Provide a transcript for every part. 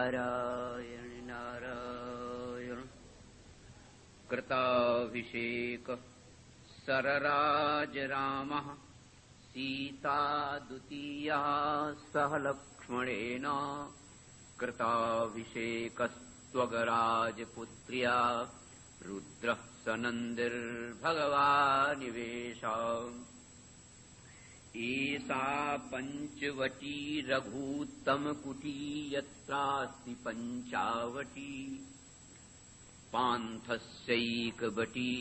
नारायण नारायण। कृताभिषेक सरराज रामः सीता द्वितीया सह लक्ष्मणेन। कृताभिषेकस्त्वगराजपुत्र्या रुद्रः सनन्दिर्भगवानिवेश। एषा पञ्चवटी रघूत्तमकुटी यत्रास्ति पञ्चावटी। पान्थस्यैकवटी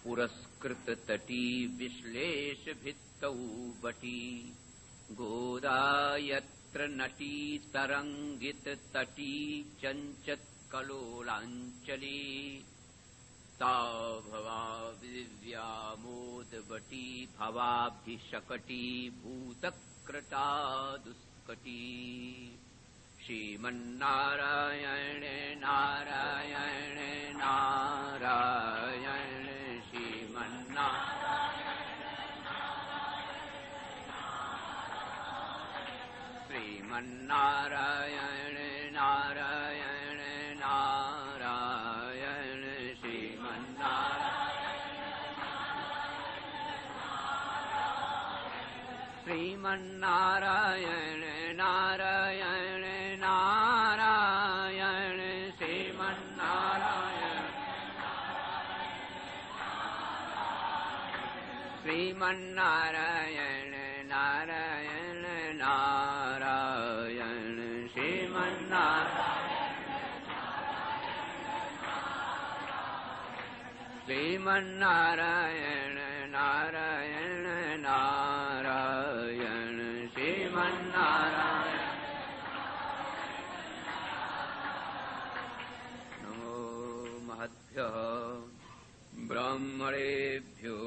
पुरस्कृततटी विश्लेषभित्तौ वटी। गोदा यत्र नटी तरङ्गिततटी चञ्चत्कलोलाञ्चली। ता भवा दिव्यामोदवटी भवाभिशकटी भूतक्रटा दुष्कटी। श्रीमन्नारायण नारायण नारायण श्रीमन्नारायण नारायण नारायण श्रीमन्नारायण नारायण नारायण श्रीमन्नारायण नारायण नारायण श्रीमन्नारायण नारायण नारायण श्रीमन्नारायण। नमो महद्भ्यः ब्राह्मणेभ्यो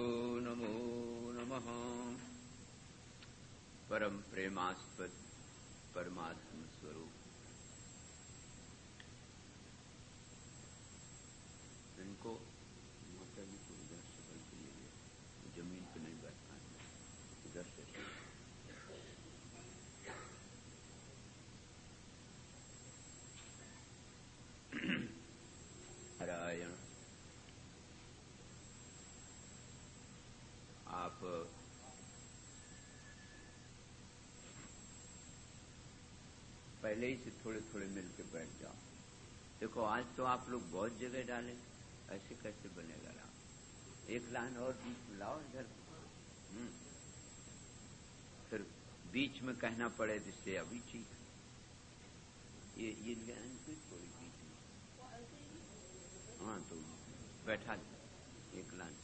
नमो नमः। परम प्रेमास्पद परमात्म स्वरूप इनको माता जी को इधर से बल के लिए जमीन पे नहीं बैठना है, इधर से नारायण। आप पहले ही से थोड़े थोड़े मिलकर बैठ जाओ। देखो आज तो आप लोग बहुत जगह डाले, ऐसे कैसे बनेगा राम? एक लाइन और बीच में लाओ इधर, फिर बीच में कहना पड़े जिससे अभी ठीक। ये लाइन फिर थोड़ी बीच में, हाँ तो बैठा एक लाइन।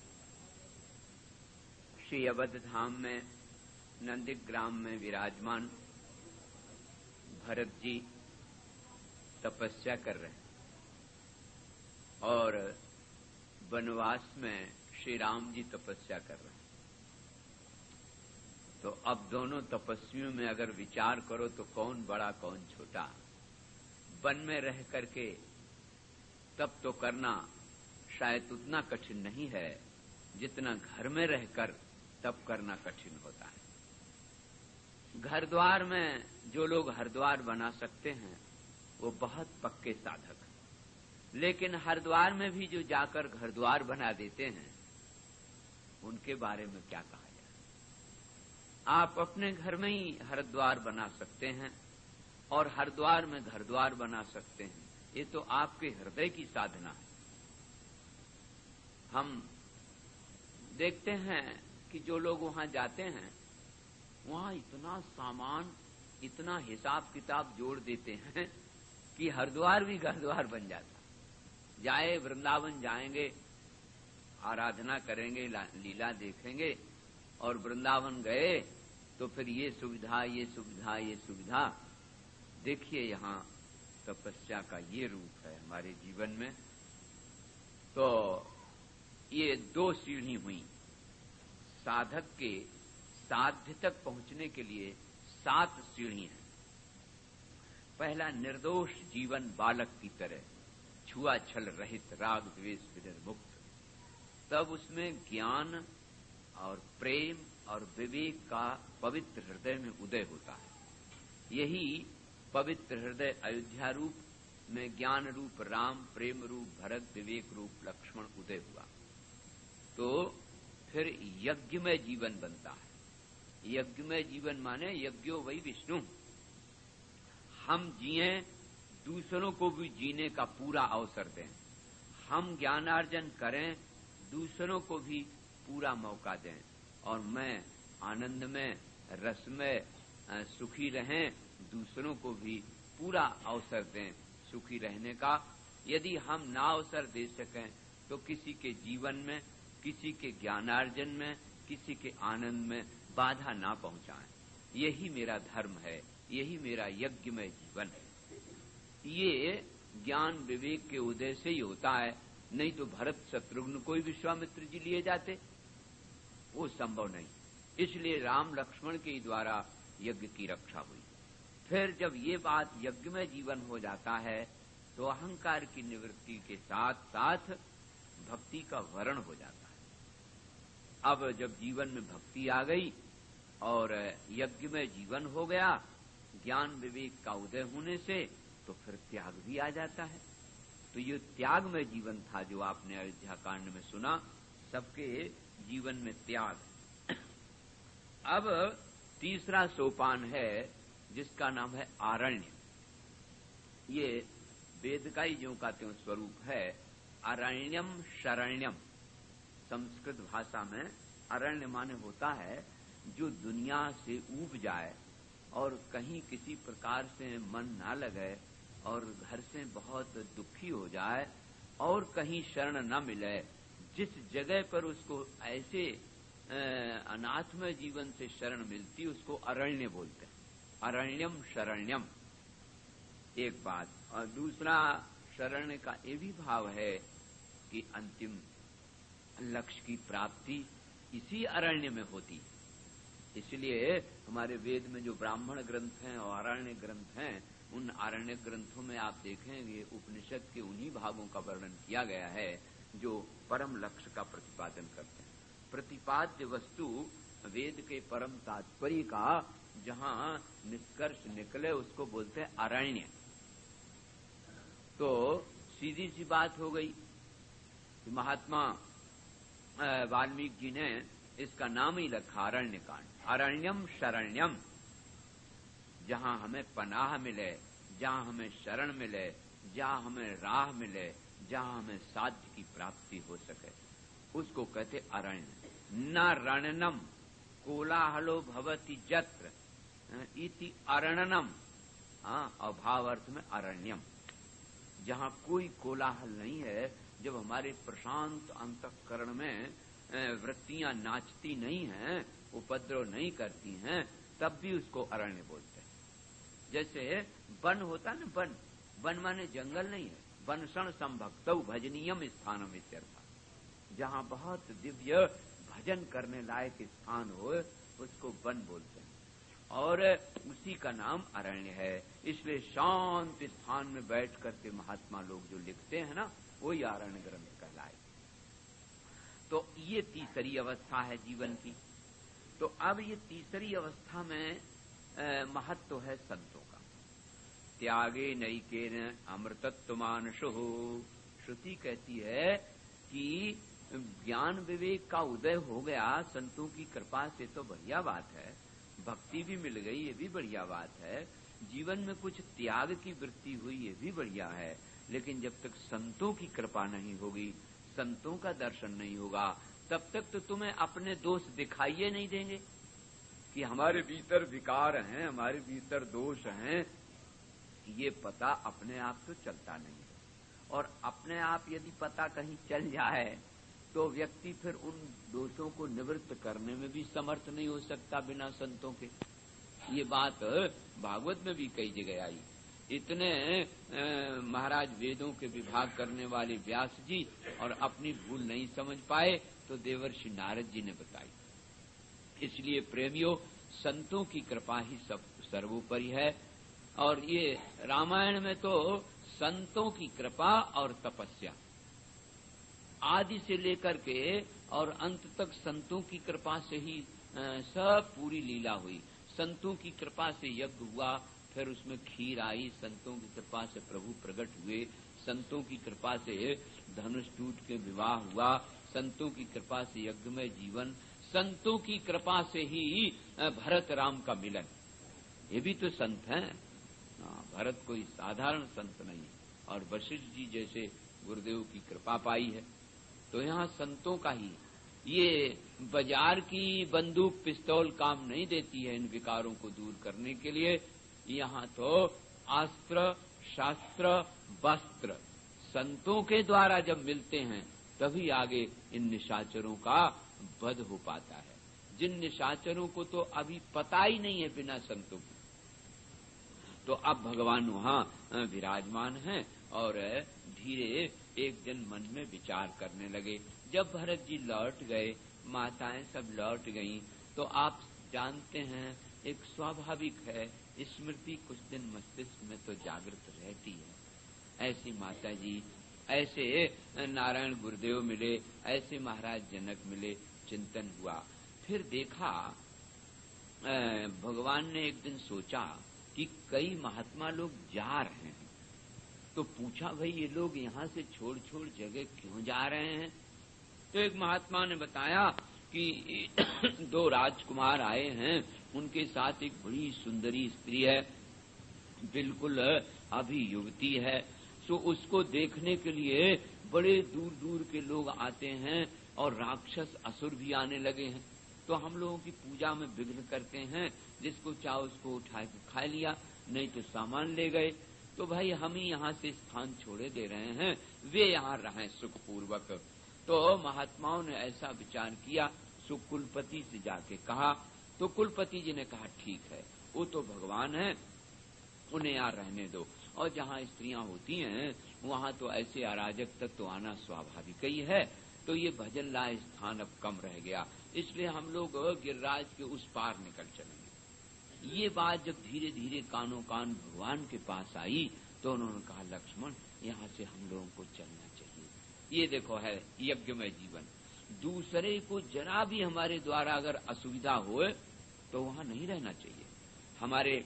श्री अवध धाम में नंदीग्राम में विराजमान भरत जी तपस्या कर रहे हैं और वनवास में श्री राम जी तपस्या कर रहे हैं। तो अब दोनों तपस्वियों में अगर विचार करो तो कौन बड़ा कौन छोटा? वन में रह करके तप तो करना शायद उतना कठिन नहीं है जितना घर में रहकर तप करना कठिन होता है। घर द्वार में जो लोग हरिद्वार बना सकते हैं वो बहुत पक्के साधक हैं, लेकिन हरिद्वार में भी जो जाकर घर द्वार बना देते हैं उनके बारे में क्या कहा जाए? आप अपने घर में ही हरिद्वार बना सकते हैं और हरिद्वार में घर द्वार बना सकते हैं। ये तो आपके हृदय की साधना है। हम देखते हैं कि जो लोग वहां जाते हैं वहां इतना सामान, इतना हिसाब किताब जोड़ देते हैं कि हरिद्वार भी घर द्वार बन जाता। जाए वृंदावन जाएंगे, आराधना करेंगे, लीला देखेंगे, और वृंदावन गए तो फिर ये सुविधा, ये सुविधा, ये सुविधा। देखिए यहाँ तपस्या का ये रूप है हमारे जीवन में। तो ये दो सीढ़ी हुई। साधक के साध्य तक पहुंचने के लिए 7 सीढ़ी हैं। पहला, निर्दोष जीवन बालक की तरह, छुआछल रहित, राग द्वेष विनिर्मुक्त। तब उसमें ज्ञान और प्रेम और विवेक का पवित्र हृदय में उदय होता है। यही पवित्र हृदय अयोध्या रूप में ज्ञान रूप राम, प्रेम रूप भरत, विवेक रूप लक्ष्मण उदय हुआ। तो फिर यज्ञ में जीवन बनता है। यज्ञ में जीवन माने यज्ञो वही विष्णु। हम जिए, दूसरों को भी जीने का पूरा अवसर दें। हम ज्ञानार्जन करें, दूसरों को भी पूरा मौका दें। और मैं आनंद में, रस में सुखी रहें, दूसरों को भी पूरा अवसर दें सुखी रहने का। यदि हम ना अवसर दे सकें तो किसी के जीवन में, किसी के ज्ञानार्जन में, किसी के आनंद में बाधा ना पहुंचाएं। यही मेरा धर्म है, यही मेरा यज्ञ में जीवन है। ये ज्ञान विवेक के उदय से ही होता है। नहीं तो भरत शत्रुघ्न को ही विश्वामित्र जी लिए जाते, वो संभव नहीं। इसलिए राम लक्ष्मण के द्वारा यज्ञ की रक्षा हुई। फिर जब ये बात यज्ञ में जीवन हो जाता है तो अहंकार की निवृत्ति के साथ साथ भक्ति का वर्ण हो जाता है। अब जब जीवन में भक्ति आ गई और यज्ञ में जीवन हो गया, ज्ञान विवेक का उदय होने से, तो फिर त्याग भी आ जाता है। तो ये त्याग में जीवन था जो आपने अयोध्या कांड में सुना। सबके जीवन में त्याग। अब तीसरा सोपान है जिसका नाम है आरण्य। ये वेद का ही ज्यों का त्यों स्वरूप है। अरण्यम शरण्यम। संस्कृत भाषा में अरण्य माने होता है जो दुनिया से ऊब जाए और कहीं किसी प्रकार से मन ना लगे और घर से बहुत दुखी हो जाए और कहीं शरण न मिले। जिस जगह पर उसको ऐसे अनाथमय जीवन से शरण मिलती उसको अरण्य बोलते हैं। अरण्यम शरण्यम एक बात। और दूसरा शरण्य का ये भी भाव है कि अंतिम लक्ष्य की प्राप्ति इसी अरण्य में होती। इसलिए हमारे वेद में जो ब्राह्मण ग्रंथ हैं और अरण्य ग्रंथ हैं, उन अरण्य ग्रंथों में आप देखेंगे उपनिषद के उन्हीं भागों का वर्णन किया गया है जो परम लक्ष्य का प्रतिपादन करते हैं। प्रतिपाद्य वस्तु वेद के परम तात्पर्य का जहां निष्कर्ष निकले उसको बोलते हैं अरण्य। तो सीधी सी बात हो गई कि महात्मा वाल्मीकि जी ने इसका नाम ही रखा अरण्य कांड। अरण्यम शरण्यम, जहां हमें पनाह मिले, जहां हमें शरण मिले, जहां हमें राह मिले, जहां हमें साध्य की प्राप्ति हो सके, उसको कहते अरण्य। न रणनम कोलाहलो भवति जत्र इति अरणनम। अभाव अर्थ में अरण्यम, जहां कोई कोलाहल नहीं है, जब हमारे प्रशांत अंतःकरण में वृत्तियां नाचती नहीं हैं, उपद्रव नहीं करती हैं, तब भी उसको अरण्य बोलते हैं। जैसे वन होता ना, वन, वन माने जंगल नहीं है। वनसण संभक्तौ भजनीयम स्थानम इत्यर्थ। जहां बहुत दिव्य भजन करने लायक स्थान हो उसको वन बोलते हैं और उसी का नाम अरण्य है। इसलिए शांत स्थान में बैठ करके महात्मा लोग जो लिखते हैं ना, वही अरण्य ग्रंथ कहलाए। तो ये तीसरी अवस्था है जीवन की। तो अब ये तीसरी अवस्था में महत्व है संतों का। त्यागे नैकेन अमृतत्वमानशो। श्रुति कहती है कि ज्ञान विवेक का उदय हो गया संतों की कृपा से, तो बढ़िया बात है। भक्ति भी मिल गई, ये भी बढ़िया बात है। जीवन में कुछ त्याग की वृत्ति हुई, ये भी बढ़िया है। लेकिन जब तक संतों की कृपा नहीं होगी, संतों का दर्शन नहीं होगा, तब तक तो तुम्हें अपने दोष दिखाइए नहीं देंगे कि हमारे भीतर विकार हैं, हमारे भीतर दोष हैं। ये पता अपने आप तो चलता नहीं है। और अपने आप यदि पता कहीं चल जाए तो व्यक्ति फिर उन दोषों को निवृत्त करने में भी समर्थ नहीं हो सकता बिना संतों के। ये बात भागवत में भी कई जगह आई। इतने महाराज वेदों के विभाग करने वाले व्यास जी और अपनी भूल नहीं समझ पाए तो देवर्षि नारद जी ने बताई। इसलिए प्रेमियों, संतों की कृपा ही सब सर्वोपरि है। और ये रामायण में तो संतों की कृपा और तपस्या आदि से लेकर के और अंत तक संतों की कृपा से ही सब पूरी लीला हुई। संतों की कृपा से यज्ञ हुआ, फिर उसमें खीर आई, संतों की कृपा से प्रभु प्रकट हुए, संतों की कृपा से धनुष टूट के विवाह हुआ, संतों की कृपा से यज्ञमय जीवन, संतों की कृपा से ही भरत राम का मिलन। ये भी तो संत हैं। भरत कोई साधारण संत नहीं, और वशिष्ठ जी जैसे गुरुदेव की कृपा पाई है। तो यहाँ संतों का ही, ये बाजार की बंदूक पिस्तौल काम नहीं देती है इन विकारों को दूर करने के लिए। यहाँ तो अस्त्र शास्त्र वस्त्र संतों के द्वारा जब मिलते हैं तभी आगे इन निशाचरों का वध हो पाता है, जिन निशाचरों को तो अभी पता ही नहीं है बिना संतों के। तो अब भगवान वहां विराजमान हैं और धीरे एक दिन मन में विचार करने लगे। जब भरत जी लौट गए, माताएं सब लौट गईं, तो आप जानते हैं एक स्वाभाविक है, स्मृति कुछ दिन मस्तिष्क में तो जागृत रहती है। ऐसी माता जी, ऐसे नारायण गुरुदेव मिले, ऐसे महाराज जनक मिले, चिंतन हुआ। फिर देखा भगवान ने एक दिन सोचा कि कई महात्मा लोग जा रहे हैं, तो पूछा भाई ये लोग यहाँ से छोड़ छोड़ जगह क्यों जा रहे हैं। तो एक महात्मा ने बताया कि 2 राजकुमार आए हैं, उनके साथ एक बड़ी सुंदरी स्त्री है, बिल्कुल अभी युवती है, सो उसको देखने के लिए बड़े दूर दूर के लोग आते हैं और राक्षस असुर भी आने लगे हैं। तो हम लोगों की पूजा में विघ्न करते हैं, जिसको चाहो उसको उठा के खा लिया, नहीं तो सामान ले गए। तो भाई हम ही यहाँ से स्थान छोड़े दे रहे हैं, वे यहाँ रहें सुखपूर्वक। तो महात्माओं ने ऐसा विचार किया, सो कुलपति से जाके कहा। तो कुलपति जी ने कहा ठीक है, वो तो भगवान है, उन्हें यहाँ रहने दो। और जहाँ स्त्रियां होती हैं वहां तो ऐसे अराजक तक तो आना स्वाभाविक ही है। तो ये भजन लाए स्थान अब कम रह गया, इसलिए हम लोग गिरिराज के उस पार निकल चलेंगे। ये बात जब धीरे धीरे कानों कान भगवान के पास आई तो उन्होंने कहा लक्ष्मण यहाँ से हम लोगों को चलना चाहिए। ये देखो है यज्ञमय जीवन, दूसरे को जरा भी हमारे द्वारा अगर असुविधा होए तो वहां नहीं रहना चाहिए। हमारे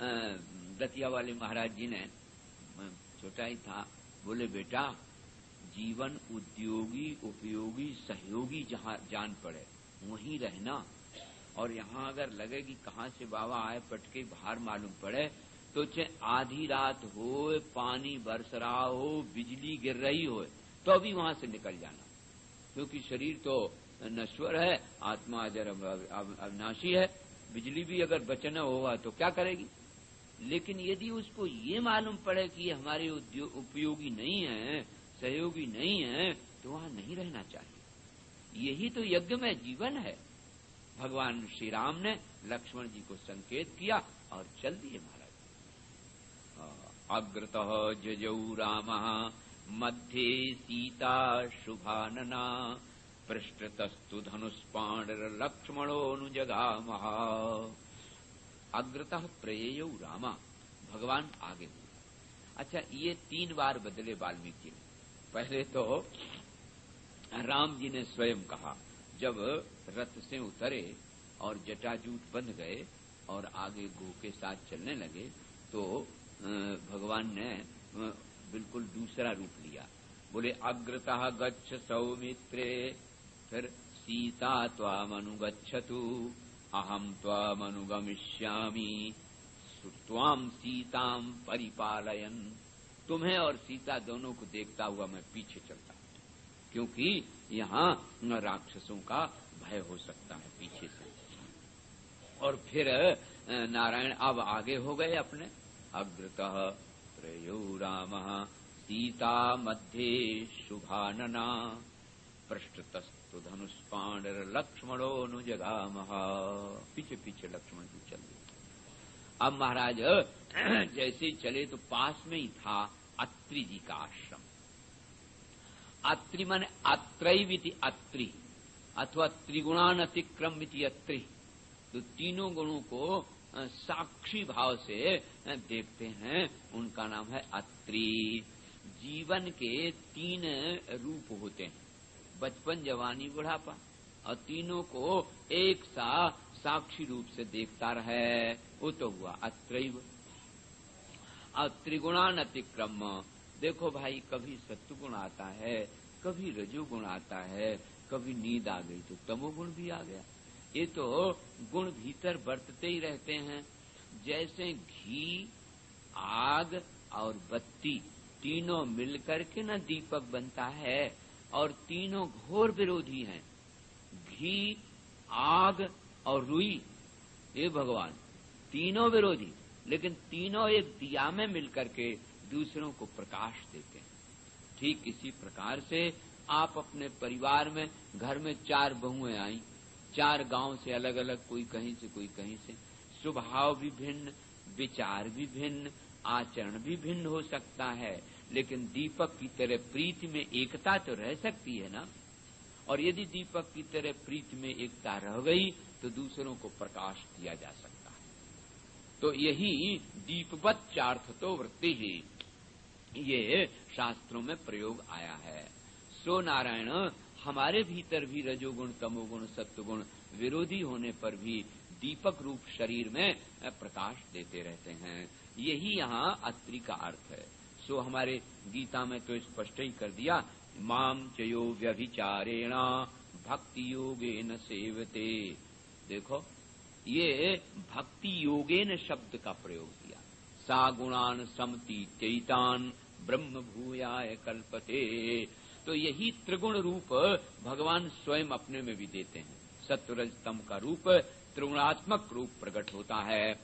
दतिया वाले महाराज जी ने, छोटा ही था, बोले बेटा जीवन उद्योगी उपयोगी सहयोगी जहाँ जान पड़े वहीं रहना, और यहाँ अगर लगे कि कहाँ से बाबा आए पटके बाहर मालूम पड़े तो चाहे आधी रात हो, पानी बरस रहा हो, बिजली गिर रही हो, तो अभी वहां से निकल जाना, क्योंकि शरीर तो नश्वर है, आत्मा अजर अविनाशी है। बिजली भी अगर बचना होगा तो क्या करेगी। लेकिन यदि उसको ये मालूम पड़े कि ये हमारे उपयोगी नहीं है, सहयोगी नहीं है, तो वहां नहीं रहना चाहिए। यही तो यज्ञ में जीवन है। भगवान श्री राम ने लक्ष्मण जी को संकेत किया और चल दिए महाराज। अग्रतः जजौ रामः मध्ये सीता शुभानना पृष्ठतस्तु धनुष्पाणिर्लक्ष्मणोऽनुजगामः। अग्रतः प्रययौ रामा, भगवान आगे हुए। अच्छा, ये 3 बार बदले वाल्मीकि ने। पहले तो राम जी ने स्वयं कहा, जब रथ से उतरे और जटाजूट बंध गए और आगे गो के साथ चलने लगे तो भगवान ने बिल्कुल दूसरा रूप लिया। बोले अग्रतः गच्छ सौमित्रे, फिर सीता त्वामनुगच्छतु अहम त्वामनुगमिष्यामि त्वाम सीताम परिपालयन। तुम्हें और सीता दोनों को देखता हुआ मैं पीछे चलता हूं, क्योंकि यहाँ राक्षसों का भय हो सकता है पीछे से। और फिर नारायण अब आगे हो गए अपने। अग्रतः त्रयो रामः सीता मध्ये शुभानना पृष्ठतस्तु धनुष्पाणिर्लक्ष्मणोऽनुजगामः। पीछे पीछे लक्ष्मण जी चल दिए। अब महाराज जैसे चले तो पास में ही था अत्रि जी का आश्रम। अत्रि माने अत्रैविति अत्रि, अथवा त्रिगुणान अतिक्रमिति अत्रि। तो तीनों गुणों को साक्षी भाव से देखते हैं, उनका नाम है अत्रि। जीवन के 3 रूप होते हैं, बचपन जवानी बुढ़ापा। और तीनों को एक सा साक्षी रूप से देखता रहे, वो तो हुआ अत्रैव। त्रिगुणान अतिक्रम, देखो भाई, कभी सत्वगुण आता है, कभी रजोगुण आता है, कभी नींद आ गई तो तमोगुण भी आ गया। ये तो गुण भीतर बरतते ही रहते हैं। जैसे घी, आग और बत्ती तीनों मिलकर के न दीपक बनता है, और तीनों घोर विरोधी हैं। घी, आग और रुई, ये भगवान तीनों विरोधी, लेकिन तीनों एक दिया में मिलकर के दूसरों को प्रकाश देते हैं। ठीक इसी प्रकार से आप अपने परिवार में, घर में 4 बहुएं आई, 4 गांव से अलग अलग, कोई कहीं से कोई कहीं से, स्वभाव भी भिन्न, विचार भी भिन्न, आचरण भी भिन्न हो सकता है, लेकिन दीपक की तरह प्रीति में एकता तो रह सकती है ना। और यदि दीपक की तरह प्रीति में एकता रह गई तो दूसरों को प्रकाश दिया जा सकता है। तो यही दीपवत चार्थतो वृत्ति ही, ये शास्त्रों में प्रयोग आया है। सो नारायण, हमारे भीतर भी रजोगुण, तमोगुण, सत्वगुण विरोधी होने पर भी दीपक रूप शरीर में प्रकाश देते रहते हैं। यही यहाँ अत्रि का अर्थ है। सो हमारे गीता में तो स्पष्ट ही कर दिया, माम चयो व्यभिचारेण भक्ति योगेन सेवते। देखो, ये भक्ति योगेन शब्द का प्रयोग किया। सा गुणान समति चैतान ब्रह्म भूयाय कल्पते। तो यही त्रिगुण रूप भगवान स्वयं अपने में भी देते हैं। सत्वरज तम का रूप त्रिगुणात्मक रूप प्रकट होता है,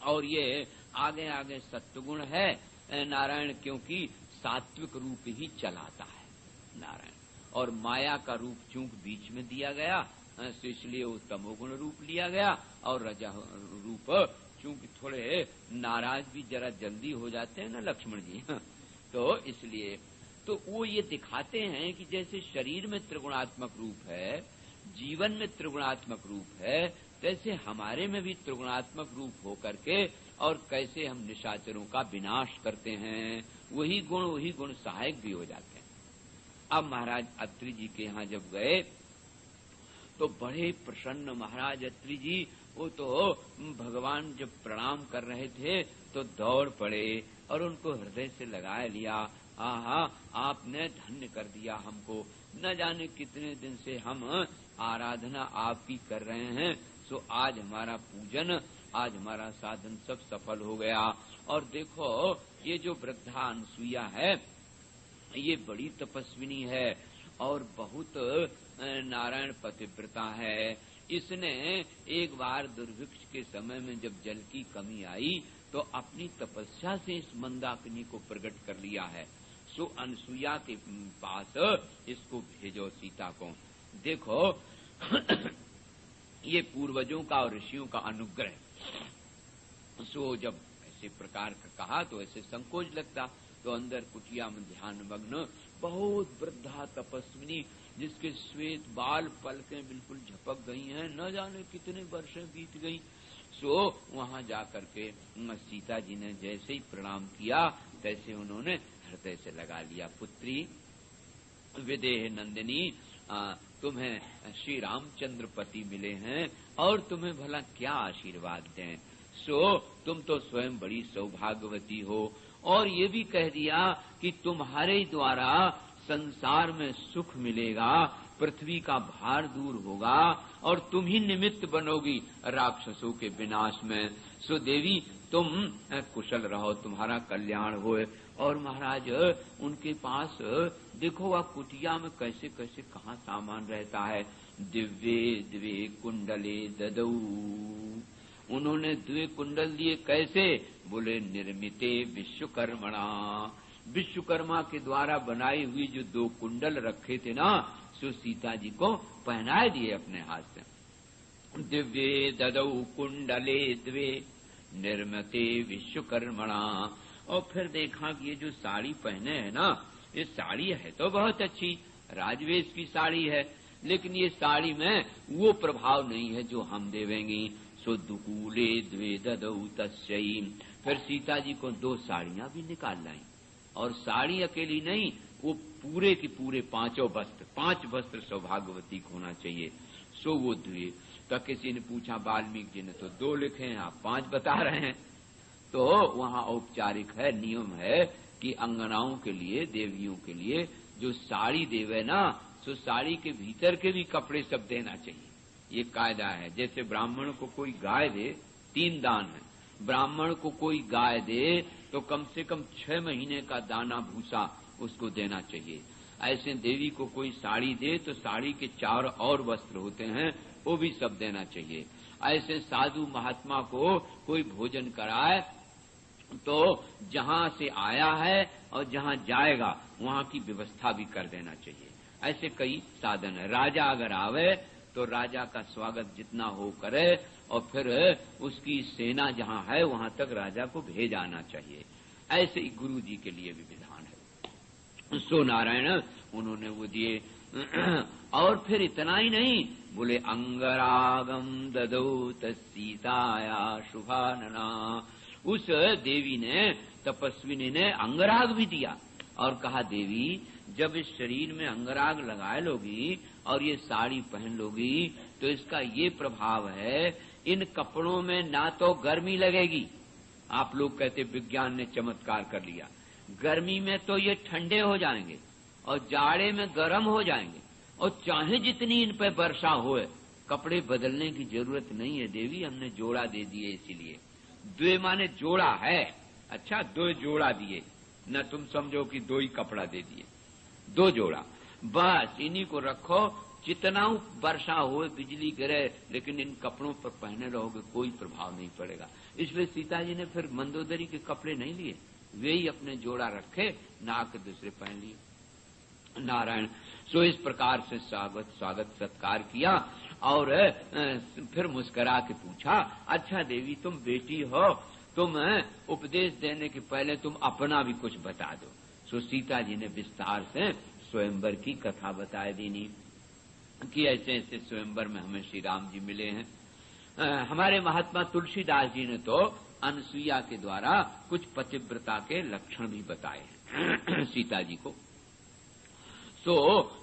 और ये आगे आगे सत्वगुण है नारायण, क्योंकि सात्विक रूप ही चलाता है नारायण, और माया का रूप चूंक बीच में दिया गया, तो इसलिए वो तमोगुण रूप लिया गया, और रजा रूप चूंकि थोड़े नाराज भी जरा जल्दी हो जाते हैं ना लक्ष्मण जी, तो इसलिए तो वो ये दिखाते हैं कि जैसे शरीर में त्रिगुणात्मक रूप है, जीवन में त्रिगुणात्मक रूप है, तैसे हमारे में भी त्रिगुणात्मक रूप होकर के और कैसे हम निशाचरों का विनाश करते हैं, वही गुण सहायक भी हो जाते हैं। अब महाराज अत्रि जी के यहाँ जब गए तो बड़े प्रसन्न महाराज अत्रि जी, वो तो भगवान जब प्रणाम कर रहे थे तो दौड़ पड़े और उनको हृदय से लगा लिया। आहा, आपने धन्य कर दिया हमको, न जाने कितने दिन से हम आराधना आपकी कर रहे हैं, सो आज हमारा पूजन, आज हमारा साधन सब सफल हो गया। और देखो, ये जो वृद्धा अनसुईया है, ये बड़ी तपस्विनी है और बहुत नारायण पतिव्रता है। इसने एक बार दुर्भिक्ष के समय में जब जल की कमी आई तो अपनी तपस्या से इस मंदाकिनी को प्रकट कर लिया है। सो अनसुईया के पास इसको भेजो, सीता को। देखो ये पूर्वजों का और ऋषियों का अनुग्रह। सो जब ऐसे प्रकार का कहा तो ऐसे संकोच लगता, तो अंदर कुटिया में ध्यान मग्न बहुत वृद्धा तपस्विनी, जिसके श्वेत बाल पलकें बिल्कुल झपक गई हैं, न जाने कितने वर्षें बीत गई। सो वहां जाकर के सीता जी ने जैसे ही प्रणाम किया तैसे उन्होंने हृदय से लगा लिया। पुत्री विदेह नंदिनी, तुम्हें श्री रामचंद्र पति मिले हैं और तुम्हें भला क्या आशीर्वाद दें। सो तुम तो स्वयं बड़ी सौभाग्यवती हो, और ये भी कह दिया कि तुम्हारे द्वारा संसार में सुख मिलेगा, पृथ्वी का भार दूर होगा और तुम ही निमित्त बनोगी राक्षसों के विनाश में। सो देवी तुम कुशल रहो, तुम्हारा कल्याण होए। और महाराज उनके पास देखो वह कुटिया में कैसे कैसे कहाँ सामान रहता है। दिव्ये द्वे कुंडले ददौ, उन्होंने द्वे कुंडल दिए। कैसे? बोले निर्मिते विश्वकर्मणा, विश्वकर्मा के द्वारा बनाई हुई जो 2 कुंडल रखे थे ना, सो सीता जी को पहनाए दिए अपने हाथ से। दिव्ये ददौ कुंडले द्वे निर्मिते विश्वकर्मणा। और फिर देखा कि ये जो साड़ी पहने है ना, ये साड़ी है तो बहुत अच्छी, राजवेश की साड़ी है, लेकिन ये साड़ी में वो प्रभाव नहीं है जो हम देवेंगी। सो दुकूले द्वे ददौ तस्यै, फिर सीता जी को 2 साड़ियां भी निकाल लाई। और साड़ी अकेली नहीं, वो पूरे के पूरे 5 वस्त्र, 5 वस्त्र सौभाग्यवती को होना चाहिए। सो वो धुए। तो किसी ने पूछा, वाल्मीकि जी ने तो 2 लिखे हैं, आप 5 बता रहे हैं। तो वहां औपचारिक है, नियम है कि अंगनाओं के लिए, देवियों के लिए जो साड़ी देवे ना, सो साड़ी के भीतर के भी कपड़े सब देना चाहिए। ये कायदा है। जैसे ब्राह्मण को कोई गाय दे, 3 दान है, ब्राह्मण को कोई गाय दे तो कम से कम 6 महीने का दाना भूसा उसको देना चाहिए। ऐसे देवी को कोई साड़ी दे तो साड़ी के 4 और वस्त्र होते हैं, वो भी सब देना चाहिए। ऐसे साधु महात्मा को कोई भोजन कराए तो जहां से आया है और जहां जाएगा वहां की व्यवस्था भी कर देना चाहिए। ऐसे कई साधन है। राजा अगर आवे तो राजा का स्वागत जितना हो करे, और फिर उसकी सेना जहां है वहां तक राजा को भेज आना चाहिए। ऐसे ही गुरु जी के लिए भी विधान है। सो नारायण उन्होंने वो दिए। और फिर इतना ही नहीं, बोले अंगरागम ददौ सीताया शुभानना। उस देवी ने, तपस्विनी ने अंगराग भी दिया और कहा, देवी जब इस शरीर में अंगराग लगाए लोगी और ये साड़ी पहन लोगी तो इसका ये प्रभाव है, इन कपड़ों में ना तो गर्मी लगेगी। आप लोग कहते विज्ञान ने चमत्कार कर लिया, गर्मी में तो ये ठंडे हो जाएंगे और जाड़े में गर्म हो जाएंगे, और चाहे जितनी इन पे वर्षा होए कपड़े बदलने की जरूरत नहीं है देवी, हमने जोड़ा दे दिए। इसीलिए 2 माने जोड़ा है। अच्छा, 2 जोड़ा दिए, न तुम समझो कि 2 ही कपड़ा दे दिए, 2 जोड़ा। बस इन्हीं को रखो, जितना वर्षा हो, बिजली गिरे, लेकिन इन कपड़ों पर पहने रहोगे कोई प्रभाव नहीं पड़ेगा। इसलिए सीता जी ने फिर मंदोदरी के कपड़े नहीं लिए, वे ही अपने जोड़ा रखे, नाक दूसरे पहन लिए। नारायण। सो इस प्रकार से स्वागत सत्कार किया और फिर मुस्कुरा के पूछा, अच्छा देवी तुम बेटी हो, तुम उपदेश देने के पहले तुम अपना भी कुछ बता दो। सो सीता जी ने विस्तार से स्वयंवर की कथा बता दीनी कि ऐसे ऐसे स्वयंवर में हमें श्री राम जी मिले हैं। हमारे महात्मा तुलसीदास जी ने तो अनसुईया के द्वारा कुछ पतिव्रता के लक्षण भी बताए हैं सीता जी को। तो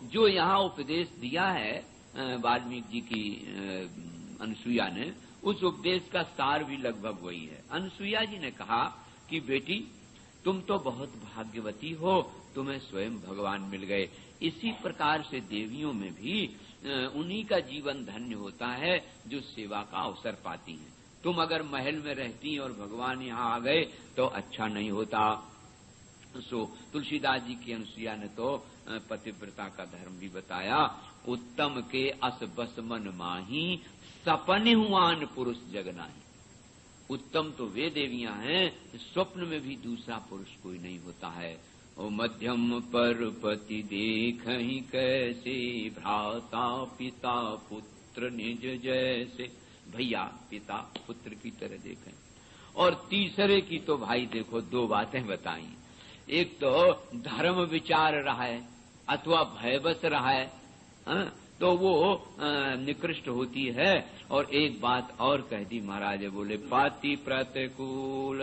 जो यहाँ उपदेश दिया है वाल्मीकि जी की अनसुईया ने, उस उपदेश का सार भी लगभग वही है। अनसुईया जी ने कहा कि बेटी तुम तो बहुत भाग्यवती हो, तुम्हें स्वयं भगवान मिल गए। इसी प्रकार से देवियों में भी उन्हीं का जीवन धन्य होता है जो सेवा का अवसर पाती हैं। तुम अगर महल में रहती और भगवान यहाँ आ गए तो अच्छा नहीं होता। सो तुलसीदास जी की अनुसुईया ने तो पतिव्रता का धर्म भी बताया। उत्तम के अस बस मन माही, सपने हुआन पुरुष जगनाही। उत्तम तो वे देवियां हैं, स्वप्न में भी दूसरा पुरुष कोई नहीं होता है। ओ मध्यम पर पति देखहि कैसे, भ्राता पिता पुत्र निज जैसे। भैया पिता पुत्र की तरह देखें। और तीसरे की तो भाई देखो 2 बातें बताई। एक तो धर्म विचार रहा है अथवा भयवश रहा है, तो वो निकृष्ट होती है। और एक बात और कह दी महाराज, बोले पाति प्रतिकूल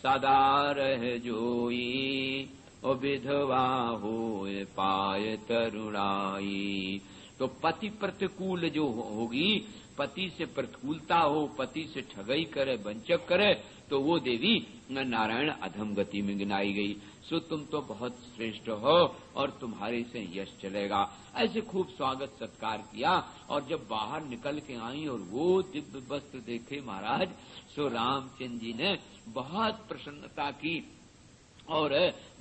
सदा रह जोई, और विधवा होए पाए तरुणाई। तो पति प्रतिकूल जो होगी, पति से प्रतिकूलता हो, पति से ठगई करे, वंचक करे, तो वो देवी नारायण अधम गति में गिनाई गई। सो तुम तो बहुत श्रेष्ठ हो और तुम्हारे से यश चलेगा। ऐसे खूब स्वागत सत्कार किया। और जब बाहर निकल के आई और वो दिव्य वस्त्र देखे महाराज, सो रामचंद्र जी ने बहुत प्रसन्नता की और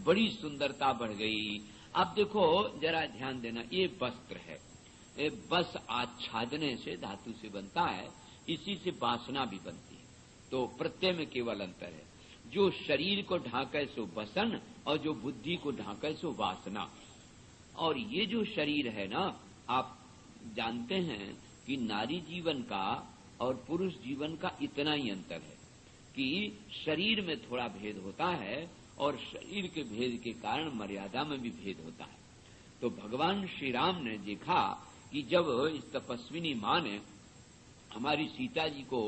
बड़ी सुंदरता बढ़ गई। अब देखो जरा ध्यान देना, ये वस्त्र है, ये बस आच्छादने से धातु से बनता है, इसी से वासना भी बनती है। तो प्रत्यय में केवल अंतर है, जो शरीर को ढांके सो बसन और जो बुद्धि को ढांके सो वासना। और ये जो शरीर है ना, आप जानते हैं कि नारी जीवन का और पुरुष जीवन का इतना ही अंतर है कि शरीर में थोड़ा भेद होता है और शरीर के भेद के कारण मर्यादा में भी भेद होता है। तो भगवान श्री राम ने देखा कि जब इस तपस्विनी मां ने हमारी सीता जी को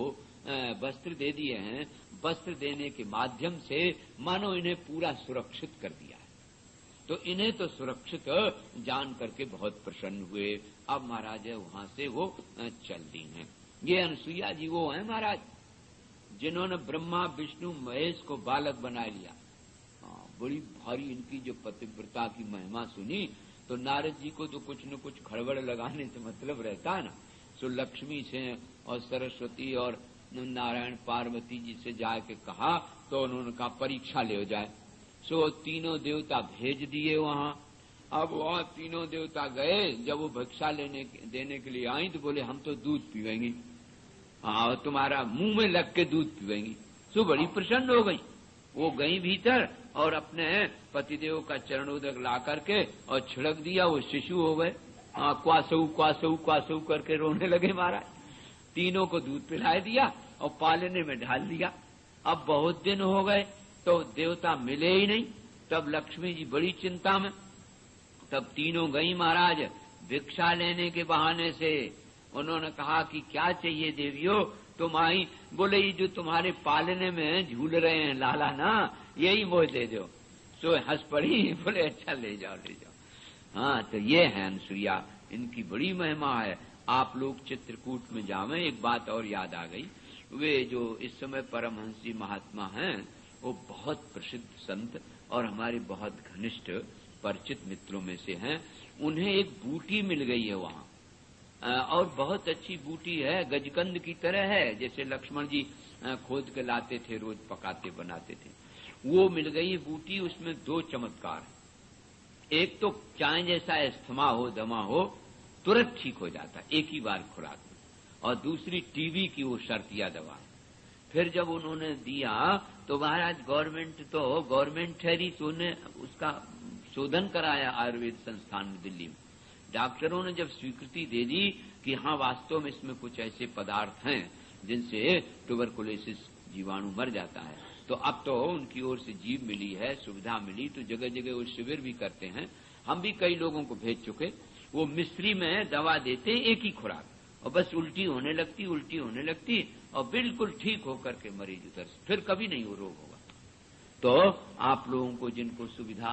वस्त्र दे दिए हैं, वस्त्र देने के माध्यम से मानो इन्हें पूरा सुरक्षित कर दिया है। तो इन्हें तो सुरक्षित जान करके बहुत प्रसन्न हुए। अब महाराज वहां से वो चल दी हैं। ये अनसुईया जी वो हैं महाराज जिन्होंने ब्रह्मा विष्णु महेश को बालक बना लिया। बड़ी भारी इनकी जो पतिव्रता की महिमा सुनी तो नारद जी को तो कुछ न कुछ खड़बड़ लगाने से मतलब रहता है ना। सो लक्ष्मी से और सरस्वती और नारायण पार्वती जी से जाके कहा तो उन्होंने कहा परीक्षा ले जाए। सो तीनों देवता भेज दिए वहां। अब वहां तीनों देवता गए, जब वो भिक्षा देने के लिए आई तो बोले हम तो दूध पीवेंगी, हाँ तुम्हारा मुंह में लग के दूध पीवेंगी। सो बड़ी प्रसन्न हो गई। वो गई भीतर और अपने पतिदेव का चरणोदक ला करके और छिड़क दिया, वो शिशु हो गए। क्वासऊ क्वासऊ क्वासऊ करके रोने लगे महाराज। तीनों को दूध पिलाए दिया और पालने में ढाल दिया। अब बहुत दिन हो गए तो देवता मिले ही नहीं। तब लक्ष्मी जी बड़ी चिंता में। तब तीनों गई महाराज भिक्षा लेने के बहाने से। उन्होंने कहा कि क्या चाहिए देवियों तुम आई? बोले ये जो तुम्हारे पालने में झूल रहे हैं लाला ना, यही मोह दे दो। सो हंस पड़ी, बोले अच्छा ले जाओ ले जाओ। हाँ तो ये है अनसुईया, इनकी बड़ी महिमा है। आप लोग चित्रकूट में जावें। एक बात और याद आ गई, वे जो इस समय परमहंस जी महात्मा हैं वो बहुत प्रसिद्ध संत और हमारे बहुत घनिष्ठ परिचित मित्रों में से हैं। उन्हें एक बूटी मिल गई है वहां और बहुत अच्छी बूटी है, गजकंद की तरह है, जैसे लक्ष्मण जी खोद के लाते थे रोज पकाते बनाते थे। वो मिल गई बूटी। उसमें दो चमत्कार है। एक तो चाय जैसा अस्थमा हो दमा हो तुरंत ठीक हो जाता एक ही बार खुराक में, और दूसरी टीबी की वो शर्तिया दवा है। फिर जब उन्होंने दिया तो महाराज गवर्नमेंट ठहरी तो उन्हें उसका शोधन कराया आयुर्वेद संस्थान में दिल्ली में। डॉक्टरों ने जब स्वीकृति दे दी कि हाँ वास्तव में इसमें कुछ ऐसे पदार्थ हैं जिनसे ट्यूबरकुलोसिस जीवाणु मर जाता है, तो अब तो उनकी ओर से जीव मिली है, सुविधा मिली, तो जगह जगह वो शिविर भी करते हैं। हम भी कई लोगों को भेज चुके। वो मिस्री में दवा देते एक ही खुराक, और बस उल्टी होने लगती और बिल्कुल ठीक होकर के मरीज उधर से फिर कभी नहीं वो रोग होगा। तो आप लोगों को जिनको सुविधा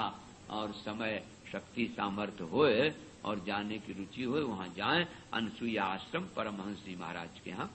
और समय शक्ति सामर्थ्य होए और जाने की रुचि हो वहां जाएं। अनसुईया आश्रम परमहंस जी महाराज के यहाँ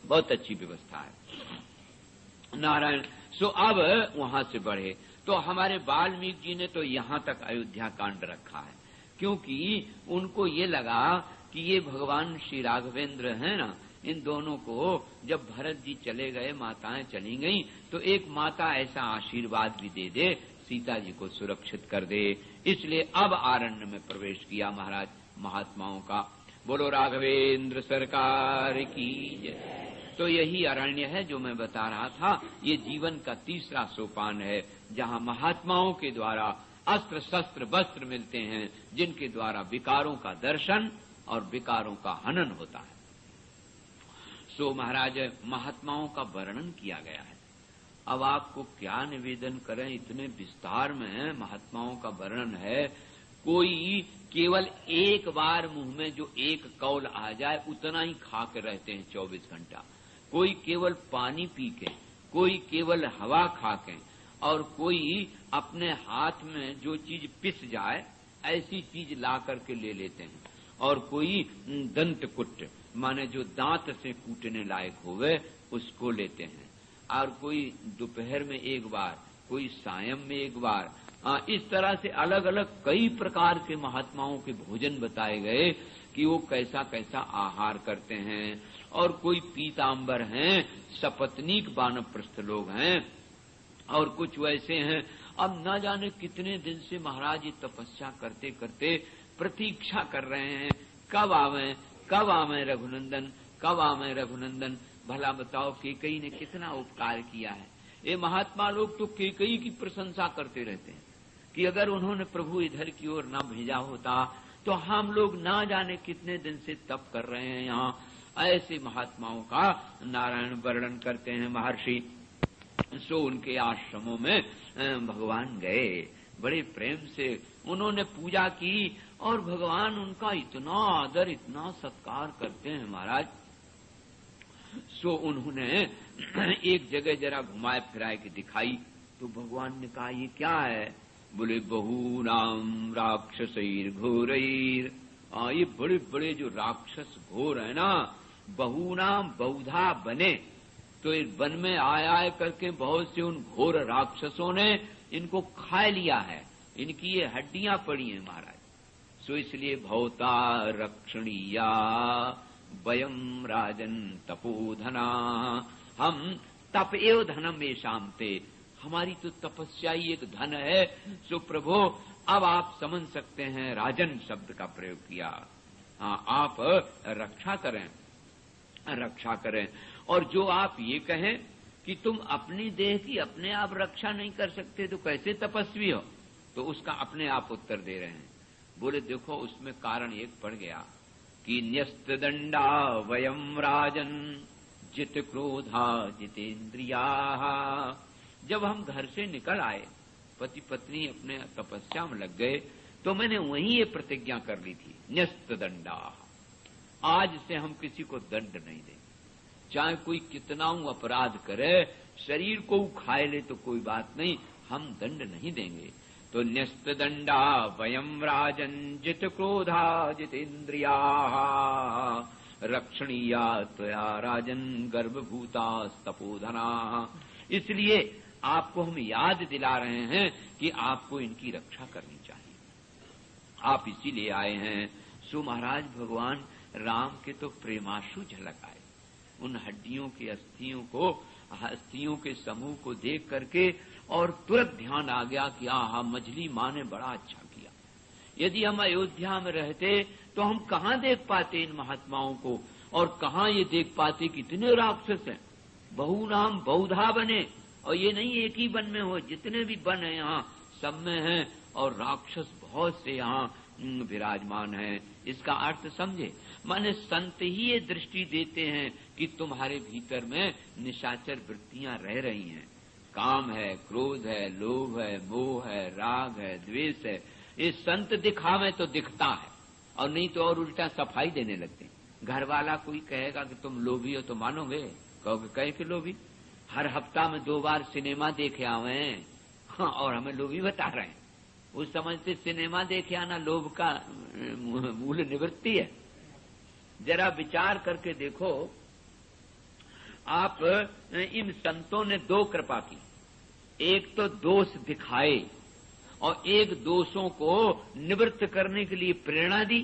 बहुत अच्छी व्यवस्था है। नारायण। सो अब वहां से बढ़े तो हमारे वाल्मीकि जी ने तो यहाँ तक अयोध्या कांड रखा है, क्योंकि उनको ये लगा कि ये भगवान श्री राघवेंद्र हैं ना, इन दोनों को जब भरत जी चले गए, माताएं चली गईं, तो एक माता ऐसा आशीर्वाद भी दे दे सीता जी को सुरक्षित कर दे। इसलिए अब आरण्य में प्रवेश किया महाराज महात्माओं का। बोलो राघवेंद्र सरकार की जय। तो यही अरण्य है जो मैं बता रहा था। ये जीवन का तीसरा सोपान है जहाँ महात्माओं के द्वारा अस्त्र शस्त्र वस्त्र मिलते हैं, जिनके द्वारा विकारों का दर्शन और विकारों का हनन होता है। सो महाराज महात्माओं का वर्णन किया गया है। अब आपको क्या निवेदन करें, इतने विस्तार में महात्माओं का वर्णन है। कोई केवल एक बार मुंह में जो एक कौल आ जाए उतना ही खा के रहते हैं 24 घंटा। कोई केवल पानी पी के, कोई केवल हवा खा के, और कोई अपने हाथ में जो चीज पिस जाए ऐसी चीज ला करके ले लेते हैं, और कोई दंत कुट माने जो दांत से कूटने लायक होवे उसको लेते हैं, और कोई दोपहर में एक बार, कोई सायं में एक बार। इस तरह से अलग अलग कई प्रकार के महात्माओं के भोजन बताए गए कि वो कैसा कैसा आहार करते हैं। और कोई पीतांबर हैं, सपत्नीक वानप्रस्थ लोग हैं, और कुछ वैसे हैं अब न जाने कितने दिन से महाराज ये तपस्या करते करते प्रतीक्षा कर रहे हैं, कब आवें रघुनंदन, कब आवें रघुनंदन। भला बताओ कैकेयी ने कितना उपकार किया है। ये महात्मा लोग तो कैकेयी की प्रशंसा करते रहते हैं कि अगर उन्होंने प्रभु इधर की ओर न भेजा होता तो हम लोग ना जाने कितने दिन से तप कर रहे हैं यहाँ। ऐसे महात्माओं का नारायण वर्णन करते हैं महर्षि। सो उनके आश्रमों में भगवान गए, बड़े प्रेम से उन्होंने पूजा की, और भगवान उनका इतना आदर इतना सत्कार करते हैं महाराज। सो उन्होंने एक जगह जरा घुमाए फिराए के दिखाई, तो भगवान ने कहा ये क्या है? बोले बहूनाम राक्षसैर घोरैर। ये बड़े बड़े जो राक्षस घोर है ना, बहूनाम बहुधा बने, तो इस वन में आए करके बहुत से उन घोर राक्षसों ने इनको खा लिया है, इनकी ये हड्डियां पड़ी हैं महाराज। सो इसलिए भवता रक्षणीया वयम राजन तपोधना, हम तप एव धनम में शामते, हमारी तो तपस्या ही एक धन है। सो प्रभु अब आप समझ सकते हैं, राजन शब्द का प्रयोग किया। हाँ, आप रक्षा करें, रक्षा करें। और जो आप ये कहें कि तुम अपनी देह की अपने आप रक्षा नहीं कर सकते तो कैसे तपस्वी हो, तो उसका अपने आप उत्तर दे रहे हैं। बोले देखो उसमें कारण एक पड़ गया कि न्यस्त दंडा वयम राजन जित क्रोधा जितेन्द्रिया। जब हम घर से निकल आए, पति पत्नी अपने तपस्या में लग गए, तो मैंने वहीं ये प्रतिज्ञा कर ली थी, न्यस्त दंडा, आज से हम किसी को दंड नहीं देंगे। चाहे कोई कितना अपराध करे, शरीर को खाए ले तो कोई बात नहीं, हम दंड नहीं देंगे। तो न्यस्त दंडा वयम राजन जित क्रोधा जितेन्द्रिया रक्षणीया त्वया राजन गर्भभूता तपोधना। इसलिए आपको हम याद दिला रहे हैं कि आपको इनकी रक्षा करनी चाहिए, आप इसीलिए आए हैं। सो महाराज भगवान राम के तो प्रेमाशु झलक आए, उन हड्डियों की अस्थियों के समूह को देख करके, और तुरंत ध्यान आ गया कि आहा, मछली माँ ने बड़ा अच्छा किया। यदि हम अयोध्या में रहते तो हम कहाँ देख पाते इन महात्माओं को, और कहाँ ये देख पाते कितने राक्षस हैं। बहुनाम बहुधा बने, और ये नहीं एक ही वन में हो, जितने भी वन हैं यहाँ सब में हैं, और राक्षस बहुत से यहाँ विराजमान हैं। इसका अर्थ समझे, माने संत ही ये दृष्टि देते हैं कि तुम्हारे भीतर में निशाचर वृत्तियां रह रही हैं, काम है, क्रोध है, लोभ है, मोह है, राग है, द्वेष है। ये संत दिखावे तो दिखता है, और नहीं तो और उल्टा सफाई देने लगते हैं। घर वाला कोई कहेगा कि तुम लोभी हो तो मानोगे, कहोगे कहे कि लोभी, हर हफ्ता में 2 बार सिनेमा देखे आवे हैं, हाँ, और हमें लोभी बता रहे हैं। वो समझते सिनेमा देखे आना लोभ का मूल निवृत्ति है। जरा विचार करके देखो, आप इन संतों ने 2 कृपा की, एक तो दोष दिखाए और एक दोषों को निवृत्त करने के लिए प्रेरणा दी।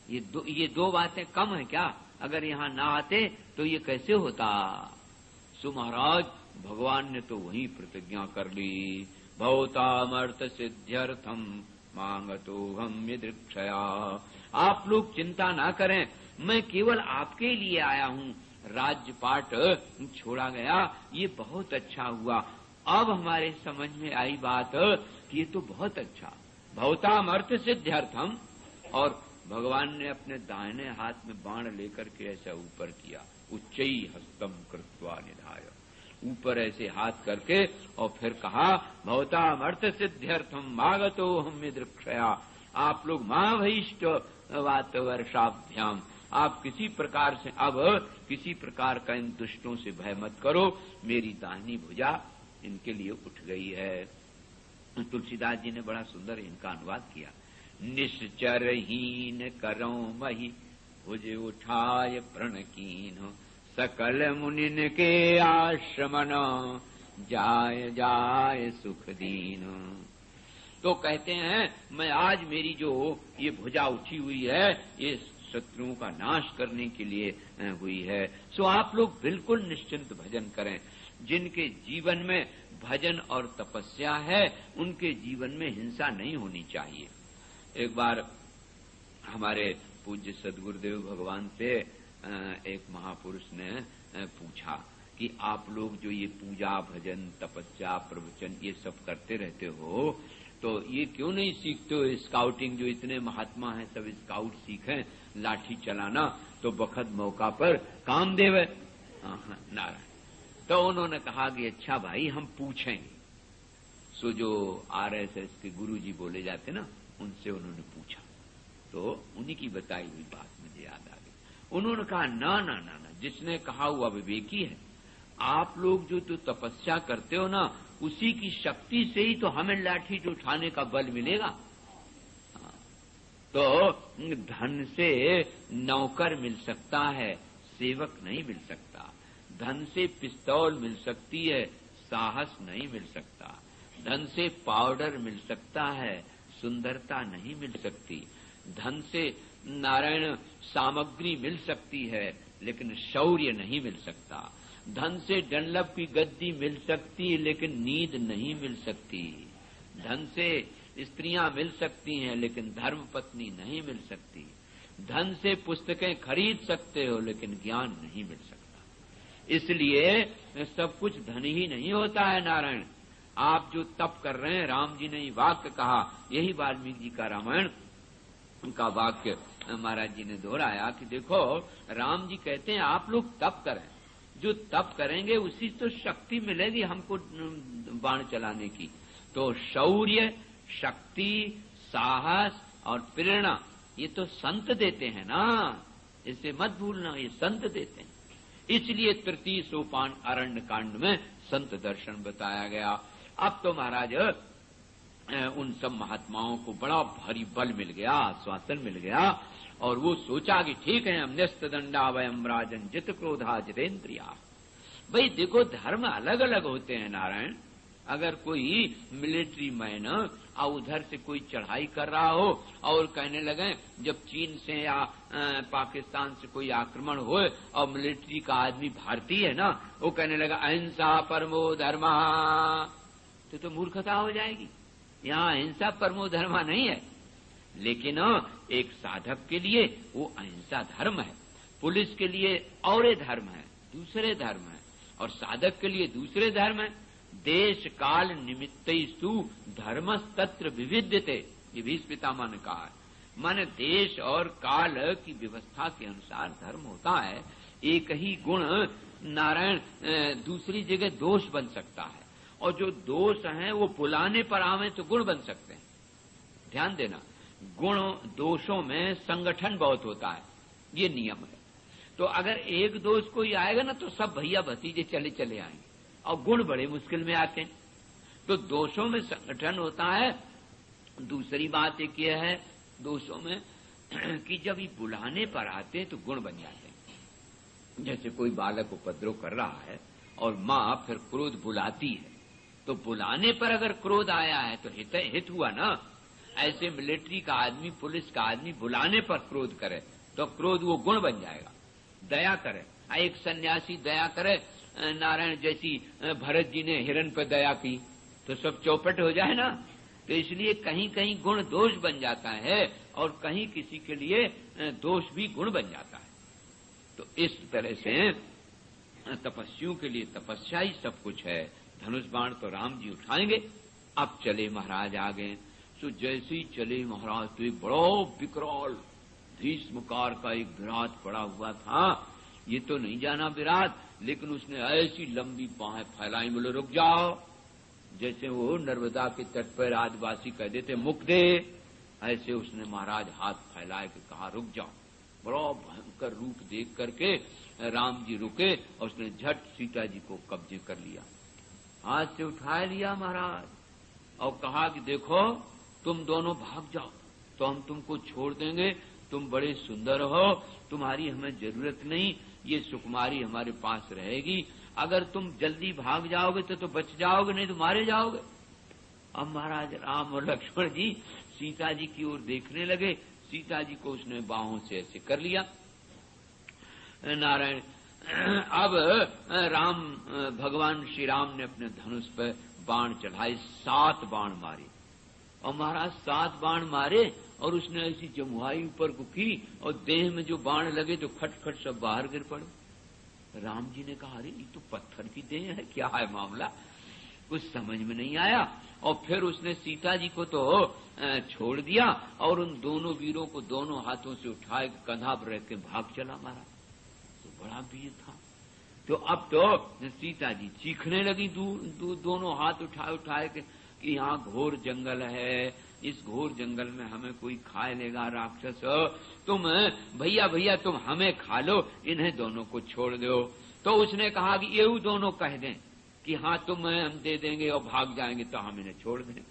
ये दो बातें कम है क्या? अगर यहाँ ना आते तो ये कैसे होता? सो महाराज भगवान ने तो वही प्रतिज्ञा कर ली, भवतामर्थ सिद्ध्यर्थम मांगतो हम यदृक्षया। आप लोग चिंता ना करें, मैं केवल आपके लिए आया हूँ। राज्यपाट छोड़ा गया, ये बहुत अच्छा हुआ। अब हमारे समझ में आई बात कि ये तो बहुत अच्छा, भवतामर्थ सिद्ध्यर्थम। और भगवान ने अपने दाहिने हाथ में बाण लेकर के ऐसा ऊपर किया, उच्चई हस्तम कृत्वा निधाय, ऊपर ऐसे हाथ करके, और फिर कहा भवतामर्थ सिद्ध्यर्थम मागतो हम यदृक्षया। आप लोग मां भईष्ट वात वर्षाभ्याम, आप किसी प्रकार से अब किसी प्रकार का इन दुष्टों से भय मत करो, मेरी दाहिनी भुजा इनके लिए उठ गई है। तुलसीदास जी ने बड़ा सुंदर इनका अनुवाद किया, निश्चरहीन करो मही भुज उठाय प्रणकीन, सकल मुनिन के आश्रमन जाय जाय सुख दीन। तो कहते हैं मैं आज मेरी जो ये भुजा उठी हुई है, ये शत्रुओं का नाश करने के लिए हुई है। सो आप लोग बिल्कुल निश्चिंत भजन करें। जिनके जीवन में भजन और तपस्या है, उनके जीवन में हिंसा नहीं होनी चाहिए। एक बार हमारे पूज्य सद्गुरुदेव भगवान से एक महापुरुष ने पूछा कि आप लोग जो ये पूजा भजन तपस्या प्रवचन ये सब करते रहते हो, तो ये क्यों नहीं सीखते हो स्काउटिंग? जो इतने महात्मा हैं सब स्काउट सीखें, लाठी चलाना तो बखत मौका पर काम देवे। नारायण। तो उन्होंने कहा कि अच्छा भाई हम पूछेंगे। सो जो RSS के गुरुजी बोले जाते ना, उनसे उन्होंने पूछा, तो उन्हीं की बताई हुई बात मुझे याद आ गई। उन्होंने कहा ना ना ना ना, जिसने कहा हुआ विवेकी है, आप लोग जो तो तपस्या करते हो ना, उसी की शक्ति से ही तो हमें लाठी उठाने का बल मिलेगा। तो धन से नौकर मिल सकता है, सेवक नहीं मिल सकता। धन से पिस्तौल मिल सकती है, साहस नहीं मिल सकता। धन से पाउडर मिल सकता है, सुंदरता नहीं मिल सकती। धन से नारायण सामग्री मिल सकती है, लेकिन शौर्य नहीं मिल सकता। धन से डनलप की गद्दी मिल सकती है, लेकिन नींद नहीं मिल सकती। धन से स्त्रियां मिल सकती हैं, लेकिन धर्म पत्नी नहीं मिल सकती। धन से पुस्तकें खरीद सकते हो, लेकिन ज्ञान नहीं मिल सकता। इसलिए सब कुछ धन ही नहीं होता है। नारायण, आप जो तप कर रहे हैं, राम जी ने ये वाक्य कहा, यही वाल्मीकि जी का रामायण का वाक्य महाराज जी ने दोहराया कि देखो, राम जी कहते हैं आप लोग तप करें, जो तप करेंगे उसी तो शक्ति मिलेगी हमको बाण चलाने की। तो शौर्य, शक्ति, साहस और प्रेरणा ये तो संत देते हैं ना, इसे मत भूलना, ये संत देते हैं। इसलिए तृतीय सोपान अरण्य कांड में संत दर्शन बताया गया। अब तो महाराज उन सब महात्माओं को बड़ा भारी बल मिल गया, आश्वासन मिल गया, और वो सोचा कि ठीक है, हम न्यस्त दंडा वयम राजन जित क्रोधा जितेन्द्रिया। भाई देखो, धर्म अलग अलग होते हैं नारायण। अगर कोई मिलिट्री मैन और उधर से कोई चढ़ाई कर रहा हो और कहने लगे, जब चीन से या पाकिस्तान से कोई आक्रमण हो और मिलिट्री का आदमी भारतीय है ना, वो कहने लगा अहिंसा परमो धर्मा, तो मूर्खता हो जाएगी। यहाँ अहिंसा परमो धर्मा नहीं है, लेकिन एक साधक के लिए वो अहिंसा धर्म है, पुलिस के लिए और धर्म है, दूसरे धर्म है, और साधक के लिए दूसरे धर्म है। देश काल निमित्तस्तु धर्मस्तत्र विविध्यते, ये भीष्म पितामह ने कहा है। माने देश और काल की व्यवस्था के अनुसार धर्म होता है। एक ही गुण नारायण दूसरी जगह दोष बन सकता है, और जो दोष हैं वो बुलाने पर आवे तो गुण बन सकते हैं। ध्यान देना, गुण दोषों में संगठन बहुत होता है, ये नियम है। तो अगर एक दोष कोई आएगा ना, तो सब भैया भतीजे चले चले आएंगे, और गुण बड़े मुश्किल में आते हैं। तो दोषों में संगठन होता है। दूसरी बात एक यह है दोषों में कि जब ये बुलाने पर आते हैं तो गुण बन जाते हैं। जैसे कोई बालक उपद्रव कर रहा है और माँ फिर क्रोध बुलाती है, तो बुलाने पर अगर क्रोध आया है तो हित हुआ ना। ऐसे मिलिट्री का आदमी, पुलिस का आदमी बुलाने पर क्रोध करे तो क्रोध वो गुण बन जाएगा। दया करे, एक सन्यासी दया करे नारायण, जैसी भरत जी ने हिरण पर दया की तो सब चौपट हो जाए ना। तो इसलिए कहीं कहीं गुण दोष बन जाता है, और कहीं किसी के लिए दोष भी गुण बन जाता है। तो इस तरह से तपस्वियों के लिए तपस्या ही सब कुछ है। धनुष बाण तो राम जी उठाएंगे। अब चले महाराज आगे। तो जैसे ही चले महाराज, तो एक बड़ा विकराल भीष्मकार का एक विराट पड़ा हुआ था। ये तो नहीं जाना विराट, लेकिन उसने ऐसी लंबी बाहें फैलाई, बोले रुक जाओ। जैसे वो नर्मदा के तट पर आदिवासी कह देते मुक दे, ऐसे उसने महाराज हाथ फैलाए के कहा रुक जाओ। बड़ा भयंकर रूप देख करके राम जी रुके, और उसने झट सीता जी को कब्जे कर लिया, हाथ से उठा लिया महाराज, और कहा कि देखो तुम दोनों भाग जाओ तो हम तुमको छोड़ देंगे, तुम बड़े सुंदर हो, तुम्हारी हमें जरूरत नहीं, ये सुकुमारी हमारे पास रहेगी। अगर तुम जल्दी भाग जाओगे तो बच जाओगे, नहीं तो मारे जाओगे। अब महाराज राम और लक्ष्मण जी सीता जी की ओर देखने लगे। सीता जी को उसने बाहों से ऐसे कर लिया। नारायण, अब राम भगवान श्री राम ने अपने धनुष पर बाण चढ़ाए, 7 बाण मारे, और महाराज 7 बाण मारे, और उसने ऐसी जमुआई ऊपर को की, और देह में जो बाण लगे तो खटखट सब बाहर गिर पड़े। राम जी ने कहा अरे ये तो पत्थर की देह है, क्या है मामला, कुछ समझ में नहीं आया। और फिर उसने सीता जी को तो छोड़ दिया, और उन दोनों वीरों को दोनों हाथों से उठाए कंधा पर रख के भाग चला महाराज। तो बड़ा वीर था। तो अब तो सीता जी चीखने लगी, दोनों हाथ उठाए कि यहाँ घोर जंगल है, इस घोर जंगल में हमें कोई खा लेगा राक्षस, तुम भैया तुम हमें खा लो, इन्हें दोनों को छोड़ दो। तो उसने कहा कि ये दोनों कह दें कि हाँ तुम्हें हम दे देंगे और भाग जाएंगे तो हम इन्हें छोड़ दें।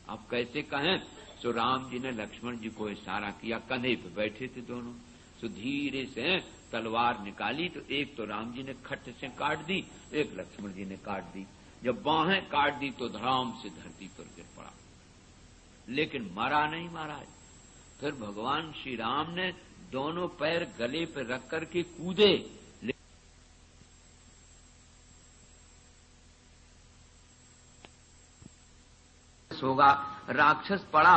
अब कैसे कहें? सो राम जी ने लक्ष्मण जी को इशारा किया, कंधे पे बैठे थे दोनों, सो धीरे से तलवार निकाली तो एक तो राम जी ने खट से काट दी, एक लक्ष्मण जी ने काट दी। जब बाहें काट दी तो धड़ाम से धरती पर गिर पड़ा, लेकिन मरा नहीं महाराज। फिर भगवान श्री राम ने दोनों पैर गले पे रख करके कूदे, होगा राक्षस पड़ा,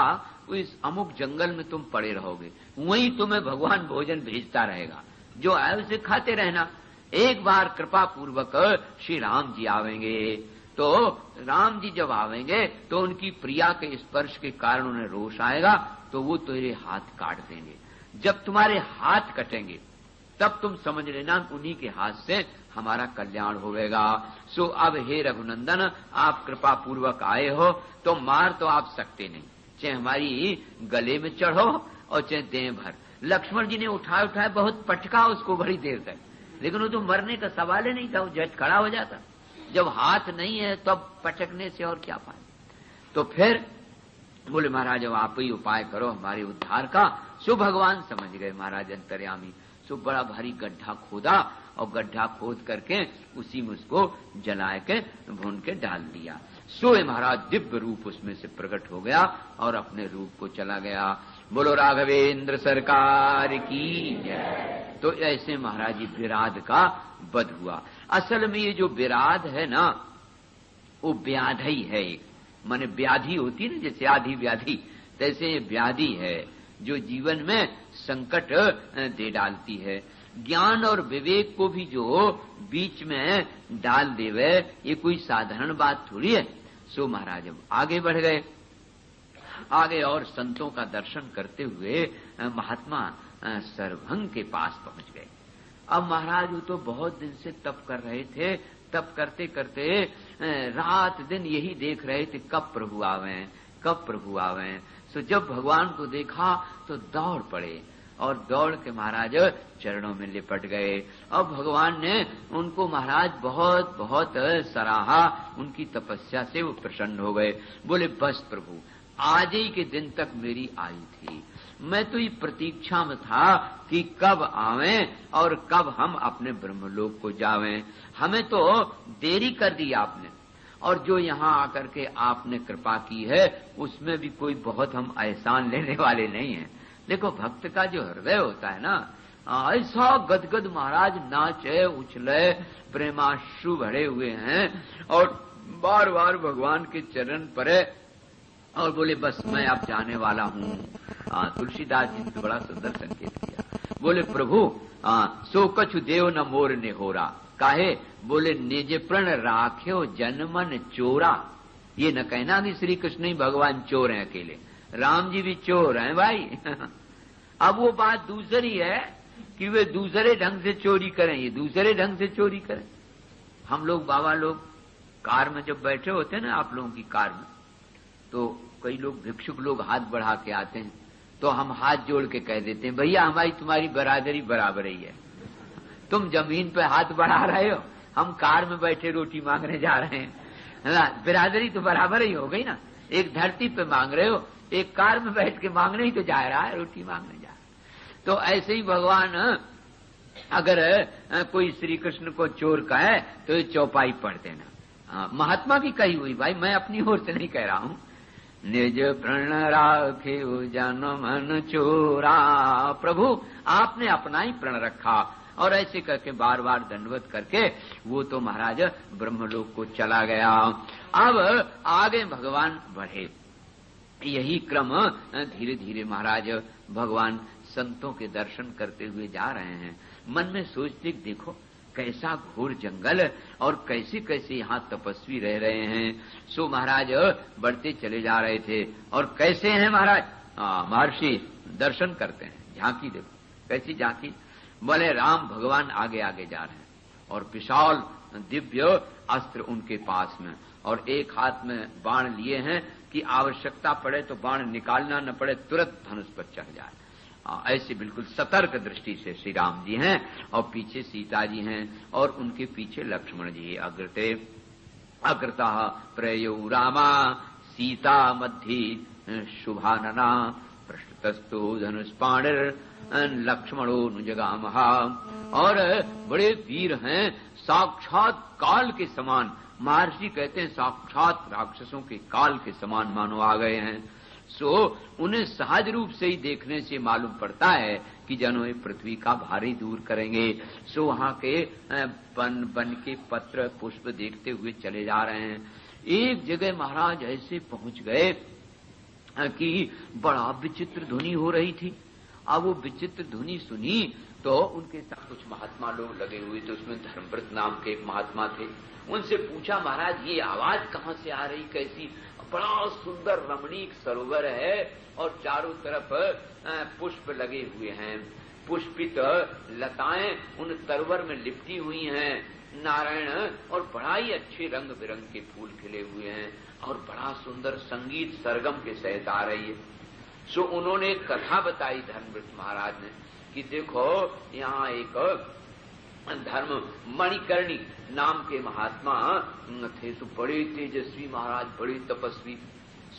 इस अमुक जंगल में तुम पड़े रहोगे, वहीं तुम्हें भगवान भोजन भेजता रहेगा, जो है उसे खाते रहना। एक बार कृपा पूर्वक श्री राम जी आवेंगे, तो राम जी जब आवेंगे तो उनकी प्रिया के स्पर्श के कारण उन्हें रोष आएगा, तो वो तेरे हाथ काट देंगे। जब तुम्हारे हाथ कटेंगे तब तुम समझ लेना उन्हीं के हाथ से हमारा कल्याण होगा। सो अब हे रघुनंदन, आप कृपा पूर्वक आए हो तो मार तो आप सकते नहीं, चाहे हमारी गले में चढ़ो और चाहे देह भर। लक्ष्मण जी ने उठाए बहुत पटका उसको बड़ी देर तक, लेकिन वो तो मरने का सवाल ही नहीं था, वो झट खड़ा हो जाता। जब हाथ नहीं है तब पटकने से और क्या पाए। तो फिर बोले महाराज अब आप ही उपाय करो हमारे उद्धार का। सो भगवान समझ गए महाराज अंतर्यामी। सो बड़ा भारी गड्ढा खोदा और गड्ढा खोद करके उसी में उसको जला के भून के डाल दिया। सो महाराज दिव्य रूप उसमें से प्रकट हो गया और अपने रूप को चला गया। बोलो राघवेंद्र सरकार की जय। तो ऐसे महाराज विराध का वध हुआ। असल में ये जो विराध है ना, वो व्याधि है, माने व्याधि होती है ना, जैसे आधी व्याधि, तैसे ये व्याधि है जो जीवन में संकट दे डालती है। ज्ञान और विवेक को भी जो बीच में डाल देवे, ये कोई साधारण बात थोड़ी है। सो महाराज अब आगे बढ़ गए, आगे और संतों का दर्शन करते हुए महात्मा सरभंग के पास पहुंच गए। अब महाराज वो तो बहुत दिन से तप कर रहे थे, तप करते करते रात दिन यही देख रहे थे कब प्रभु आवे, कब प्रभु आवे। सो जब भगवान को देखा तो दौड़ पड़े और दौड़ के महाराज चरणों में लिपट गए। अब भगवान ने उनको महाराज बहुत बहुत सराहा, उनकी तपस्या से वो प्रसन्न हो गए। बोले बस प्रभु, आज ही के दिन तक मेरी आयु थी, मैं तो ये प्रतीक्षा में था कि कब आवें और कब हम अपने ब्रह्मलोक को जावें। हमें तो देरी कर दी आपने, और जो यहाँ आकर के आपने कृपा की है उसमें भी कोई बहुत हम एहसान लेने वाले नहीं हैं। देखो भक्त का जो हृदय होता है ना, ऐसा गदगद महाराज नाचे उछले, प्रेमाश्रु भरे हुए हैं और बार बार भगवान के चरण परे और बोले बस मैं अब जाने वाला हूँ। तुलसीदास जी ने बड़ा सुंदर संकेत किया। बोले प्रभु सो कछु देव न मोर ने होरा, काहे? बोले निज प्रण राख्यो जनमन चोरा। ये न कहना कि श्री कृष्ण ही भगवान चोर हैं अकेले, राम जी भी चोर हैं भाई। अब वो बात दूसरी है कि वे दूसरे ढंग से चोरी करें, ये दूसरे ढंग से चोरी करें। हम लोग बाबा लोग कार में जब बैठे होते हैं ना, आप लोगों की कार में, तो कई लोग भिक्षुक लोग हाथ बढ़ा के आते हैं, तो हम हाथ जोड़ के कह देते हैं भैया हमारी तुम्हारी बरादरी बराबर ही है। तुम जमीन पे हाथ बढ़ा रहे हो, हम कार में बैठे रोटी मांगने जा रहे हैं, है ना? बिरादरी तो बराबर ही हो गई ना। एक धरती पे मांग रहे हो, एक कार में बैठ के मांगने ही तो जा रहा है, रोटी मांगने जा रहा है। तो ऐसे ही भगवान अगर कोई श्री कृष्ण को चोर कहे तो ये चौपाई पढ़ देना। महात्मा की कही हुई, भाई मैं अपनी ओर से नहीं कह रहा हूं। निज प्रण राखे जन मन चोरा। प्रभु आपने अपना ही प्रण रखा, और ऐसे करके बार बार दंडवत करके वो तो महाराज ब्रह्मलोक को चला गया। अब आगे भगवान बढ़े, यही क्रम धीरे धीरे महाराज भगवान संतों के दर्शन करते हुए जा रहे हैं। मन में सोचते देखो कैसा घोर जंगल और कैसे कैसे यहाँ तपस्वी रह रहे हैं। सो महाराज बढ़ते चले जा रहे थे, और कैसे हैं महाराज? महर्षि दर्शन करते हैं, झांकी देखो कैसी झांकी। बोले राम भगवान आगे आगे जा रहे हैं और विशाल दिव्य अस्त्र उनके पास में, और एक हाथ में बाण लिए हैं कि आवश्यकता पड़े तो बाण निकालना न पड़े, तुरंत धनुष पर चढ़ जाए। ऐसे बिल्कुल सतर्क दृष्टि से श्री राम जी हैं और पीछे सीता जी हैं और उनके पीछे लक्ष्मण जी। अग्रता प्रयो रामा सीता मध्य शुभानना पृष्ठतस्तु धनुष्पाणिर लक्ष्मणो नुजगामहा। और बड़े वीर हैं, साक्षात काल के समान, महर्षि कहते हैं साक्षात राक्षसों के काल के समान मानो आ गए हैं। सो उन्हें सहज रूप से ही देखने से मालूम पड़ता है कि जनो ये पृथ्वी का भारी दूर करेंगे। सो वहां के बन के पत्र पुष्प देखते हुए चले जा रहे हैं। एक जगह महाराज ऐसे पहुंच गए कि बड़ा विचित्र ध्वनि हो रही थी। अब वो विचित्र ध्वनि सुनी तो उनके साथ कुछ महात्मा लोग लगे हुए थे, उसमें धर्मव्रत नाम के एक महात्मा थे। उनसे पूछा, महाराज ये आवाज कहाँ से आ रही, कैसी? बड़ा सुंदर रमणीक सरोवर है और चारों तरफ पुष्प लगे हुए हैं, पुष्पित लताएं उन सरोवर में लिपटी हुई हैं, नारायण, और बड़ा ही अच्छे रंग बिरंग के फूल खिले हुए हैं और बड़ा सुंदर संगीत सरगम के सहित आ रही है। सो उन्होंने एक कथा बताई धर्मव्रत महाराज ने कि देखो यहाँ एक धर्म मणिकर्णी नाम के महात्मा थे। सो बड़े तेजस्वी महाराज, बड़े तपस्वी।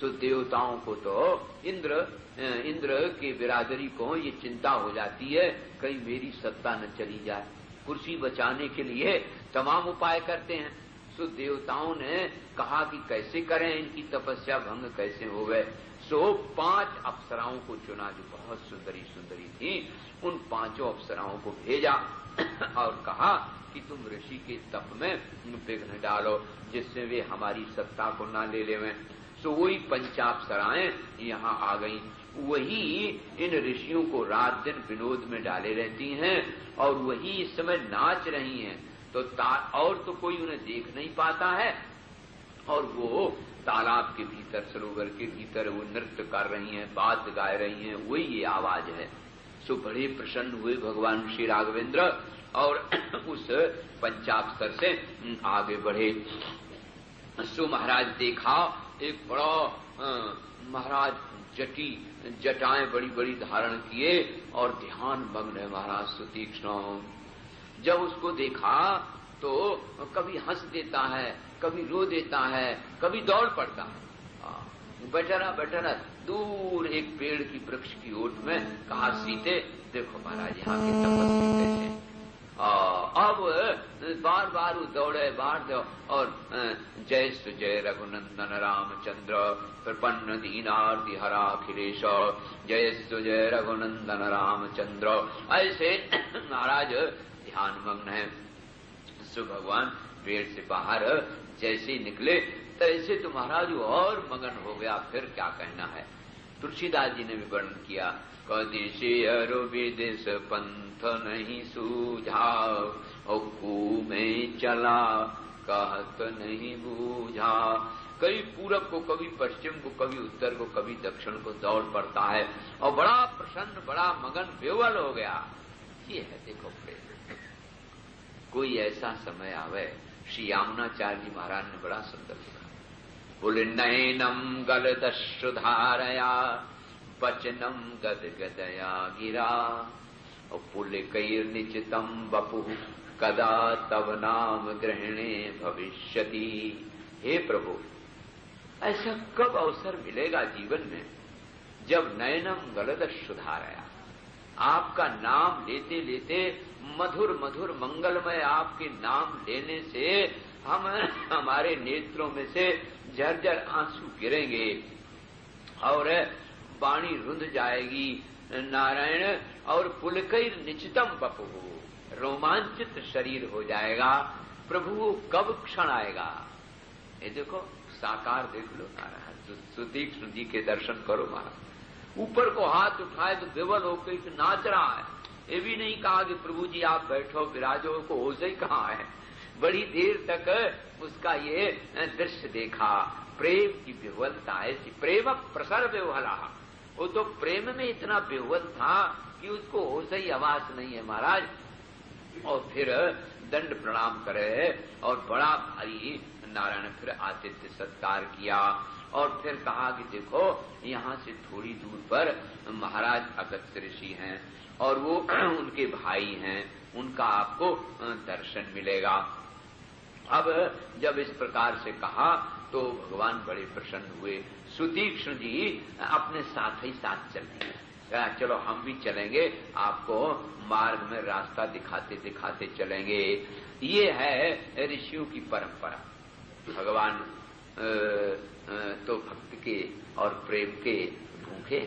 सो देवताओं को तो इंद्र के बिरादरी को ये चिंता हो जाती है कहीं मेरी सत्ता न चली जाए। कुर्सी बचाने के लिए तमाम उपाय करते हैं। सो देवताओं ने कहा कि कैसे करें, इनकी तपस्या भंग कैसे हो गए। सो 5 अप्सराओं को चुना जो बहुत सुंदरी सुंदरी थी। उन 5 अप्सराओं को भेजा और कहा कि तुम ऋषि के तप में विघ्न डालो जिससे वे हमारी सत्ता को ना ले लेवें। सो वही 5 अप्सराएं यहाँ आ गई। वही इन ऋषियों को रात दिन विनोद में डाले रहती हैं और वही इस समय नाच रही हैं। तो और तो कोई उन्हें देख नहीं पाता है और वो तालाब के भीतर, सरोवर के भीतर वो नृत्य कर रही हैं, वाद्य गाय रही हैं, वही ये आवाज है। सो बड़े प्रसन्न हुए भगवान श्री राघवेंद्र और उस 5 अप्सर से आगे बढ़े। सो महाराज देखा एक बड़ा महाराज जटाएं बड़ी बड़ी धारण किए और ध्यान मग्न है महाराज सुतीक्ष्ण। जब उसको देखा तो कभी हंस देता है, कभी रो देता है, कभी दौड़ पड़ता है। बैठा दूर एक पेड़ की वृक्ष की ओट में कहा, सीते देखो महाराज यहाँ के तपस्वी कैसे। अब बार बार वो दौड़े बाहर और जय सुजय रघुनंदन रामचंद्र प्रपन्न दीनार्ति हरा अखिलेश, जय सुजय रघुनंदन रामचंद्र, ऐसे महाराज ध्यान मग्न है। सो भगवान पेड़ से बाहर जैसे निकले तैसे तो महाराज और मगन हो गया। फिर क्या कहना है, तुलसीदास जी ने भी वर्णन किया, कदिशे अरु विदेश पंथ नहीं सूझा, और कू में चला कहत नहीं बूझा। कभी पूरब को, कभी पश्चिम को, कभी उत्तर को, कभी दक्षिण को दौड़ पड़ता है और बड़ा प्रसन्न, बड़ा मगन, बेवल हो गया। ये है देखो प्रेम। कोई ऐसा समय आवे, श्री यामुनाचार्य जी महाराज ने बड़ा सुंदर लिखा, बोले नयनम गलदश्रुधारया वचनम गद गदया गिरा, और पुलिकैर्निचितम वपु कदा तव नाम ग्रहणे भविष्यति। हे प्रभु, ऐसा कब अवसर मिलेगा जीवन में जब नयनम गलदश्रुधारया, आपका नाम लेते लेते मधुर मधुर मंगलमय आपके नाम लेने से हमारे नेत्रों में से झरझर आंसू गिरेंगे और वाणी रुंध जाएगी नारायण, और पुलकैर निचितम बपु, रोमांचित शरीर हो जाएगा। प्रभु कब क्षण आएगा? ये देखो साकार देख लो नारायण, सुतीक्ष्ण जी के दर्शन करो महाराज। ऊपर को हाथ उठाए तो विवल होकर नाच रहा है। ये भी नहीं कहा कि प्रभु जी आप बैठो विराजो, को होश ही कहाँ है। बड़ी देर तक उसका ये दृश्य देखा, प्रेम की विह्वलता ऐसी, प्रेम प्रसर विह्वला। वो तो प्रेम में इतना विह्वल था कि उसको होश ही आवाज नहीं है महाराज। और फिर दंड प्रणाम करे और बड़ा भारी नारायण ने फिर आतिथ्य सत्कार किया और फिर कहा कि देखो यहाँ से थोड़ी दूर पर महाराज अगस्त्य ऋषि हैं और वो उनके भाई हैं, उनका आपको दर्शन मिलेगा। अब जब इस प्रकार से कहा तो भगवान बड़े प्रसन्न हुए। सुतीक्ष्ण जी अपने साथ ही साथ चल दिए, कहा चलो हम भी चलेंगे, आपको मार्ग में रास्ता दिखाते दिखाते चलेंगे। ये है ऋषियों की परंपरा। भगवान तो भक्त के और प्रेम के भूखे।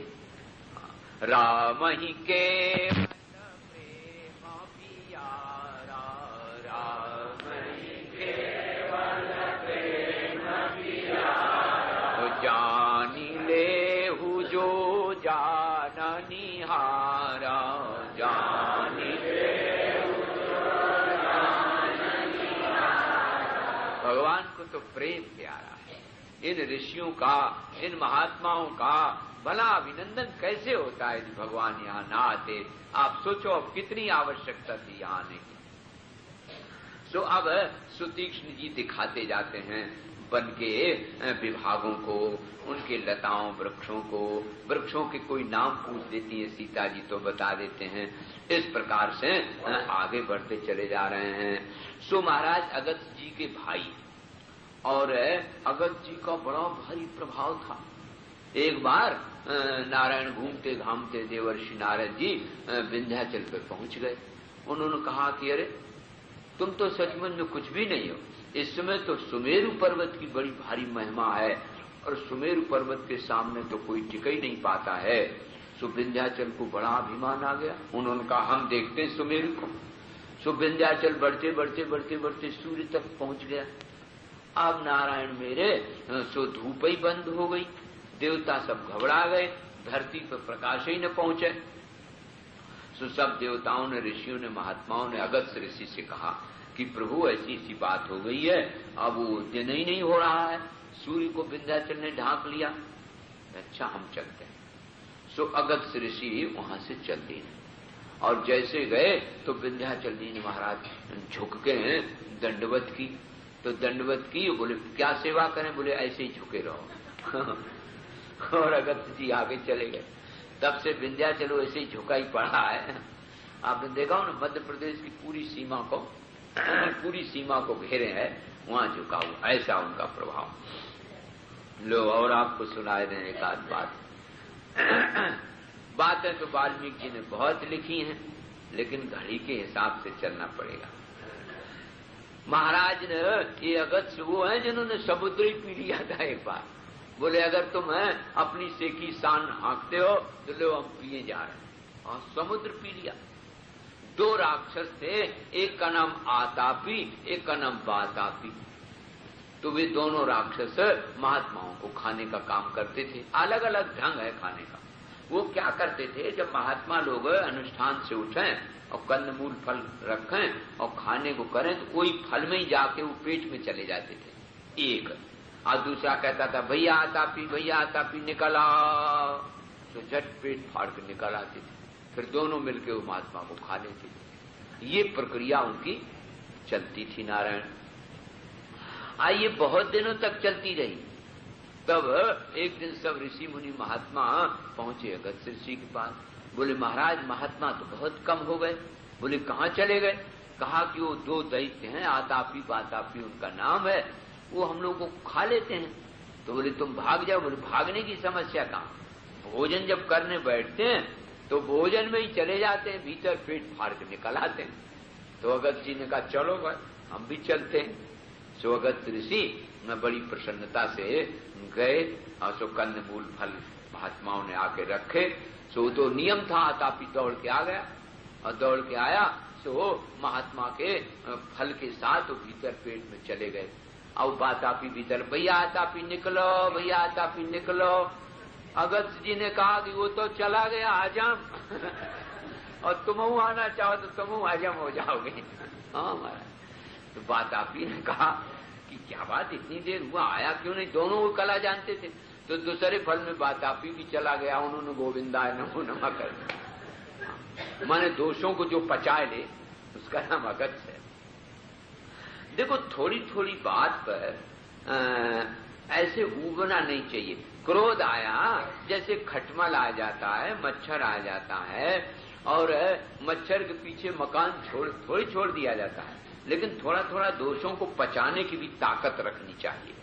राम ही के प्रेम पियारा, राम ही केवल प्रेम पियारा, तो जानी लेहु जो जाननिहारा, जानी लेहु जो जाननिहारा। भगवान को तो प्रेम प्यारा है। इन ऋषियों का, इन महात्माओं का भला अभिनंदन कैसे होता है यदि भगवान यहाँ ना आते। आप सोचो अब कितनी आवश्यकता थी यहाँ आने की। सो अब सुतीक्ष्ण जी दिखाते जाते हैं वन के विभागों को, उनके लताओं वृक्षों को। वृक्षों के कोई नाम पूछ देती है सीता जी तो बता देते हैं। इस प्रकार से आगे बढ़ते चले जा रहे हैं। सो महाराज अगस्त्य जी के भाई और अगस्त्य जी का बड़ा भारी प्रभाव था। एक बार नारायण घूमते घामते देवर्षि नारद जी विंध्याचल पे पहुंच गए। उन्होंने कहा कि अरे तुम तो सचमुच में कुछ भी नहीं हो। इस समय तो सुमेरु पर्वत की बड़ी भारी महिमा है और सुमेरु पर्वत के सामने तो कोई टिक ही नहीं पाता है। सो विंध्याचल को बड़ा अभिमान आ गया। उन्होंने कहा हम देखते हैं सुमेरु को। सो विंध्याचल बढ़ते बढ़ते बढ़ते बढ़ते सूर्य तक पहुंच गया। अब नारायण मेरे सो धूप ही बंद हो गई, देवता सब घबरा गए, धरती पर प्रकाश ही न पहुंचे। सो सब देवताओं ने, ऋषियों ने, महात्माओं ने अगस्त्य ऋषि से कहा कि प्रभु ऐसी सी बात हो गई है, अब वो दिन ही नहीं हो रहा है, सूर्य को विंध्याचल ने ढांक लिया। अच्छा हम चलते हैं। सो अगस्त्य ऋषि वहां से चल दिए और जैसे गए तो विंध्याचल जी ने महाराज झुक के दंडवत की। तो दंडवत की, बोले क्या सेवा करें? बोले ऐसे ही झुके रहो। और अगस्त्य जी आगे चले गए। तब से विंध्याचल ऐसे ही झुका ही पड़ा है। आपने देखा हो ना, मध्य प्रदेश की पूरी सीमा को घेरे है, वहां झुका हुआ, ऐसा उनका प्रभाव। लो और आपको सुनाए दें एक आध बात। बातें तो वाल्मीकि जी ने बहुत लिखी हैं, लेकिन घड़ी के हिसाब से चलना पड़ेगा। महाराज ने ये अगस्त्य वो है जिन्होंने समुद्र ही पी लिया था एक बार। बोले अगर तुम अपनी सेकी शान हाँकते हो तो लो हम पिए जा रहे हैं, और समुद्र पी लिया। दो राक्षस थे, एक का नाम आतापी, एक का नाम बातापी। तो वे दोनों राक्षस महात्माओं को खाने का काम करते थे। अलग अलग ढंग है खाने का। वो क्या करते थे, जब महात्मा लोग अनुष्ठान से उठें और कंदमूल फल रखें और खाने को करें तो कोई फल में ही जाके वो पेट में चले जाते थे एक, और दूसरा कहता था भैया आता पी निकल आओ, तो झट पेट फाड़ कर निकल आते थे। फिर दोनों मिलकर वो महात्मा को खा लेते थे। ये प्रक्रिया उनकी चलती थी नारायण। आइए बहुत दिनों तक चलती रही। तब एक दिन सब ऋषि मुनि महात्मा पहुंचे अगस्त्य ऋषि के पास। बोले महाराज महात्मा तो बहुत कम हो गए। बोले कहाँ चले गए? कहा कि वो दो दैत्य हैं, आतापी बातापी उनका नाम है, वो हम लोग को खा लेते हैं। तो बोले तुम भाग जाओ। बोले भागने की समस्या कहाँ, भोजन जब करने बैठते हैं तो भोजन में ही चले जाते हैं, भीतर पेट फाड़ के निकल आते हैं। तो अगस्त्य जी ने कहा चलो भाई हम भी चलते हैं। सो अगस्त्य ऋषि में बड़ी प्रसन्नता से गए और सो कंदमूल फल महात्माओं ने आके रखे। सो तो नियम था, आतापी दौड़ के आ गया और दौड़ के आया सो महात्मा के फल के साथ वो भीतर पेट में चले गए। और बातापी भीतर भैया आतापी निकलो, भैया आतापी निकलो। अगस्त्य जी ने कहा कि वो तो चला गया हजम और तुम आना चाहो तो तुम हजम हो जाओगे। हाँ महाराज। तो बातापी ने कहा कि क्या बात इतनी देर हुआ, आया क्यों नहीं? दोनों वो कला जानते थे। तो दूसरे फल में बातापी भी चला गया, उन्होंने गोविंदाय नमो नमः कर दिया। माने दोषों को जो पचा ले उसका नाम अगत्य है। देखो थोड़ी थोड़ी बात पर ऐसे उबना नहीं चाहिए। क्रोध आया, जैसे खटमल आ जाता है, मच्छर आ जाता है, और मच्छर के पीछे मकान थोड़ी छोड़ दिया जाता है, लेकिन थोड़ा थोड़ा दोषों को पचाने की भी ताकत रखनी चाहिए।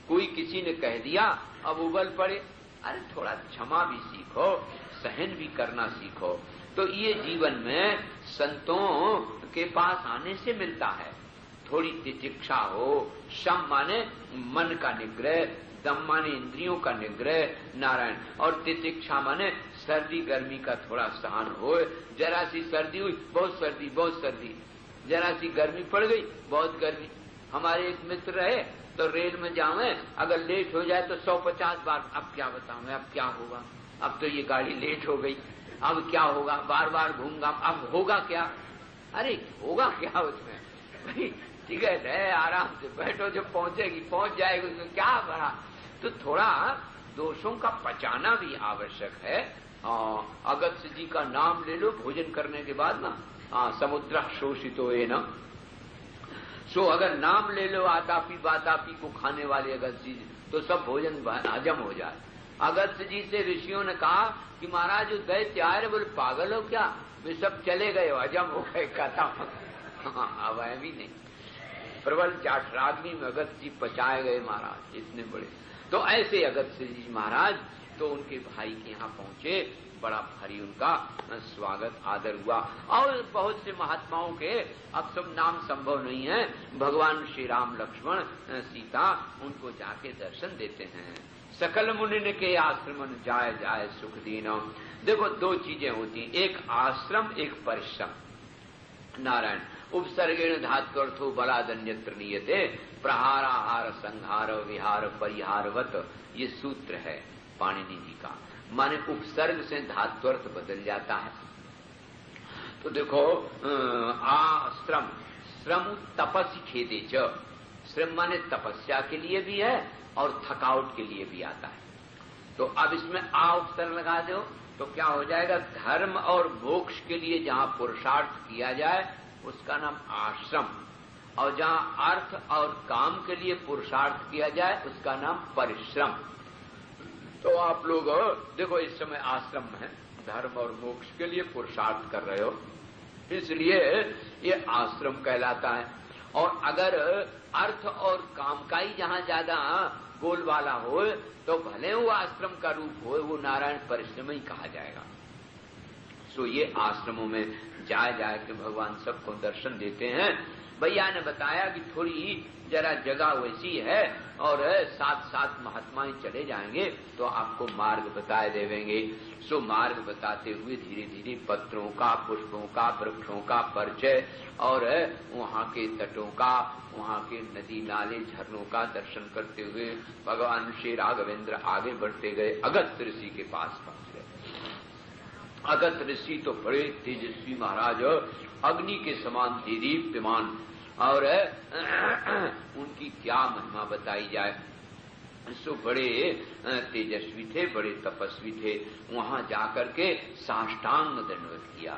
कोई किसी ने कह दिया, अब उबल पड़े, अरे थोड़ा क्षमा भी सीखो, सहन भी करना सीखो। तो ये जीवन में संतों के पास आने से मिलता है। थोड़ी तितिक्षा हो, शम माने मन का निग्रह, दम माने इंद्रियों का निग्रह, नारायण, और तितिक्षा माने सर्दी गर्मी का थोड़ा सहन हो। जरा सी सर्दी हुई, बहुत सर्दी बहुत सर्दी, जरा सी गर्मी पड़ गई, बहुत गर्मी। हमारे एक मित्र रहे तो रेल में जावे, अगर लेट हो जाए तो 150 बार अब क्या बताऊं, अब क्या होगा, अब तो ये गाड़ी लेट हो गई, अब क्या होगा, बार बार घूमगा, अब होगा क्या। अरे होगा क्या उसमें भाई, टिकट है, आराम से बैठो, जो पहुंचेगी पहुंच जाएगी, उसमें क्या बड़ा। तो थोड़ा दोषों का पचाना भी आवश्यक है। अगत्य जी का नाम ले लो भोजन करने के बाद ना, समुद्र शोषितो है ना, सो अगर नाम ले लो आतापी बातापी को खाने वाले अगत्य जी, तो सब भोजन हजम हो जाए। अगत्य जी से ऋषियों ने कहा कि महाराज जो दैत्य आए, बोले पागल हो क्या, वे सब चले गए, हजम हो गए, खत्म। अब है भी नहीं, प्रबल जाठराग्नि में अगत्य जी पचाए गए महाराज, इतने बड़े। तो ऐसे अगत्य जी महाराज तो उनके भाई के यहाँ पहुंचे, बड़ा भारी उनका स्वागत आदर हुआ। और बहुत से महात्माओं के अब सब नाम संभव नहीं है, भगवान श्री राम लक्ष्मण सीता उनको जाके दर्शन देते हैं। सकल मुनि के आश्रमन जाय जाय सुख दीनो। देखो दो चीजें होती हैं, एक आश्रम एक परिश्रम। नारायण, उपसर्गेण धात्वर्थो बलादन्यत्र नीयते, प्रहाराहार संहार विहार परिहारवत, ये सूत्र है पाणिनि जी का। माने उपसर्ग से धात्वर्थ बदल जाता है। तो देखो आश्रम, श्रम तपस्या खेदे च, श्रम माने तपस्या के लिए भी है और थकावट के लिए भी आता है। तो अब इसमें आ उपसर्ग लगा दो तो क्या हो जाएगा, धर्म और मोक्ष के लिए जहां पुरुषार्थ किया जाए उसका नाम आश्रम, और जहां अर्थ और काम के लिए पुरुषार्थ किया जाए उसका नाम परिश्रम। तो आप लोग देखो इस समय आश्रम में धर्म और मोक्ष के लिए पुरुषार्थ कर रहे हो, इसलिए ये आश्रम कहलाता है। और अगर अर्थ और काम का ही जहां ज्यादा गोल वाला हो तो भले वो आश्रम का रूप हो, वो नारायण परिश्रम ही कहा जाएगा। सो ये आश्रमों में जाए के भगवान सबको दर्शन देते हैं। भैया ने बताया कि थोड़ी जरा जगह वैसी है और साथ साथ महात्माएं चले जाएंगे तो आपको मार्ग बताए देवेंगे। सो मार्ग बताते हुए धीरे धीरे पत्रों का, पुष्पों का, वृक्षों का परिचय और वहां के तटों का, वहां के नदी नाले झरनों का दर्शन करते हुए भगवान श्री राघवेंद्र आगे बढ़ते गए, अगस्त्य ऋषि के पास पहुंच गए। अगस्त्य ऋषि तो बड़े तेजस्वी महाराज, अग्नि के समान दीप्तिमान, और उनकी क्या महिमा बताई जाए। सो बड़े तेजस्वी थे, बड़े तपस्वी थे। वहां जाकर के साष्टांग दंडवत किया।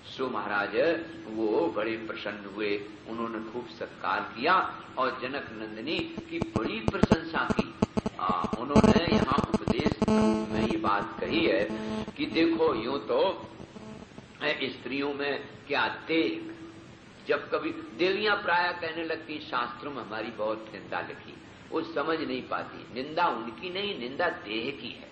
सो महाराज वो बड़े प्रसन्न हुए, उन्होंने खूब सत्कार किया और जनक नंदिनी की बड़ी प्रशंसा की। उन्होंने यहाँ उपदेश में ये बात कही है कि देखो यूं तो स्त्रियों में क्या तेज, जब कभी देवियां प्राय कहने लगती शास्त्रों में हमारी बहुत निंदा लिखी, वो समझ नहीं पाती, निंदा उनकी नहीं, निंदा देह की है।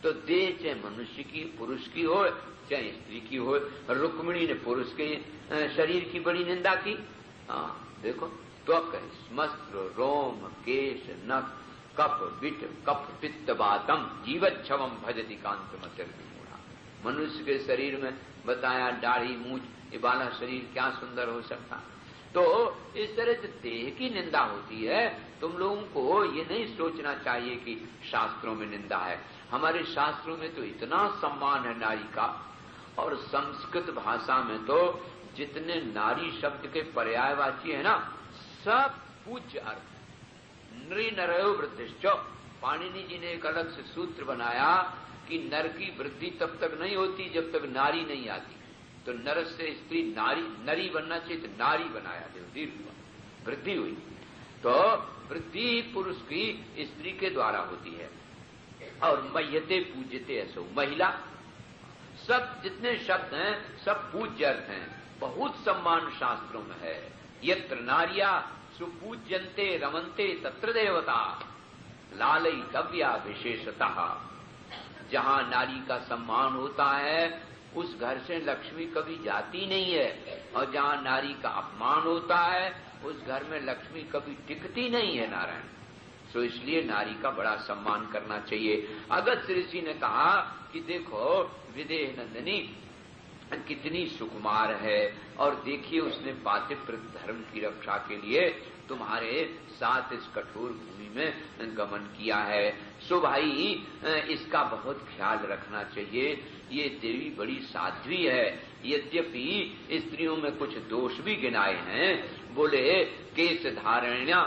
तो देह चाहे मनुष्य की, पुरुष की हो चाहे स्त्री की हो। रुक्मिणी ने पुरुष के शरीर की बड़ी निंदा की। देखो त्वक, स्मस्त्र, रोम, केश, नख, कप, बिट, कप, पित्त, बातम, जीवच्छवम भजति कांतमतिर्विमूढ़ा। मनुष्य के शरीर में बताया दाढ़ी, मूछ, ये वाला शरीर क्या सुंदर हो सकता। तो इस तरह से देह की निंदा होती है। तुम लोगों को ये नहीं सोचना चाहिए कि शास्त्रों में निंदा है। हमारे शास्त्रों में तो इतना सम्मान है नारी का, और संस्कृत भाषा में तो जितने नारी शब्द के पर्यायवाची है ना, सब पूज्य अर्थ। नृ नरयो वृद्धिश्च, पाणिनि जी ने एक अलग से सूत्र बनाया कि नर की वृद्धि तब तक नहीं होती जब तक नारी नहीं आती। तो नर से स्त्री नरी बनना चाहिए, तो नारी बनाया, देखो दीर्घ हुआ, वृद्धि हुई। तो वृद्धि पुरुष की स्त्री के द्वारा होती है। और मह्यते पूज्यते असौ, महिला, सब जितने शब्द हैं सब पूज्य अर्थ हैं, बहुत सम्मान शास्त्रों में है। यत्र नार्या सुपूज्यन्ते रमन्ते तत्र देवता लालयितव्या विशेषतः। जहां नारी का सम्मान होता है उस घर से लक्ष्मी कभी जाती नहीं है, और जहां नारी का अपमान होता है उस घर में लक्ष्मी कभी टिकती नहीं है नारायण। तो इसलिए नारी का बड़ा सम्मान करना चाहिए। अगस्त्य ऋषि ने कहा कि देखो विदेह नंदिनी कितनी सुकुमार है, और देखिए उसने पातिव्रत धर्म की रक्षा के लिए तुम्हारे साथ इस कठोर भूमि में गमन किया है। सो भाई इसका बहुत ख्याल रखना चाहिए। ये देवी बड़ी साध्वी है। यद्यपि स्त्रियों में कुछ दोष भी गिनाए हैं, बोले केश धारण्या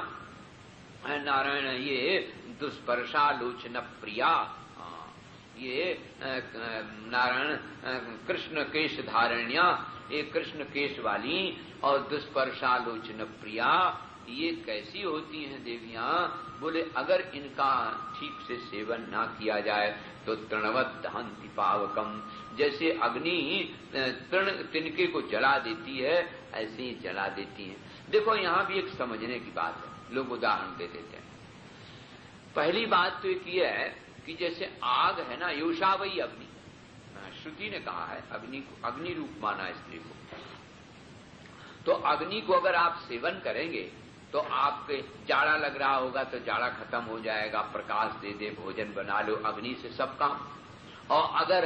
नारायण, ये दुष्पर्शालोचन प्रिया, ये नारायण कृष्ण केश धारण्या, ये कृष्ण केश वाली और दुष्पर्शालोचन प्रिया, ये कैसी होती हैं देवियां? बोले अगर इनका ठीक से सेवन ना किया जाए तो तृणवत दहन्ति पावकम, जैसे अग्नि तृण तिनके को जला देती है ऐसे ही जला देती हैं। देखो यहां भी एक समझने की बात है, लोग उदाहरण दे देते हैं। पहली बात तो एक ये है कि जैसे आग है ना, योषावई अग्नि, श्रुति ने कहा है अग्नि को, अग्नि रूप माना है स्त्री को। तो अग्नि को अगर आप सेवन करेंगे तो आपके जाड़ा लग रहा होगा तो जाड़ा खत्म हो जाएगा, प्रकाश दे दे, भोजन बना लो, अग्नि से सब काम। और अगर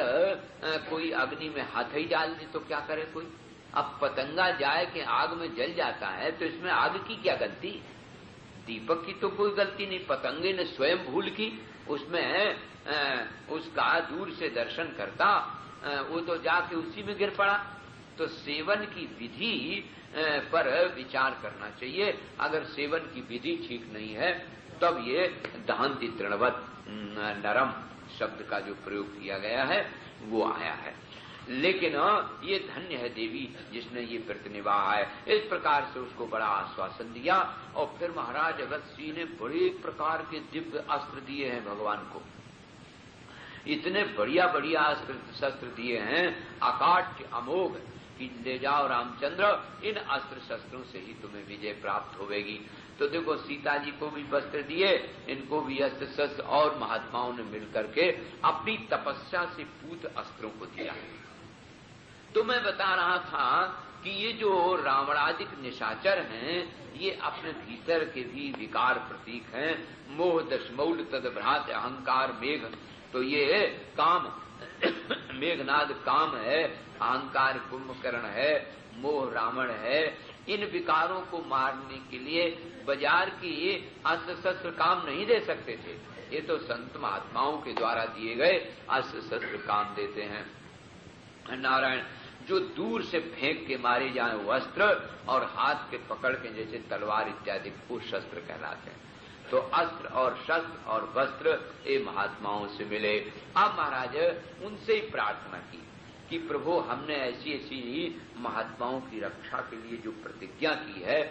कोई अग्नि में हाथ ही डाल दे तो क्या करे कोई? अब पतंगा जाए कि आग में जल जाता है तो इसमें आग की क्या गलती? दीपक की तो कोई गलती नहीं, पतंगे ने स्वयं भूल की, उसमें उसका दूर से दर्शन करता, वो तो जाके उसी में गिर पड़ा। तो सेवन की विधि पर विचार करना चाहिए। अगर सेवन की विधि ठीक नहीं है तब ये दहन्ति तृणवत नरम शब्द का जो प्रयोग किया गया है वो आया है। लेकिन ये धन्य है देवी जिसने ये व्रत निभाया है। इस प्रकार से उसको बड़ा आश्वासन दिया। और फिर महाराज अगस्त्य जी ने बड़े प्रकार के दिव्य अस्त्र दिए हैं भगवान को, इतने बढ़िया बढ़िया अस्त्र शस्त्र दिए हैं, अकाट्य अमोघ, कि ले जाओ रामचंद्र, इन अस्त्र शस्त्रों से ही तुम्हें विजय प्राप्त होगी। तो देखो सीता जी को भी वस्त्र दिए, इनको भी अस्त्र शस्त्र, और महात्माओं ने मिलकर के अपनी तपस्या से पूत अस्त्रों को दिया। तो मैं बता रहा था कि ये जो रावणादिक निशाचर हैं ये अपने भीतर के भी विकार प्रतीक हैं। मोह दशमौल तदभ्रात अहंकार मेघ, तो ये काम मेघनाद काम है, अहंकार कुंभकर्ण है, मोह रावण है। इन विकारों को मारने के लिए बाजार की अस्त्र शस्त्र काम नहीं दे सकते थे, ये तो संत महात्माओं के द्वारा दिए गए अस्त्र शस्त्र काम देते हैं। नारायण, जो दूर से फेंक के मारे जाए वो अस्त्र, और हाथ के पकड़ के जैसे तलवार इत्यादि को शस्त्र कहलाते हैं। तो अस्त्र और शस्त्र और वस्त्र ये महात्माओं से मिले। अब महाराज उनसे ही प्रार्थना की कि प्रभु हमने ऐसी ऐसी महात्माओं की रक्षा के लिए जो प्रतिज्ञा की है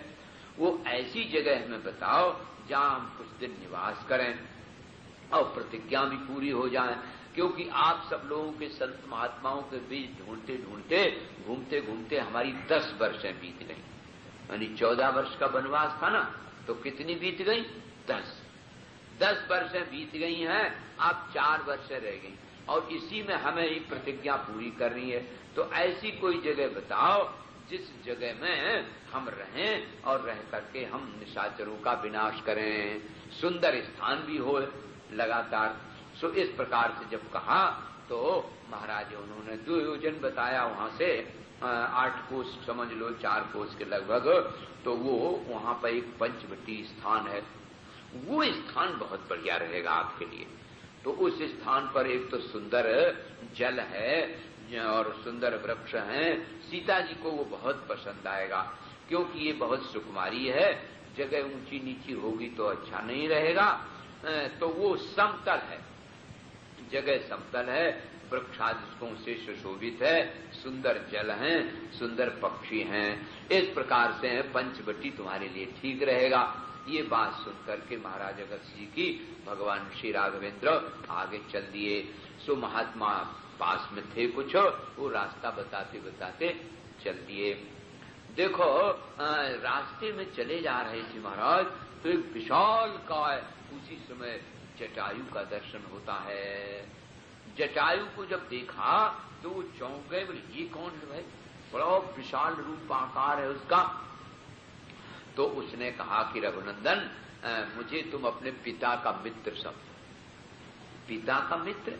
वो ऐसी जगह हमें बताओ जहां हम कुछ दिन निवास करें और प्रतिज्ञा भी पूरी हो जाए। क्योंकि आप सब लोगों के संत महात्माओं के बीच ढूंढते ढूंढते घूमते घूमते हमारी 10 वर्षें बीत गई। यानी 14 वर्ष का वनवास था ना, तो कितनी बीत गई? 10 वर्षें बीत गई हैं, अब 4 वर्षें रह गई, और इसी में हमें ये प्रतिज्ञा पूरी करनी है। तो ऐसी कोई जगह बताओ जिस जगह में हम रहें और रह करके हम निशाचरों का विनाश करें, सुंदर स्थान भी हो लगातार। सो इस प्रकार से जब कहा तो महाराज उन्होंने 2 योजन बताया, वहां से 8 कोस समझ लो, 4 कोस के लगभग, तो वो वहां पर एक पंचवटी स्थान है, वो स्थान बहुत बढ़िया रहेगा आपके लिए। तो उस स्थान पर एक तो सुंदर जल है और सुंदर वृक्ष हैं, सीता जी को वो बहुत पसंद आएगा, क्योंकि ये बहुत सुकुमारी है। जगह ऊंची नीची होगी तो अच्छा नहीं रहेगा, तो वो समतल है, जगह समतल है, वृक्षादिकों से सुशोभित है, सुंदर जल हैं, सुंदर पक्षी हैं, इस प्रकार से पंचवटी तुम्हारे लिए ठीक रहेगा। ये बात सुनकर के महाराज अगस्त्य जी की भगवान श्री राघवेंद्र आगे चल दिए। सो महात्मा पास में थे कुछ, वो रास्ता बताते बताते चल दिए। देखो रास्ते में चले जा रहे थे महाराज, तो एक विशाल काय उसी समय जटायु का दर्शन होता है। जटायु को जब देखा तो वो चौंक गए, बोले ये कौन है भाई, बड़ा विशाल रूप आकार है उसका। तो उसने कहा कि रघुनंदन मुझे तुम अपने पिता का मित्र समझो। पिता का मित्र?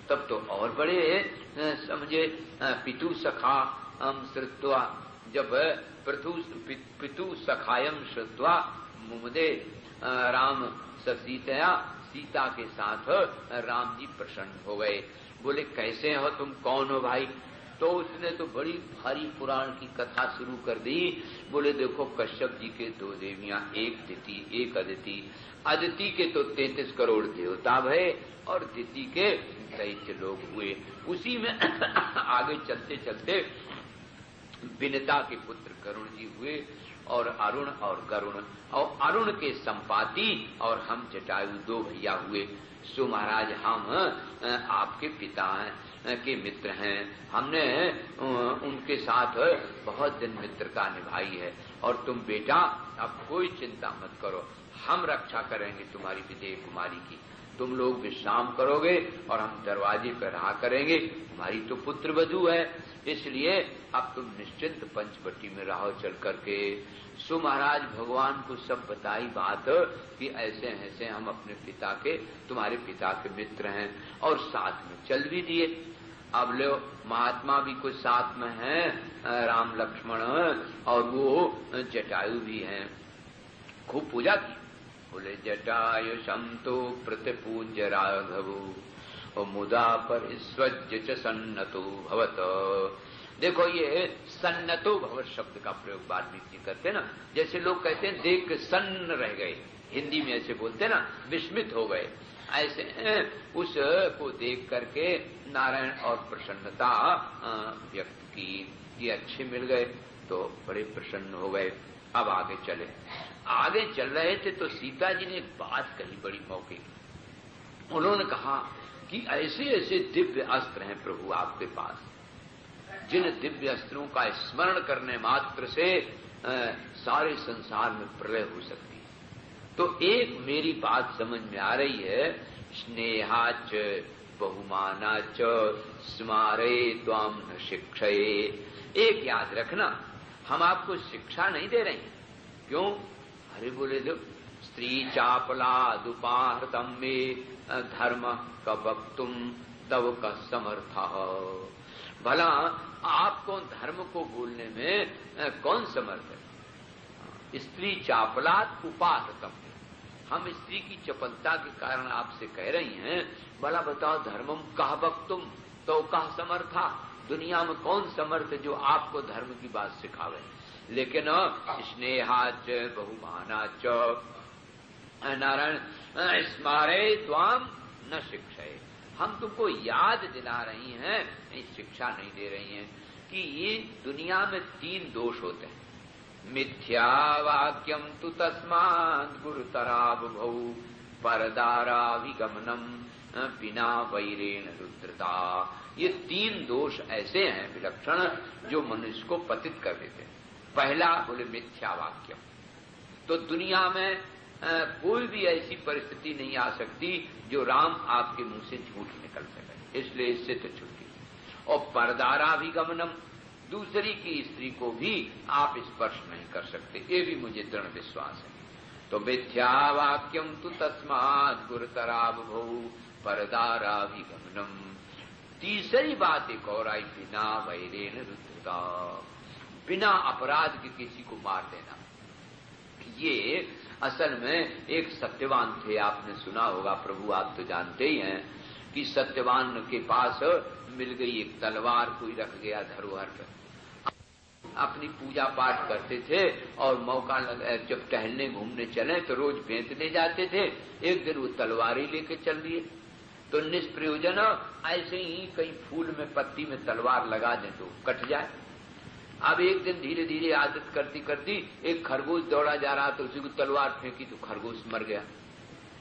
तब तो और बड़े समझे। पितु सखा श्रुत्वा, जब पितु सखायम श्रुत्वा मुमुदे राम सीतया, सीता के साथ राम जी प्रसन्न हो गए। बोले कैसे हो तुम, कौन हो भाई? तो उसने तो बड़ी भारी पुराण की कथा शुरू कर दी। बोले देखो कश्यप जी के दो देवियां, एक दिति एक अदिति। अदिति के तो 33 करोड़ देवता भये और दिति के दैत्य लोग हुए। उसी में आगे चलते चलते विनता के पुत्र करुण जी हुए और अरुण और गरुण, और अरुण के संपाति और हम जटायु दो भैया हुए। सो महाराज हम आपके पिता के मित्र हैं, हमने उनके साथ बहुत दिन मित्रता निभाई है, और तुम बेटा अब कोई चिंता मत करो, हम रक्षा करेंगे तुम्हारी विदेह कुमारी की। तुम लोग विश्राम करोगे और हम दरवाजे पर रहा करेंगे। तुम्हारी तो पुत्र वधू है, इसलिए अब तुम निश्चिंत पंचवटी में रहो चल करके। सो महाराज भगवान को सब बताई बात कि ऐसे ऐसे हम अपने पिता के, तुम्हारे पिता के मित्र हैं, और साथ में चल भी दिए। अब लो महात्मा भी कुछ साथ में हैं, राम लक्ष्मण और वो जटायु भी हैं। खूब पूजा की। बोले जटायु संतो प्रतिपूज्य राघवो मुदा पर स्वज्य च सन्नतो भवत। देखो ये सन्नतो भवत शब्द का प्रयोग वाल्मीकि जी करते ना, जैसे लोग कहते हैं देख सन्न रह गए, हिंदी में ऐसे बोलते ना, विस्मित हो गए। ऐसे उसको देख करके नारायण और प्रसन्नता व्यक्त की। ये अच्छे मिल गए तो बड़े प्रसन्न हो गए। अब आगे चले। आगे चल रहे थे तो सीता जी ने एक बात कही बड़ी मौके की। उन्होंने कहा कि ऐसे ऐसे दिव्य अस्त्र हैं प्रभु आपके पास, जिन दिव्य अस्त्रों का स्मरण करने मात्र से सारे संसार में प्रलय हो सकती है। तो एक मेरी बात समझ में आ रही है, स्नेहाच बहुमानाच स्मारे त्वाम न शिक्षये। एक याद रखना, हम आपको शिक्षा नहीं दे रहे हैं। क्यों? अरे बोले दो स्त्री चापला दुपाहृतम में धर्म का वक्तुम तव का समर्थ। भला आपको धर्म को बोलने में कौन समर्थ है? स्त्री चापलात उपाहृतम, हम स्त्री की चपलता के कारण आपसे कह रही हैं, भला बताओ धर्मम कह वक्तुम तो कह समर्था। दुनिया में कौन समर्थ जो आपको धर्म की बात सिखावे? लेकिन स्नेहाच बहुमानाच नारायण स्मारे त्वाम न शिक्षये, हम तुमको याद दिला रही हैं, शिक्षा नहीं दे रही हैं कि ये दुनिया में 3 दोष होते हैं। मिथ्या वाक्यम तु तस्मात् गुरुतराब भौ परदाराभिगमनम बिना वैरेण रुद्रता। ये 3 दोष ऐसे हैं विलक्षण जो मनुष्य को पतित कर देते हैं। पहला बोले मिथ्या वाक्य, तो दुनिया में कोई भी ऐसी परिस्थिति नहीं आ सकती जो राम आपके मुंह से झूठ निकल सके, इसलिए इससे तो छुट्टी। और परदाराभिगमनम, दूसरी की स्त्री को भी आप स्पर्श नहीं कर सकते, ये भी मुझे दृढ़ विश्वास है। तो मिथ्या वाक्यम तु तस्मात् गुरुतराब भौ परदाराभिगमनम। तीसरी बात एक और आई, बिना वैरेण रुद्रता, बिना अपराध के किसी को मार देना। ये असल में एक सत्यवान थे, आपने सुना होगा, प्रभु आप तो जानते ही हैं कि सत्यवान के पास मिल गई एक तलवार, कोई रख गया धरोहर पर। अपनी पूजा पाठ करते थे और मौका जब टहलने घूमने चले तो रोज बेचने जाते थे। एक दिन वो तलवार ही लेके चल दिए। तो निष्प्रयोजन ऐसे ही कहीं फूल में पत्ती में तलवार लगा दें तो कट जाए। अब एक दिन धीरे धीरे आदत करती करती एक खरगोश दौड़ा जा रहा तो उसी को तलवार फेंकी तो खरगोश मर गया।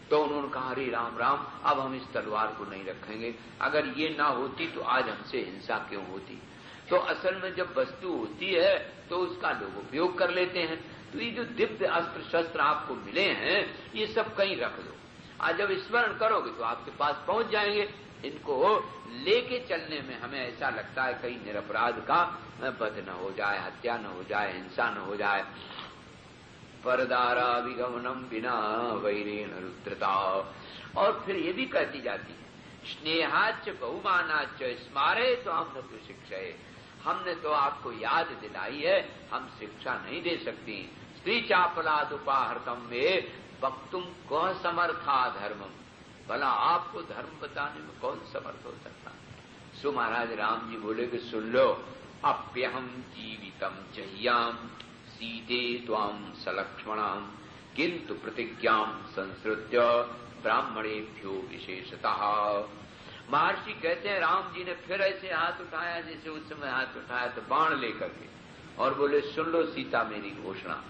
तो उन्होंने कहा, अरे राम राम, अब हम इस तलवार को नहीं रखेंगे, अगर ये ना होती तो आज हमसे हिंसा क्यों होती। तो असल में जब वस्तु होती है तो उसका लोग उपयोग कर लेते हैं। तो ये जो दिव्य अस्त्र शस्त्र आपको मिले हैं ये सब कहीं रख दो, आज जब स्मरण करोगे तो आपके पास पहुंच जाएंगे। इनको लेके चलने में हमें ऐसा लगता है कहीं निरपराध का वध न हो जाए, हत्या न हो जाए, हिंसा न हो जाए। परदारा विगमनम बिना वैरेण रुद्रता। और फिर ये भी कहती जाती है, स्नेहाच बहुमानाच स्मारे तो हम न शिक्षा, हमने तो आपको याद दिलाई है, हम शिक्षा नहीं दे सकती। स्त्री चापलाद उपाहर्तम में वक्तुम कौन समर्था धर्मम, भला आपको धर्म बताने में कौन समर्थ हो सकता। सो महाराज राम जी बोले कि सुन लो, अप्यहम जीवितम चह्याम सीते त्वाम सलक्ष्मणाम किंतु प्रतिज्ञाम संसृत्य ब्राह्मणेभ्यो विशेषतः। महर्षि कहते हैं राम जी ने फिर ऐसे हाथ उठाया जैसे उस समय हाथ उठाया तो बाण लेकर के, और बोले सुन लो सीता मेरी घोषणा,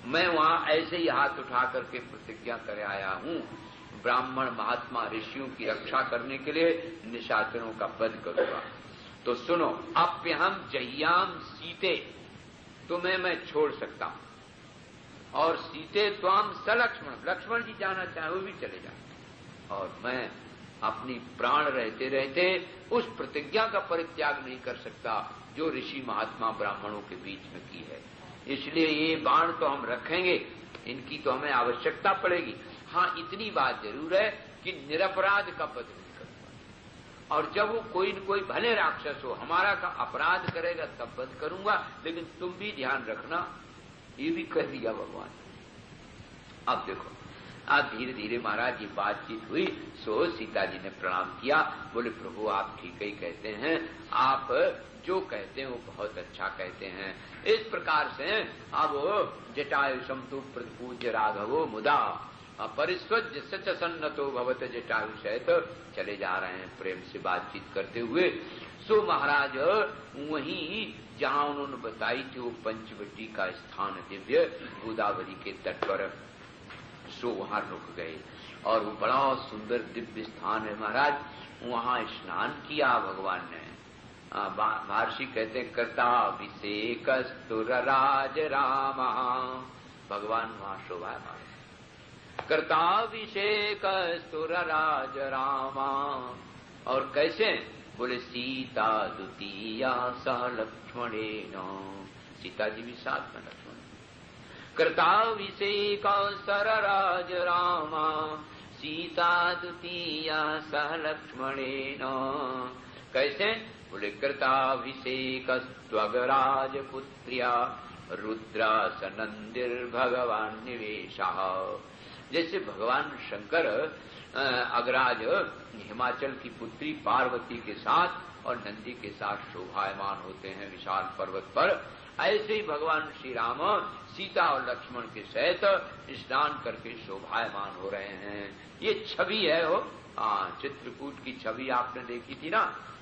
मैं वहां ऐसे ही हाथ उठा करके प्रतिज्ञा कर आया हूं, ब्राह्मण महात्मा ऋषियों की रक्षा करने के लिए निशाचरों का वध करूंगा। तो सुनो, अप्यहम जह्याम सीते, तुम्हें मैं छोड़ सकता हूं, और सीते त्वाम सलक्ष्मण, लक्ष्मण जी जाना चाहे वो भी चले जाए, और मैं अपनी प्राण रहते रहते उस प्रतिज्ञा का परित्याग नहीं कर सकता जो ऋषि महात्मा ब्राह्मणों के बीच में की है। इसलिए ये बाण तो हम रखेंगे, इनकी तो हमें आवश्यकता पड़ेगी। हाँ, इतनी बात जरूर है कि निरपराध का वध नहीं करूंगा, और जब वो कोई न कोई भले राक्षस हो हमारा का अपराध करेगा तब वध करूंगा, लेकिन तुम भी ध्यान रखना, ये भी कह दिया भगवान। अब देखो, अब धीरे धीरे महाराज ये बातचीत हुई। सो सीता जी ने प्रणाम किया, बोले प्रभु आप ठीक ही कहते हैं, आप जो कहते हैं वो बहुत अच्छा कहते हैं। इस प्रकार से अब जटायुषम तो प्रतिपूज्य राघवो मुदा परिस्वज सच सन्नतो भवत जटायुषय, तो चले जा रहे हैं प्रेम से बातचीत करते हुए। सो महाराज वहीं जहां उन्होंने बताई थी वो पंचवटी का स्थान दिव्य गोदावरी के तट पर, सो वहां रुक गए, और वो बड़ा सुंदर दिव्य स्थान है महाराज। वहां स्नान किया भगवान ने। महर्षि कहते कर्ताभिषेक स्तुरराज राम, भगवान वहां शोभायमान, कर्ताभिषेक स्तुरराज राम। और कैसे, बोले सीता द्वितीया सह लक्ष्मणेन, सीता जी भी साथ में लक्ष्मण, कर्ताभिषेक सरराज राम सीता द्वितीया सह लक्ष्मणेन। कैसे, बोले कृताभिषेक स्वगराज पुत्र्या रुद्रा सनंदिर भगवान निवेशा। जैसे भगवान शंकर अगराज हिमाचल की पुत्री पार्वती के साथ और नंदी के साथ शोभायमान होते हैं विशाल पर्वत पर, ऐसे ही भगवान श्री राम सीता और लक्ष्मण के सहित स्नान करके शोभायमान हो रहे हैं। ये छवि है हो, चित्रकूट की छवि आपने देखी थी ना,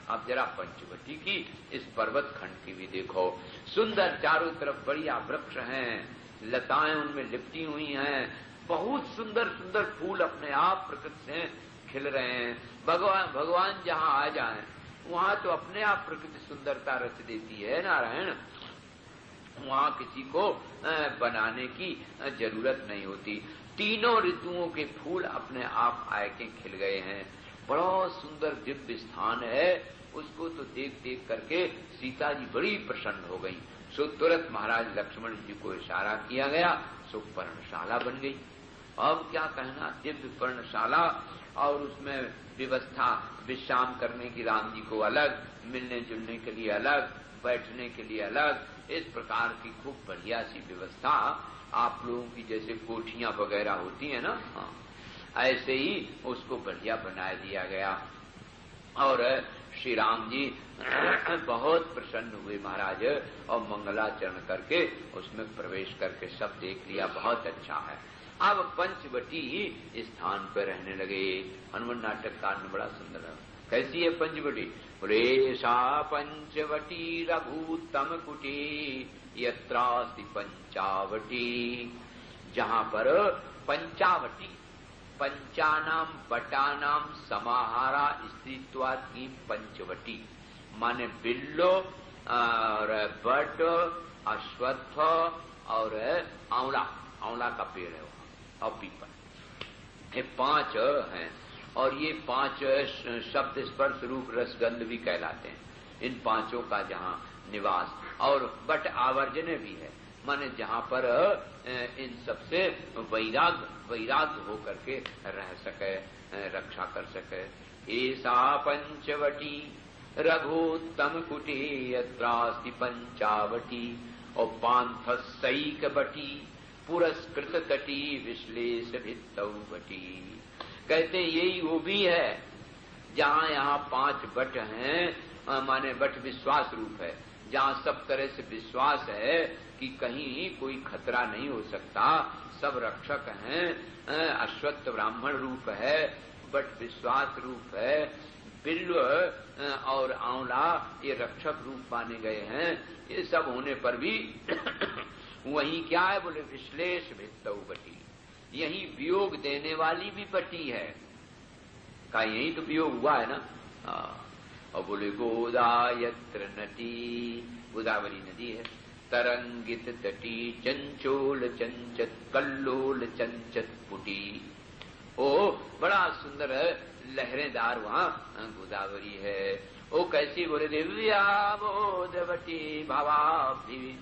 अब जरा पंचवटी की इस पर्वत खंड की भी देखो। सुंदर चारों तरफ बढ़िया वृक्ष हैं, लताएं उनमें लिपटी हुई हैं, बहुत सुंदर सुंदर फूल अपने आप प्रकृति से खिल रहे हैं। भगवान जहां आ जाएं वहां तो अपने आप प्रकृति सुंदरता रच देती है नारायण, वहां किसी को बनाने की जरूरत नहीं होती। तीनों ऋतुओं के फूल अपने आप आए के खिल गए हैं। बड़ा सुंदर दिव्य स्थान है, उसको तो देख देख करके सीता जी बड़ी प्रसन्न हो गई। सो तुरंत महाराज लक्ष्मण जी को इशारा किया गया, सो पर्णशाला बन गई। अब क्या कहना, दिव्य पर्णशाला, और उसमें व्यवस्था विश्राम करने की राम जी को अलग, मिलने जुलने के लिए अलग, बैठने के लिए अलग, इस प्रकार की खूब बढ़िया सी व्यवस्था। आप लोगों की जैसे कोठियां वगैरह होती है ना, ऐसे ही उसको बढ़िया बना दिया गया। और श्री राम जी बहुत प्रसन्न हुए महाराज, और मंगलाचरण करके उसमें प्रवेश करके सब देख लिया, बहुत अच्छा है। अब पंचवटी स्थान पर रहने लगे। हनुमान नाटककार ने बड़ा सुंदर है। कैसी है पंचवटी? बोले सा पंचवटी रघुत्तम कुटी यत्रास्ति पंचावटी, जहां पर पंचावटी, पंचानाम बटानाम समाहारा स्त्रीत्वाद की पंचवटी, माने बिल्लो और बट, अश्वत्थ और आंवला, आंवला का पेड़ है वहां, और पीपल, ये 5 हैं। और ये 5 शब्द स्पर्श रूप रसगंध भी कहलाते हैं। इन 5 का जहां निवास, और बट आवर्जने भी है, माने जहां पर इन सबसे वैराग्य होकर के रह सके, रक्षा कर सके। ऐसा पंचवटी रघुत्तम कुटी यत्रास्ति पंचावटी, और पांथसैक बटी पुरस्कृत तटी विश्लेष भित्तौ बटी। कहते यही वो भी है जहां यहाँ 5 बट हैं, माने बट विश्वास रूप है, जहां सब तरह से विश्वास है कि कहीं कोई खतरा नहीं हो सकता, सब रक्षक हैं। अश्वत्थ ब्राह्मण रूप है, बट विश्वास रूप है, बिल्व और आंवला ये रक्षक रूप माने गए हैं। ये सब होने पर भी वही क्या है? बोले विश्लेष भित्तौ बटी, यही वियोग देने वाली भी बटी है। का यही तो वियोग हुआ है ना। और बोले गोदा यत्र नटी, गोदावरी नदी है, तरंगित तटी चंचोल चंचत कल्लोल चंचत पुटी। ओ बड़ा सुंदर लहरेदार वहां गोदावरी है। ओ कैसी? बोले दिव्या बोधवती भवाब्धि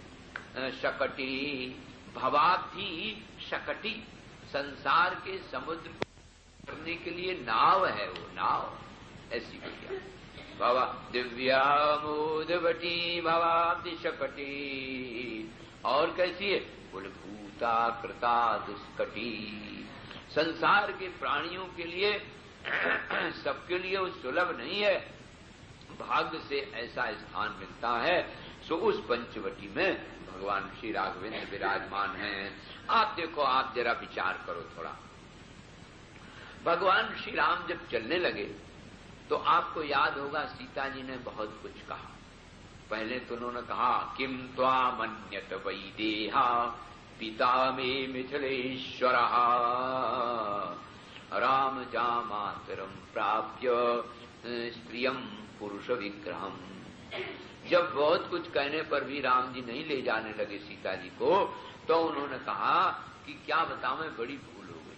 शकटी, भवाब्धि शकटी, संसार के समुद्र को करने के लिए नाव है, वो नाव ऐसी बोलिया। बाबा दिव्या बोधवती भवाब्धि शकटी। और कैसी है? बोले भूता कृता दुष्कटी, संसार के प्राणियों के लिए सबके लिए वो सुलभ नहीं है, भाग्य से ऐसा स्थान मिलता है। सो उस पंचवटी में भगवान श्री राघवेंद्र विराजमान हैं। आप देखो, आप जरा विचार करो थोड़ा। भगवान श्री राम जब चलने लगे तो आपको याद होगा सीता जी ने बहुत कुछ कहा। पहले तो उन्होंने कहा किम त्वा मन्यत वैदेहा पिता मे मिथिलेश्वर राम जामातरम प्राप्य स्त्रियम पुरुष विग्रहम। जब बहुत कुछ कहने पर भी राम जी नहीं ले जाने लगे सीता जी को, तो उन्होंने कहा कि क्या बताऊं, मैं बड़ी भूल हो गई।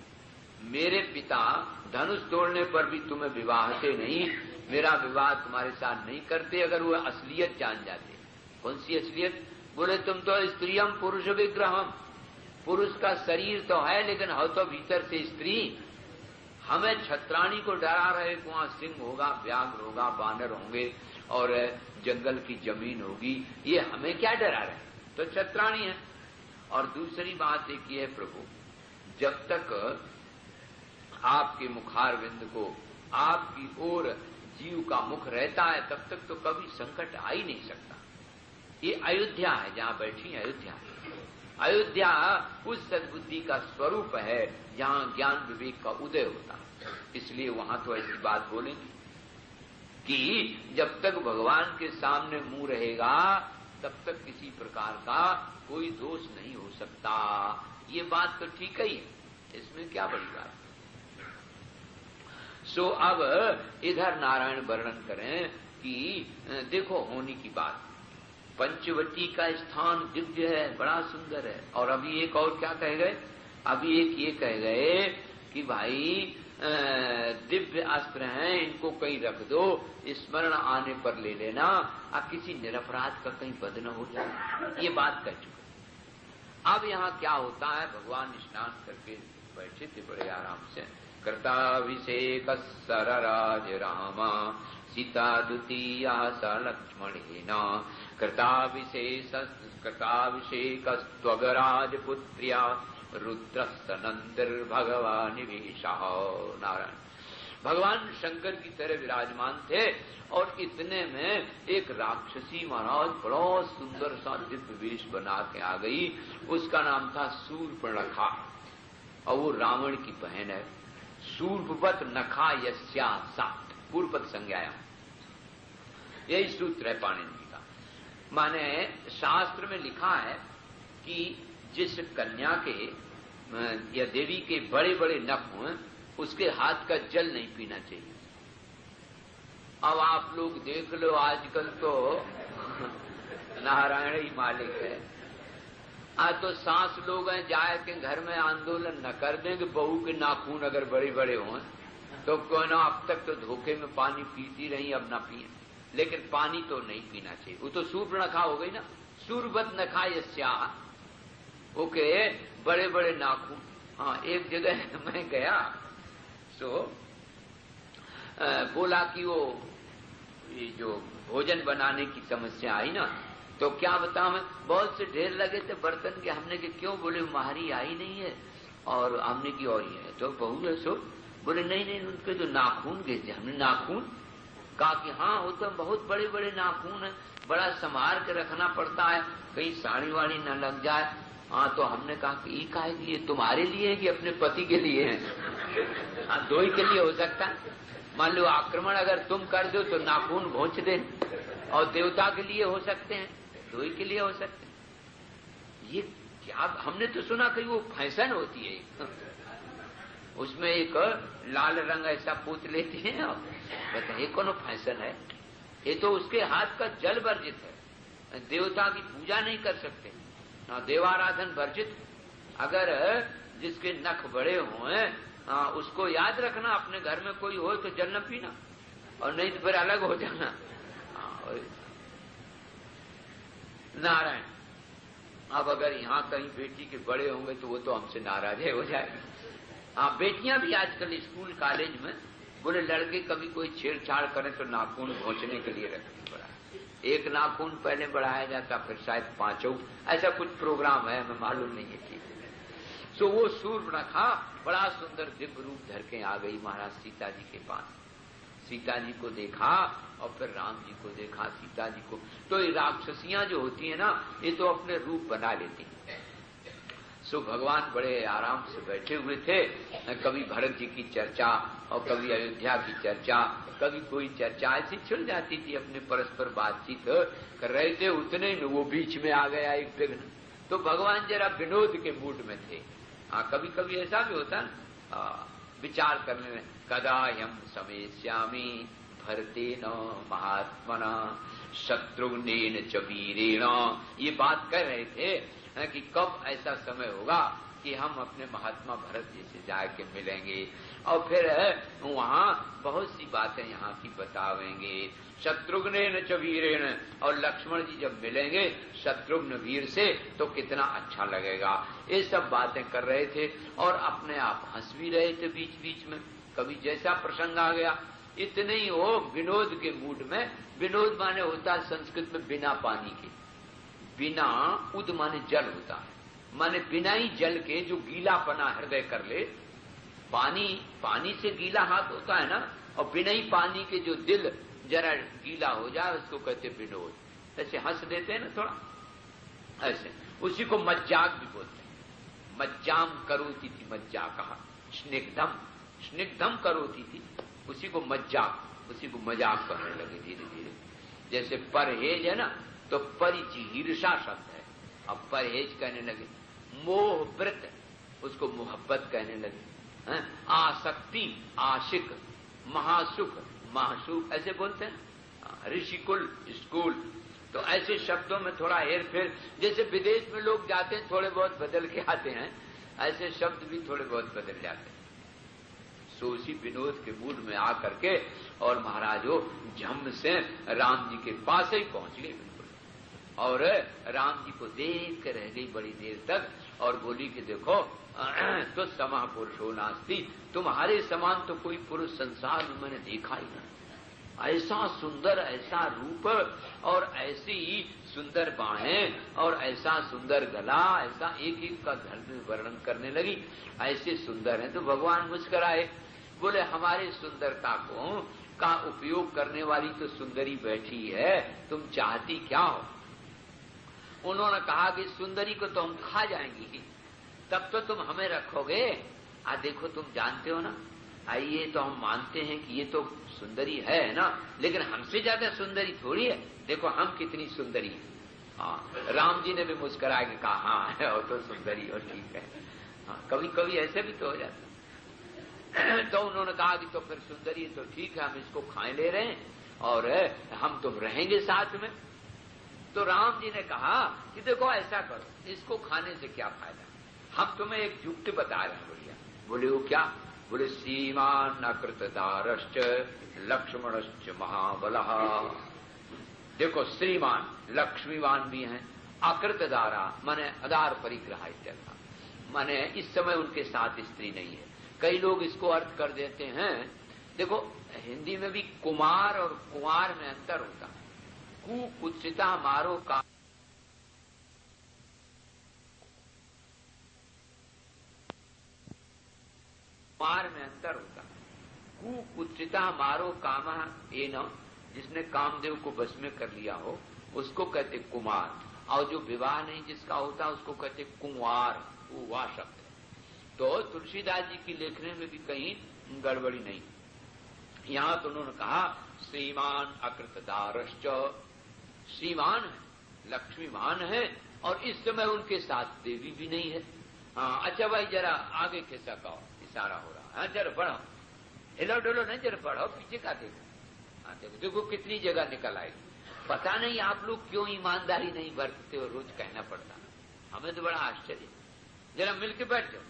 मेरे पिता धनुष तोड़ने पर भी तुम्हें विवाहते नहीं, मेरा विवाह तुम्हारे साथ नहीं करते अगर वो असलियत जान जाते। कौन सी असलियत? बोले तुम तो स्त्रियम पुरुष विग्रहम, पुरुष का शरीर तो है लेकिन हो तो भीतर से स्त्री। हमें छत्राणी को डरा रहे, वहां सिंह होगा, व्याघ्र होगा, बानर होंगे और जंगल की जमीन होगी, ये हमें क्या डरा रहे? तो छत्राणी है। और दूसरी बात एक ये है प्रभु, जब तक आपके मुखारविंद को आपकी ओर जीव का मुख रहता है तब तक तो कभी संकट आ ही नहीं सकता। ये अयोध्या है, जहां बैठी अयोध्या है। अयोध्या उस सद्बुद्धि का स्वरूप है जहां ज्ञान विवेक का उदय होता है। इसलिए वहां तो ऐसी बात बोलेंगे कि जब तक भगवान के सामने मुंह रहेगा तब तक किसी प्रकार का कोई दोष नहीं हो सकता। ये बात तो ठीक ही है, इसमें क्या बड़ी बात। सो अब इधर नारायण वर्णन करें कि देखो होने की बात, पंचवटी का स्थान दिव्य है, बड़ा सुंदर है। और अभी एक और क्या कह गए? अभी एक ये कह गए कि भाई दिव्य अस्त्र हैं, इनको कहीं रख दो, स्मरण आने पर ले लेना, अब किसी निरपराध का कहीं बद न हो जाए। ये बात कह चुके। अब यहाँ क्या होता है, भगवान स्नान करके बैठे थे बड़े आराम से। कर्ताभिषेक सरराज रामा सीता द्वितीया स लक्ष्मणेना कृताभिषेक स्वगराज पुत्र्या रुद्रस्तनंदिर्भगवान निवेशः। नारायण भगवान शंकर की तरह विराजमान थे और इतने में एक राक्षसी महाराज बड़ा सुंदर सा दिव्य वेश बना के आ गई। उसका नाम था शूर्पणखा। और वो रावण की बहन है। सूर्पवत नखा यस्या सात, पूर्वपद संज्ञाया, यही सूत्र है पाणिनि का। माने शास्त्र में लिखा है कि जिस कन्या के या देवी के बड़े बड़े नख हों उसके हाथ का जल नहीं पीना चाहिए। अब आप लोग देख लो, आजकल तो नारायण ही मालिक है। आज तो सास लोग हैं जाए के घर में आंदोलन न कर दें कि बहू के नाखून अगर बड़े बड़े हों तो कोई ना, अब तक तो धोखे में पानी पीती रही, अब ना पिए, लेकिन पानी तो नहीं पीना चाहिए। वो तो सूर्पनखा हो गई ना, सूर्यवत नखा यस्या, ओके, बड़े बड़े नाखून। हाँ, एक जगह मैं गया तो बोला कि वो ये जो भोजन बनाने की समस्या आई ना, तो क्या बताऊं मैं, बहुत से ढेर लगे थे बर्तन के। हमने कि क्यों? बोले मारी आई नहीं है। और हमने की और ही है तो बहू है सो। बोले नहीं, उनके जो नाखून गए थे। हमने नाखून कहा कि हाँ, वो तो बहुत बड़े बड़े नाखून है, बड़ा संभाल के रखना पड़ता है, कहीं साड़ी वाड़ी न लग जाए। हाँ, तो हमने कहा कि ये काहे के लिए, तुम्हारे लिए है कि अपने पति के लिए है? हाँ, दो ही के लिए हो सकता है। मान लो आक्रमण अगर तुम कर दो तो नाखून भोंच दे, और देवता के लिए हो सकते हैं, दो ही के लिए हो सकते हैं। ये क्या, हमने तो सुना कि वो फैशन होती है, उसमें एक लाल रंग ऐसा पूछ लेते हैं। बताइए कौन फैशन है? ये तो उसके हाथ का जल वर्जित है, देवता की पूजा नहीं कर सकते, देवाराधन वर्जित। अगर जिसके नख बड़े हों उसको याद रखना, अपने घर में कोई हो तो जल न पीना, और नहीं तो फिर अलग हो जाना। नारायण, अब अगर यहाँ कहीं बेटी के बड़े होंगे तो वो तो हमसे नाराज हो जाएगी। हाँ, बेटियां भी आजकल स्कूल कॉलेज में बोले लड़के कभी कोई छेड़छाड़ करें तो नाखून भोंचने के लिए रखना पड़ा। एक नाखून पहले बढ़ाया जाता, फिर शायद पांचों, ऐसा कुछ प्रोग्राम है, हमें मालूम नहीं है ठीक। सो वो सूर्पनखा बड़ा सुंदर दिव्य रूप धर के आ गई महाराज सीता जी के पास। सीता जी को देखा और फिर राम जी को देखा, सीता जी को। तो ये राक्षसियां जो होती है ना, ये तो अपने रूप बना लेती हैं। सो भगवान बड़े आराम से बैठे हुए थे, कभी भरत जी की चर्चा और कभी अयोध्या की चर्चा, कभी कोई चर्चा ऐसी छिड़ जाती थी, अपने परस्पर बातचीत कर रहे थे। उतने में वो बीच में आ गया एक विघ्न, तो भगवान जरा विनोद के मूड में थे। हाँ, कभी कभी ऐसा भी होता है, विचार करने में, कदा यम समेष्यामि भरतेन महात्मना शत्रुघ्नेन च वीरेण, ये बात कर रहे थे कि कब ऐसा समय होगा कि हम अपने महात्मा भरत जी से जाके मिलेंगे, और फिर वहां बहुत सी बातें यहाँ की बतावेंगे। शत्रुघ्नेन च वीरेण, और लक्ष्मण जी जब मिलेंगे शत्रुघ्न वीर से तो कितना अच्छा लगेगा। ये सब बातें कर रहे थे और अपने आप हंस भी रहे थे बीच बीच में, कभी जैसा प्रसंग आ गया। इतने ही वो विनोद के मूड में, विनोद माने होता है संस्कृत में बिना पानी के, बिना उद माने जल होता है, माने बिना ही जल के जो गीलापना हृदय कर ले। पानी से गीला हाथ होता है ना, और बिना ही पानी के जो दिल जरा गीला हो जाए उसको कहते विनोद। ऐसे हंस देते हैं ना थोड़ा, ऐसे उसी को मज्जाक भी बोलते हैं। मज्जाम करोती थी, मज्जा कहा, स्निग्धम करोती थी, उसी को मज्जाक, उसी को मजाक करने लगे धीरे धीरे। जैसे परहेज है ना, तो परिजीर्षा शब्द है, अब परहेज कहने लगे। मोह व्रत, उसको मोहब्बत कहने लगे। आसक्ति, आशिक, महासुख, महासुख ऐसे बोलते हैं। ऋषिकुल, स्कूल, तो ऐसे शब्दों में थोड़ा हेर फेर, जैसे विदेश में लोग जाते हैं थोड़े बहुत बदल के आते हैं, ऐसे शब्द भी थोड़े बहुत बदल जाते हैं। सो उसी विनोद के मूड में आकर के और महाराज वो झम से राम जी के पास ही पहुंच गए बिल्कुल, और राम जी को देख कर रह गई बड़ी देर तक, और बोली कि देखो तो समा पुरुषो नास्ति, तुम्हारे समान तो कोई पुरुष संसार में मैंने देखा ही नहीं। ऐसा सुंदर, ऐसा रूप, और ऐसी सुंदर बाहें, और ऐसा सुंदर गला, ऐसा एक एक का धर्म वर्णन करने लगी, ऐसे सुंदर है। तो भगवान मुस्कुराए, बोले हमारे सुंदरता का उपयोग करने वाली तो सुंदरी बैठी है, तुम चाहती क्या हो? उन्होंने कहा कि सुंदरी को तो हम खा जाएंगी, तब तो तुम हमें रखोगे, देखो तुम जानते हो ना, ये तो हम मानते हैं कि ये तो सुंदरी है ना, लेकिन हमसे ज्यादा सुंदरी थोड़ी है, देखो हम कितनी सुंदरी है। हाँ, राम जी ने भी मुस्कुरा के कहा हाँ है और तो सुंदरी और ठीक है। हाँ, कभी कभी ऐसे भी तो हो जाता। तो उन्होंने कहा कि तो फिर सुंदरी तो ठीक है, हम इसको खाए ले रहे हैं और हम तुम रहेंगे साथ में। तो राम जी ने कहा कि देखो ऐसा करो, इसको खाने से क्या फायदा, हम तुम्हें एक युक्ति बता रहे हैं बढ़िया। बोले वो क्या? बोले श्रीमान अकृतदारश्च लक्ष्मणश्च महाबलः। देखो श्रीमान लक्ष्मीवान भी हैं, अकृतदारा माने अदार परिग्रह इत्यर्थ, माने इस समय उनके साथ स्त्री नहीं है। कई लोग इसको अर्थ कर देते हैं, देखो हिंदी में भी कुमार और कुंवार में अंतर होता है। कुत्सिता मारो का कुमार में अंतर होता है। कुत्सिता मारो कामा एन, जिसने कामदेव को बस में कर लिया हो उसको कहते कुमार, और जो विवाह नहीं जिसका होता उसको कहते कुंवार, वो वाह शब्द है। तो तुलसीदास जी की लेखने में भी कहीं गड़बड़ी नहीं। यहां तो उन्होंने कहा श्रीमान अकृतदारश्च, श्रीमान है, लक्ष्मीवान है, और इस समय उनके साथ देवी भी नहीं है। हाँ अच्छा भाई जरा आगे कैसा कहो, इशारा हो रहा है, जरा बढ़ो, हिलो डोलो नहीं, जरा बढ़ो, पीछे का देखो। हाँ देखो देखो कितनी जगह निकल आएगी। पता नहीं आप लोग क्यों ईमानदारी नहीं बरतते हो, रोज कहना पड़ता, हमें तो बड़ा आश्चर्य। जरा मिलके बैठ जाओ।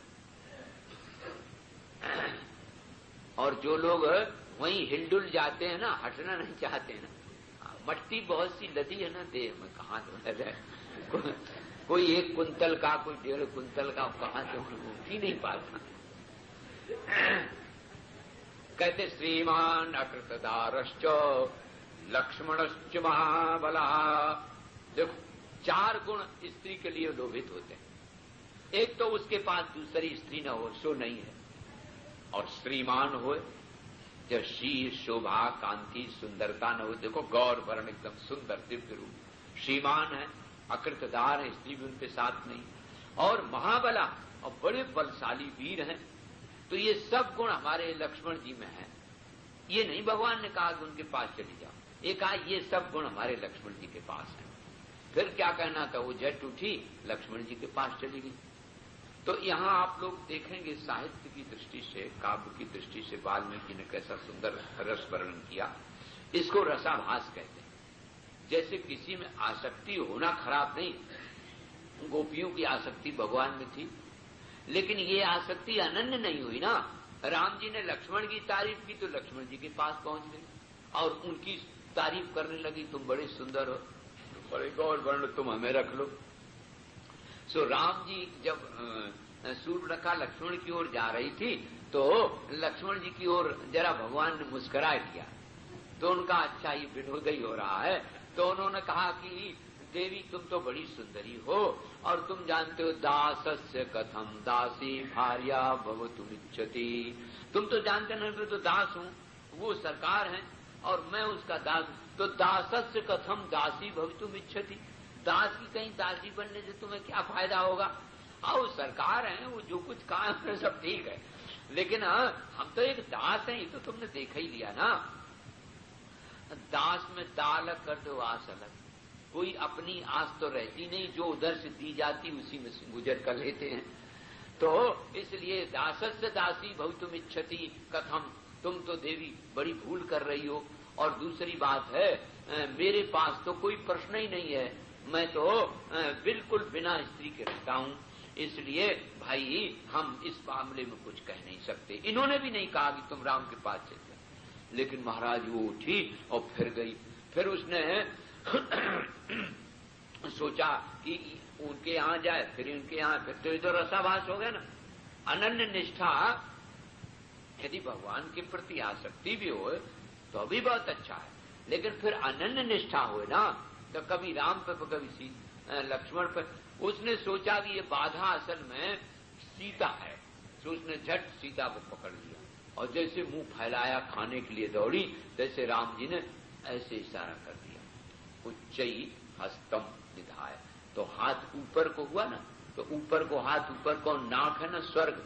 और जो लोग वहीं हिलडुल जाते हैं ना, हटना नहीं चाहते हैं ना, मट्टी बहुत सी लदी है ना देह में, कहां तो जाए, कोई 1 कुंतल का, कोई 1.5 कुंतल का, कहां से उठ ही नहीं पाता। कहते श्रीमान अकृतदारश्च लक्ष्मणश्च महाबला। देखो 4 गुण स्त्री के लिए लोभित होते हैं। एक तो उसके पास दूसरी स्त्री न हो, सो नहीं है, और श्रीमान हो, जब शीर शोभा कांति सुंदरता न हो, देखो गौर वर्ण एकदम सुंदर दिव्य रूप, श्रीमान है, अकृतदार है, स्त्री भी उनके साथ नहीं, और महाबला और बड़े बलशाली वीर हैं। तो ये सब गुण हमारे लक्ष्मण जी में हैं। ये नहीं भगवान ने कहा कि उनके पास चली जाओ, ये कहा ये सब गुण हमारे लक्ष्मण जी के पास हैं। फिर क्या कहना था, वो झट उठी लक्ष्मण जी के पास चली गई। तो यहां आप लोग देखेंगे साहित्य की दृष्टि से, काव्य की दृष्टि से वाल्मीकि ने कैसा सुंदर रस वर्णन किया। इसको रसाभास कहते हैं। जैसे किसी में आसक्ति होना खराब नहीं, गोपियों की आसक्ति भगवान में थी, लेकिन ये आसक्ति अनन्य नहीं हुई ना। राम जी ने लक्ष्मण की तारीफ की तो लक्ष्मण जी के पास पहुंच गई और उनकी तारीफ करने लगी, तुम बड़े सुंदर हो, बड़े गौर वर्ण, तुम हमें रख लो। सो राम जी जब सूर्पनखा लक्ष्मण की ओर जा रही थी तो लक्ष्मण जी की ओर जरा भगवान ने मुस्कुरा किया, तो उनका अच्छा ये विनोदय हो रहा है। तो उन्होंने कहा कि देवी तुम तो बड़ी सुंदरी हो, और तुम जानते हो दासस्य कथम दासी भार्या भवतुमिच्छति, तुम तो जानते नहीं, मैं तो दास हूं, वो सरकार है और मैं उसका दास, तो दासस्य कथम दासी भवतुमिच्छति, दास की कहीं दासी बनने से तुम्हें क्या फायदा होगा। वो सरकार है, वो जो कुछ काम है सब ठीक है, लेकिन हम तो एक दास हैं, ये तो तुमने देखा ही लिया ना। दास में दा अलग कर दो, आस अलग, कोई अपनी आस तो रहती नहीं, जो उधर से दी जाती उसी में से गुजर कर लेते हैं। तो इसलिए दासस्य दासी भवितुमिच्छति कथम, तुम तो देवी बड़ी भूल कर रही हो। और दूसरी बात है, मेरे पास तो कोई प्रश्न ही नहीं है, मैं तो बिल्कुल बिना स्त्री के रहता हूं, इसलिए भाई हम इस मामले में कुछ कह नहीं सकते। इन्होंने भी नहीं कहा कि तुम राम के पास चल जाओ, लेकिन महाराज वो उठी और फिर गई। फिर उसने सोचा कि उनके यहां जाए, फिर उनके यहां, फिर तो इधर रसाभास हो गया ना। अनन्य निष्ठा, यदि भगवान के प्रति आसक्ति भी हो तो भी बहुत अच्छा है, लेकिन फिर अनन्य निष्ठा हो ना, तो कभी राम पे कभी लक्ष्मण पर। उसने सोचा कि ये बाधा असल में सीता है, तो उसने झट सीता को पकड़ लिया और जैसे मुंह फैलाया खाने के लिए दौड़ी, जैसे राम जी ने ऐसे इशारा कर दिया, उच्चई हस्तम निधाय, तो हाथ ऊपर को हुआ ना, तो ऊपर को हाथ, ऊपर को नाक है ना स्वर्ग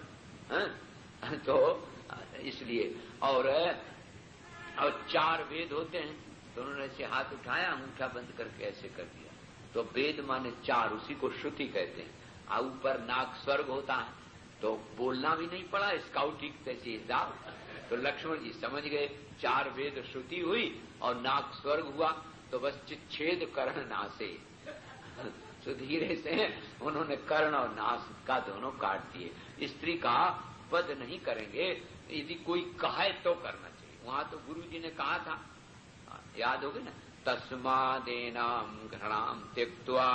है, तो इसलिए और 4 वेद होते हैं, तो उन्होंने ऐसे हाथ उठाया, अंगूठा बंद करके ऐसे कर दिया। तो वेद माने 4, उसी को श्रुति कहते हैं। ऊपर नाक स्वर्ग होता है, तो बोलना भी नहीं पड़ा, स्काउटिंग तैसे हिसाब। तो लक्ष्मण जी समझ गए 4 वेद श्रुति हुई और नाक स्वर्ग हुआ, तो बस चिच्छेद कर्ण नासे। तो धीरे से उन्होंने कर्ण और नास का दोनों काट दिए। स्त्री का वध नहीं करेंगे, यदि कोई कहे तो करना चाहिए। वहां तो गुरु जी ने कहा था, याद होगी ना, तस्मादेनाम घृणाम त्यक्त्वा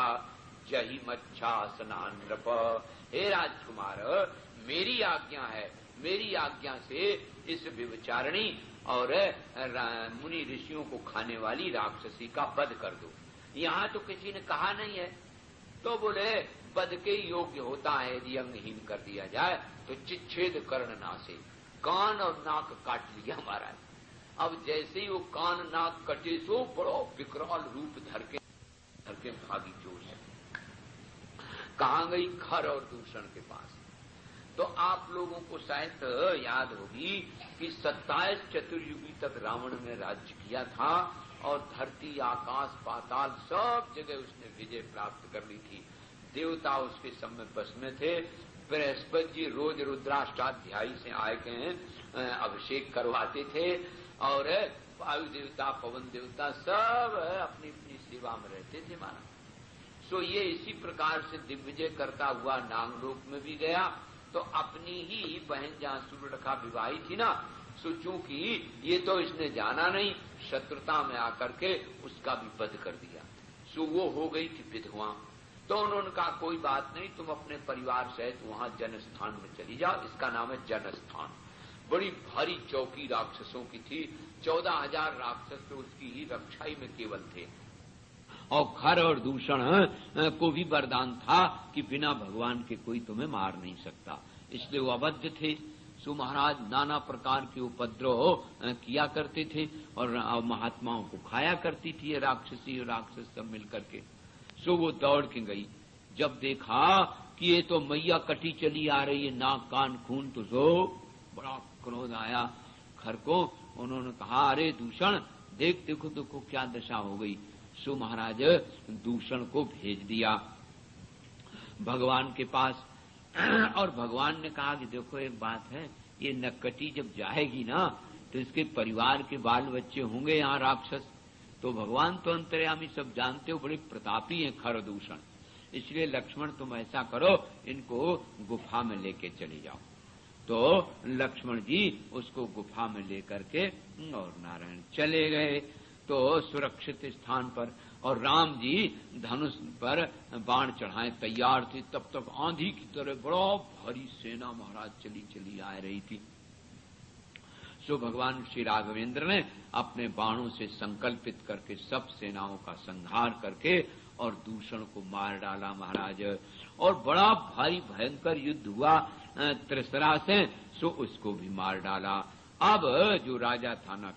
जहि मच्छासनान नृप। हे राजकुमार, मेरी आज्ञा है, मेरी आज्ञा से इस व्यभिचारिणी और मुनि ऋषियों को खाने वाली राक्षसी का वध कर दो। यहाँ तो किसी ने कहा नहीं है, तो बोले वध के योग्य होता है यदि अंगहीन कर दिया जाए, तो चिच्छेद कर्ण नासे, कान और नाक काट लिया महाराज। अब जैसे ही वो कान नाक कटे, सो बड़ो विकराल रूप धर के भागी जोर से। कहां गई? खर और दूषण के पास। तो आप लोगों को शायद याद होगी कि 27 चतुर्युगी तक रावण ने राज्य किया था और धरती आकाश पाताल सब जगह उसने विजय प्राप्त कर ली थी। देवता उसके समय बस में थे। बृहस्पति जी रोज रुद्राष्टाध्यायी से आए के अभिषेक करवाते थे और वायु देवता, पवन देवता सब अपनी अपनी सेवा में रहते थे महाराज। सो ये इसी प्रकार से दिग्विजय करता हुआ नागलोक में भी गया। तो अपनी ही बहन जहां सूर्यरेखा विवाही थी ना, सो चूंकि ये तो इसने जाना नहीं, शत्रुता में आकर के उसका भी वध कर दिया। सो वो हो गई थी विधवा। तो उन्होंने कहा कोई बात नहीं, तुम अपने परिवार सहित वहां जनस्थान में चली जाओ। इसका नाम है जनस्थान। बड़ी भारी चौकी राक्षसों की थी, 14,000 राक्षस तो उसकी ही रक्षाई में केवल थे। और खर और दूषण को भी वरदान था कि बिना भगवान के कोई तुम्हें मार नहीं सकता, इसलिए वो अबद्ध थे। सो महाराज नाना प्रकार के उपद्रव किया करते थे और महात्माओं को खाया करती थी ये राक्षसी और राक्षस सब मिलकर के। सो वो दौड़ के गई। जब देखा कि ये तो मैया कटी चली आ रही है, नाक कान खून, तो सो बड़ा क्रोध आया खर को। उन्होंने कहा अरे दूषण, देख देखो देखो क्या दशा हो गई। सो महाराज दूषण को भेज दिया भगवान के पास। और भगवान ने कहा कि देखो एक बात है, ये नक्कटी जब जाएगी ना तो इसके परिवार के बाल बच्चे होंगे यहाँ राक्षस। तो भगवान तो अंतर्यामी, सब जानते हो, बड़े प्रतापी हैं खर दूषण। इसलिए लक्ष्मण तुम ऐसा करो, इनको गुफा में लेके चले जाओ। तो लक्ष्मण जी उसको गुफा में लेकर के और नारायण चले गए तो सुरक्षित स्थान पर। और राम जी धनुष पर बाण चढ़ाए तैयार थे। तब तक आंधी की तरह बड़ा भारी सेना महाराज चली चली आ रही थी। सो भगवान श्री राघवेंद्र ने अपने बाणों से संकल्पित करके सब सेनाओं का संहार करके और दूषण को मार डाला महाराज। और बड़ा भारी भयंकर युद्ध हुआ त्रिसरा से, सो उसको भी मार डाला। अब जो राजा था ना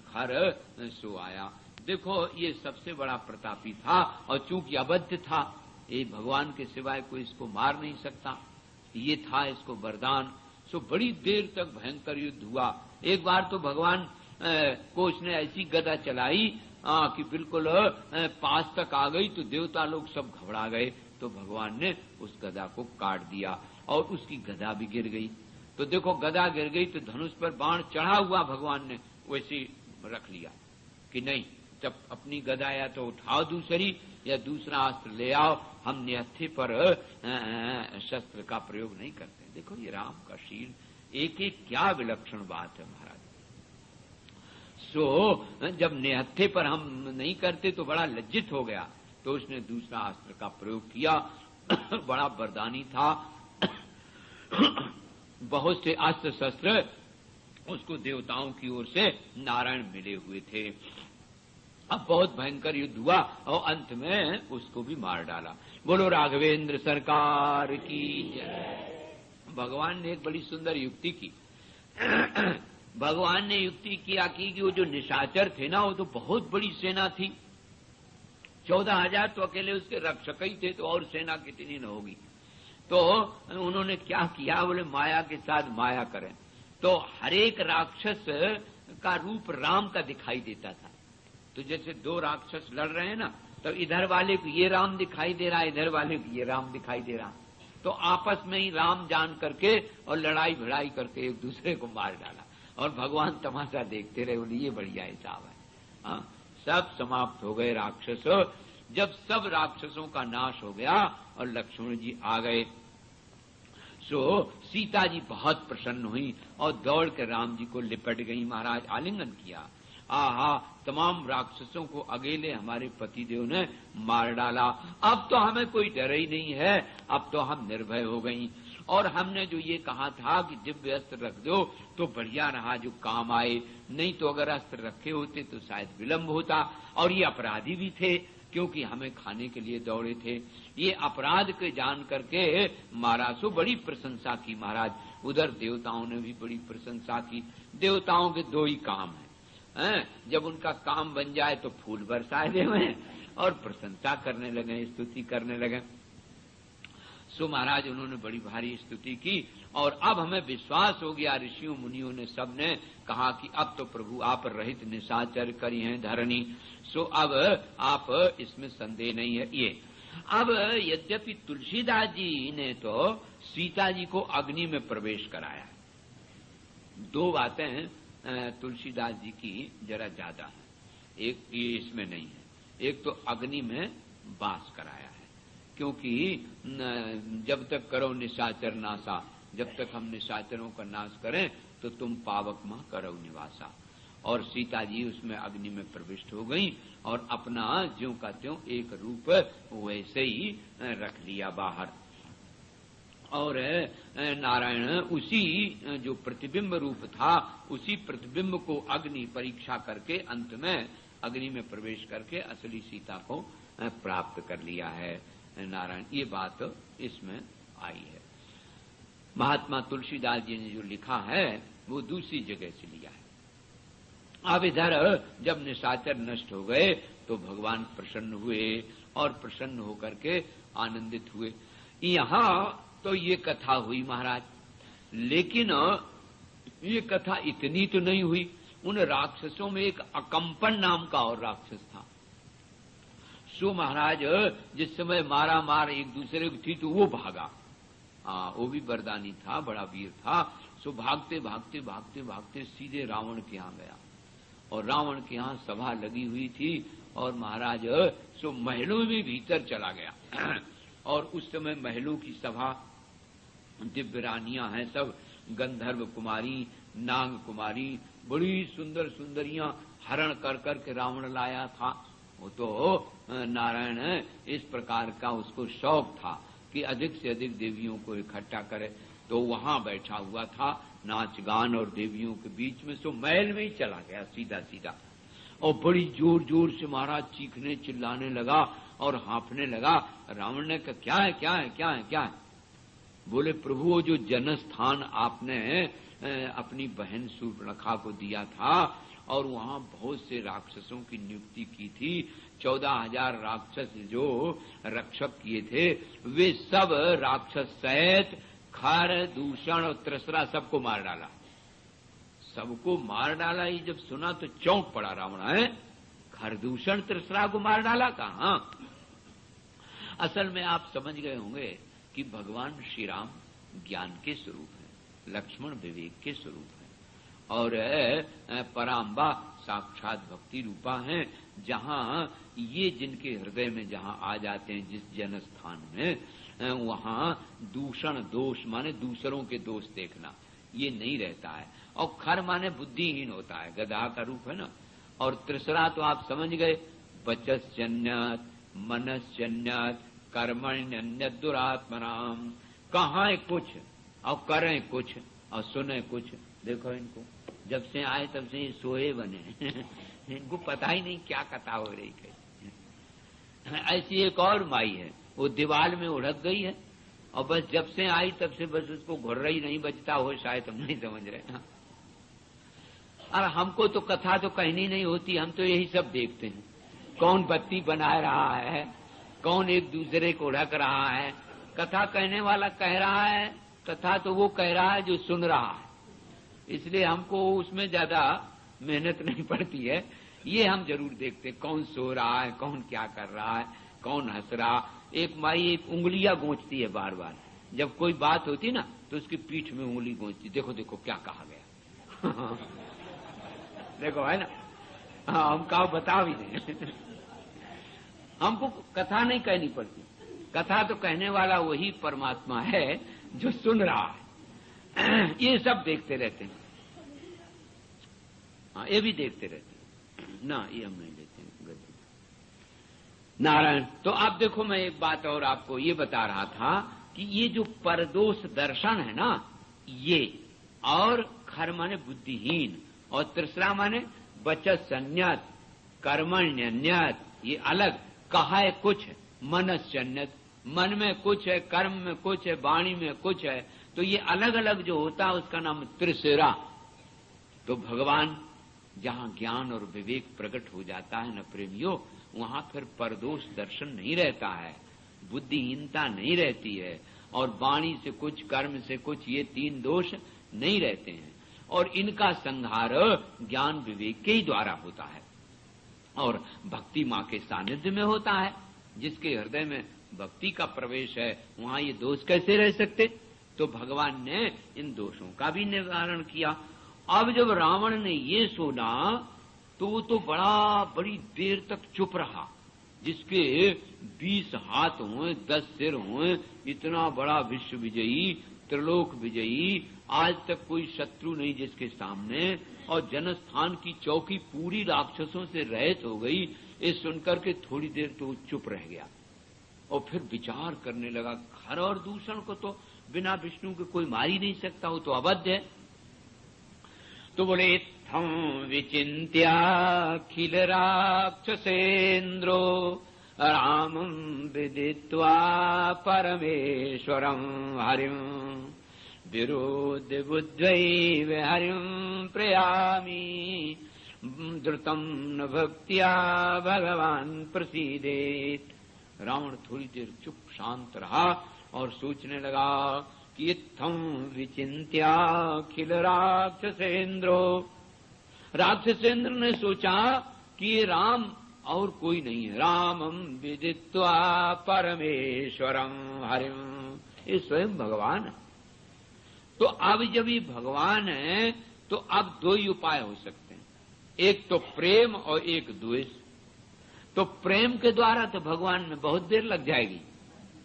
खर, सो आया। देखो ये सबसे बड़ा प्रतापी था और चूंकि अबद्ध था, ये भगवान के सिवाय कोई इसको मार नहीं सकता, ये था इसको वरदान। सो बड़ी देर तक भयंकर युद्ध हुआ। एक बार तो भगवान को उसने ऐसी गदा चलाई कि बिल्कुल पास तक आ गई, तो देवता लोग सब घबरा गए। तो भगवान ने उस गदा को काट दिया और उसकी गदा भी गिर गई। तो देखो गदा गिर गई तो धनुष पर बाण चढ़ा हुआ भगवान ने वैसे रख लिया कि नहीं, जब अपनी गदा या तो उठाओ दूसरी या दूसरा अस्त्र ले आओ, हम निहत्थे पर शस्त्र का प्रयोग नहीं करते। देखो ये राम का शील, एक एक क्या विलक्षण बात है महाराज। सो जब निहत्थे पर हम नहीं करते तो बड़ा लज्जित हो गया, तो उसने दूसरा अस्त्र का प्रयोग किया। बड़ा वरदानी था। बहुत से अस्त्र शस्त्र उसको देवताओं की ओर से नारायण मिले हुए थे। अब बहुत भयंकर युद्ध हुआ और अंत में उसको भी मार डाला। बोलो राघवेंद्र सरकार की जय। भगवान ने एक बड़ी सुंदर युक्ति की। भगवान ने युक्ति किया कि वो जो निशाचर थे ना, वो तो बहुत बड़ी सेना थी। 14,000 तो अकेले उसके रक्षक ही थे, तो और सेना कितनी न होगी। तो उन्होंने क्या किया, बोले माया के साथ माया करें। तो हरेक राक्षस का रूप राम का दिखाई देता था। तो जैसे दो राक्षस लड़ रहे हैं ना, तो इधर वाले को ये राम दिखाई दे रहा है, इधर वाले को ये राम दिखाई दे रहा है। तो आपस में ही राम जान करके और लड़ाई भिड़ाई करके एक दूसरे को मार डाला, और भगवान तमाशा देखते रहे। बोले ये बढ़िया हिसाब है। हाँ, सब समाप्त हो गए राक्षस। जब सब राक्षसों का नाश हो गया और लक्ष्मण जी आ गए, सो सीता जी बहुत प्रसन्न हुई और दौड़ कर राम जी को लिपट गई, महाराज आलिंगन किया। आहा, तमाम राक्षसों को अकेले हमारे पतिदेव ने मार डाला। अब तो हमें कोई डर ही नहीं है, अब तो हम निर्भय हो गई। और हमने जो ये कहा था कि दिव्य अस्त्र रख दो तो बढ़िया रहा, जो काम आए, नहीं तो अगर अस्त्र रखे होते तो शायद विलंब होता। और ये अपराधी भी थे, क्योंकि हमें खाने के लिए दौड़े थे। ये अपराध के जान करके मारा। सो बड़ी प्रशंसा की महाराज। उधर देवताओं ने भी बड़ी प्रशंसा की। देवताओं के दो ही काम हैं, जब उनका काम बन जाए तो फूल बरसाए देवे और प्रशंसा करने लगे, स्तुति करने लगे। सो महाराज उन्होंने बड़ी भारी स्तुति की। और अब हमें विश्वास हो गया, ऋषियों मुनियों ने सबने कहा कि अब तो प्रभु आप रहित निशाचर करी हैं धरणी। सो अब आप इसमें संदेह नहीं है। ये अब यद्यपि तुलसीदास जी ने तो सीता जी को अग्नि में प्रवेश कराया। दो बातें तुलसीदास जी की जरा ज्यादा है, एक ये इसमें नहीं है। एक तो अग्नि में वास कराया है, क्योंकि जब तक करो निशाचर नासा, जब तक हम निशाचरों का नाश करें तो तुम पावक मां करो निवासा। और सीता जी उसमें अग्नि में प्रविष्ट हो गई और अपना ज्यों का त्यों एक रूप वैसे ही रख लिया बाहर। और नारायण उसी जो प्रतिबिंब रूप था, उसी प्रतिबिंब को अग्नि परीक्षा करके अंत में अग्नि में प्रवेश करके असली सीता को प्राप्त कर लिया है नारायण। ये बात इसमें आई है। महात्मा तुलसीदास जी ने जो लिखा है वो दूसरी जगह से लिया है। अब इधर जब निशाचर नष्ट हो गए तो भगवान प्रसन्न हुए और प्रसन्न होकर के आनंदित हुए। यहां तो ये कथा हुई महाराज, लेकिन ये कथा इतनी तो नहीं हुई। उन राक्षसों में एक अकंपन नाम का और राक्षस था। सो महाराज जिस समय मारा मार एक दूसरे को थी तो वो भागा। वो भी वरदानी था, बड़ा वीर था। सो भागते भागते भागते भागते सीधे रावण के यहाँ गया। और रावण के यहाँ सभा लगी हुई थी और महाराज सो महलों में भीतर चला गया। और उस समय महलों की सभा, दिव्य रानियां हैं सब, गंधर्व कुमारी, नाग कुमारी, बड़ी सुंदर सुंदरियां हरण कर कर के रावण लाया था। वो तो नारायण इस प्रकार का उसको शौक था कि अधिक से अधिक देवियों को इकट्ठा करे। तो वहां बैठा हुआ था नाच गान और देवियों के बीच में। सो महल में ही चला गया सीधा सीधा और बड़ी जोर जोर से महाराज चीखने चिल्लाने लगा और हाँफने लगा। रावण ने कहा क्या है क्या है क्या है क्या है? बोले प्रभु वो जो जनस्थान आपने अपनी बहन सूर्पणखा को दिया था और वहां बहुत से राक्षसों की नियुक्ति की थी, 14,000 राक्षस जो रक्षक किए थे, वे सब राक्षस सहित खर दूषण और त्रसरा सबको मार डाला। सबको मार डाला। ये जब सुना तो चौंक पड़ा रावण। है खरदूषण त्रसरा को मार डाला कहा? असल में आप समझ गए होंगे कि भगवान श्री राम ज्ञान के स्वरूप है, लक्ष्मण विवेक के स्वरूप है और पराम्बा साक्षात भक्ति रूपा है। जहां ये जिनके हृदय में जहां आ जाते हैं जिस जन स्थान में, वहां दूषण दोष माने दूसरों के दोष देखना ये नहीं रहता है। और खर माने बुद्धिहीन होता है, गधा का रूप है ना। और त्रिसरा तो आप समझ गए, वचस्यन्यत मनस्यन्यत कर्मण्यन्यत दुरात्मनाम। कहाँ कुछ और करें कुछ और सुने कुछ। देखो इनको जब से आए तब से सोए बने इनको पता ही नहीं क्या कथा हो रही है। ऐसी एक और माई है, वो दीवार में उड़क गई है और बस जब से आई तब से बस उसको घुर्रा ही नहीं बचता हो, शायद हम नहीं समझ रहे। और हमको तो कथा तो कहनी नहीं होती, हम तो यही सब देखते हैं। कौन बत्ती बना रहा है, कौन एक दूसरे को उड़क रहा है, कथा कहने वाला कह रहा है, कथा तो वो कह रहा है जो सुन रहा है, इसलिए हमको उसमें ज्यादा मेहनत नहीं पड़ती है। ये हम जरूर देखते कौन सो रहा है, कौन क्या कर रहा है, कौन हंस रहा। एक माई एक उंगलियां गोंचती है बार बार, जब कोई बात होती ना तो उसकी पीठ में उंगली गोंचती, देखो देखो क्या कहा गया। देखो है ना, हाँ हम कहा बता भी नहीं। हमको कथा नहीं कहनी पड़ती, कथा तो कहने वाला वही परमात्मा है जो सुन रहा है। ये सब देखते रहते हैं, हाँ ये भी देखते रहते हैं ना, ये हम नहीं लेते हैं। नारायण। तो आप देखो, मैं एक बात और आपको ये बता रहा था कि ये जो परदोष दर्शन है ना, ये और खर माने बुद्धिहीन, और तीसरा माने बचत संन्यत, कर्मण्यन्यत, ये अलग। कहा है कुछ, मनस्यन्यत, मन में कुछ है, कर्म में कुछ है, वाणी में कुछ है, तो ये अलग अलग जो होता है उसका नाम त्रिशिरा। तो भगवान जहां ज्ञान और विवेक प्रकट हो जाता है न प्रेमियों, वहां फिर परदोष दर्शन नहीं रहता है, बुद्धिहीनता नहीं रहती है, और वाणी से कुछ, कर्म से कुछ, ये तीन दोष नहीं रहते हैं। और इनका संहार ज्ञान विवेक के ही द्वारा होता है, और भक्ति मां के सानिध्य में होता है। जिसके हृदय में भक्ति का प्रवेश है वहां ये दोष कैसे रह सकते। तो भगवान ने इन दोषों का भी निवारण किया। अब जब रावण ने ये सुना तो वो तो बड़ी देर तक चुप रहा। जिसके 20 हाथ हों, 10 सिर हों, इतना बड़ा विश्व विजयी, त्रिलोक विजयी, आज तक कोई शत्रु नहीं जिसके सामने, और जनस्थान की चौकी पूरी राक्षसों से रहित हो गई, ये सुनकर के थोड़ी देर तो चुप रह गया और फिर विचार करने लगा। खर और दूषण को तो बिना विष्णु के कोई मार ही नहीं सकता, वो तो अवध है। तो बोले इत्थं विचिन्त्याखिल राक्षसेन्द्रो रामं विदित्वा परमेश्वरं हरिं विरोध बुद्ध्वैव हरिं प्रयामि द्रुतं न भक्त्या भगवान प्रसीदेत। रावण थोड़ी देर चुप शांत रहा और सोचने लगा कि इत्थं विचिन्त्याखिल राक्षसेन्द्रो, राक्षसेन्द्र ने सोचा कि ये राम और कोई नहीं है, रामं विदित्वा परमेश्वरं हरिं, ये स्वयं भगवान है। तो अब जब ये भगवान है तो अब दो ही उपाय हो सकते हैं, एक तो प्रेम और एक द्वेष। तो प्रेम के द्वारा तो भगवान में बहुत देर लग जाएगी।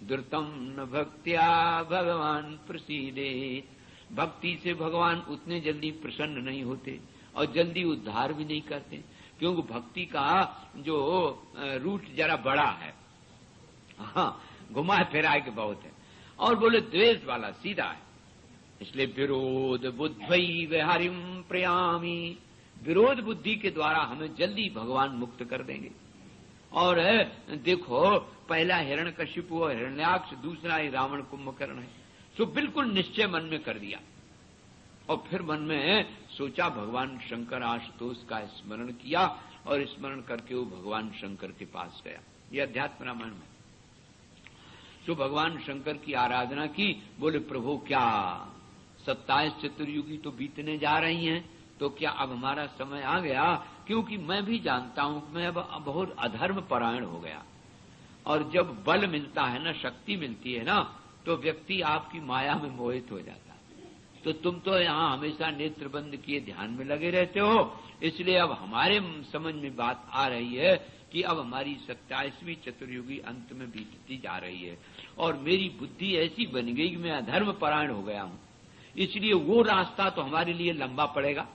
द्रुतम न भक्त्या भगवान प्रसीदे, भक्ति से भगवान उतने जल्दी प्रसन्न नहीं होते और जल्दी उद्धार भी नहीं करते, क्योंकि भक्ति का जो रूट जरा बड़ा है, हाँ घुमा फिरा के बहुत है। और बोले द्वेष वाला सीधा है, इसलिए विरोध बुद्धि हरिम प्रयामी, विरोध बुद्धि के द्वारा हमें जल्दी भगवान मुक्त कर देंगे। और देखो पहला हिरण्यकशिपु और हिरण्याक्ष, दूसरा ही रावण कुंभकर्ण है। सो बिल्कुल निश्चय मन में कर दिया और फिर मन में सोचा, भगवान शंकर आशुतोष का स्मरण किया और स्मरण करके वो भगवान शंकर के पास गया। ये अध्यात्म रामायण में। सो भगवान शंकर की आराधना की। बोले प्रभु क्या 27 चतुर्युगी तो बीतने जा रही हैं, तो क्या अब हमारा समय आ गया? क्योंकि मैं भी जानता हूं कि मैं अब बहुत अधर्म परायण हो गया, और जब बल मिलता है ना, शक्ति मिलती है ना, तो व्यक्ति आपकी माया में मोहित हो जाता है। तो तुम तो यहाँ हमेशा नेत्र बंद किए ध्यान में लगे रहते हो, इसलिए अब हमारे समझ में बात आ रही है कि अब हमारी 27वीं चतुर्युगी अंत में बीतती जा रही है, और मेरी बुद्धि ऐसी बन गई कि मैं अधर्म परायण हो गया हूं, इसलिए वो रास्ता तो हमारे लिए लंबा पड़ेगा।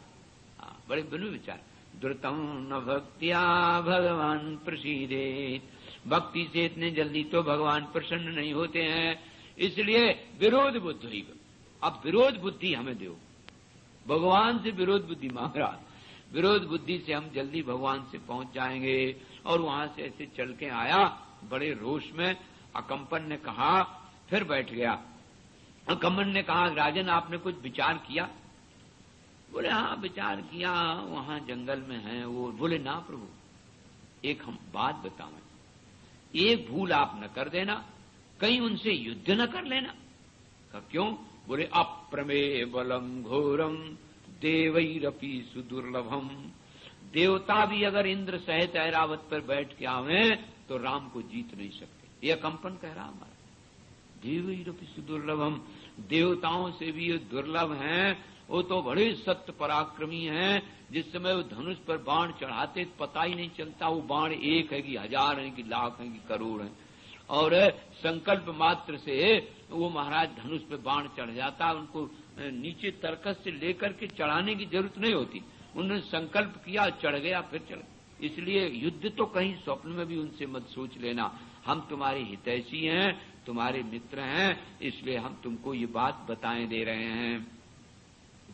बड़े बनु विचार। द्रुतम न भक्त्या भगवान प्रसीदे, भक्ति से इतने जल्दी तो भगवान प्रसन्न नहीं होते हैं, इसलिए विरोध बुद्धि, अब विरोध बुद्धि हमें दो। भगवान से विरोध बुद्धि मांग रहा, विरोध बुद्धि से हम जल्दी भगवान से पहुंच जाएंगे। और वहां से ऐसे चल के आया बड़े रोष में। अकंपन ने कहा, फिर बैठ गया। अकंपन ने कहा, राजन आपने कुछ विचार किया? बोले हाँ विचार किया, वहां जंगल में है वो। बोले ना प्रभु, एक हम बात बताओ, एक भूल आप न कर देना कहीं उनसे युद्ध न कर लेना। क्यों? बोले अप्रमेय बलम घोरम देवैरपि सुदुर्लभम। देवता भी अगर इंद्र सहित ऐरावत पर बैठ के आवे तो राम को जीत नहीं सकते। यह कंपन कह रहा हमारा। देवैरपि सुदुर्लभम, देवताओं से भी ये दुर्लभ हैं। वो तो बड़े सत्य पराक्रमी हैं। जिस समय वो धनुष पर बाण चढ़ाते पता ही नहीं चलता वो बाण एक है कि हजार है कि लाख है कि करोड़ है। और संकल्प मात्र से वो महाराज धनुष पे बाण चढ़ जाता। उनको नीचे तरकस से लेकर के चढ़ाने की जरूरत नहीं होती। उन्होंने संकल्प किया, चढ़ गया, फिर चढ़। इसलिए युद्ध तो कहीं स्वप्न में भी उनसे मत सोच लेना। हम तुम्हारे हितैषी हैं, तुम्हारे मित्र हैं, इसलिए हम तुमको ये बात बताए दे रहे हैं।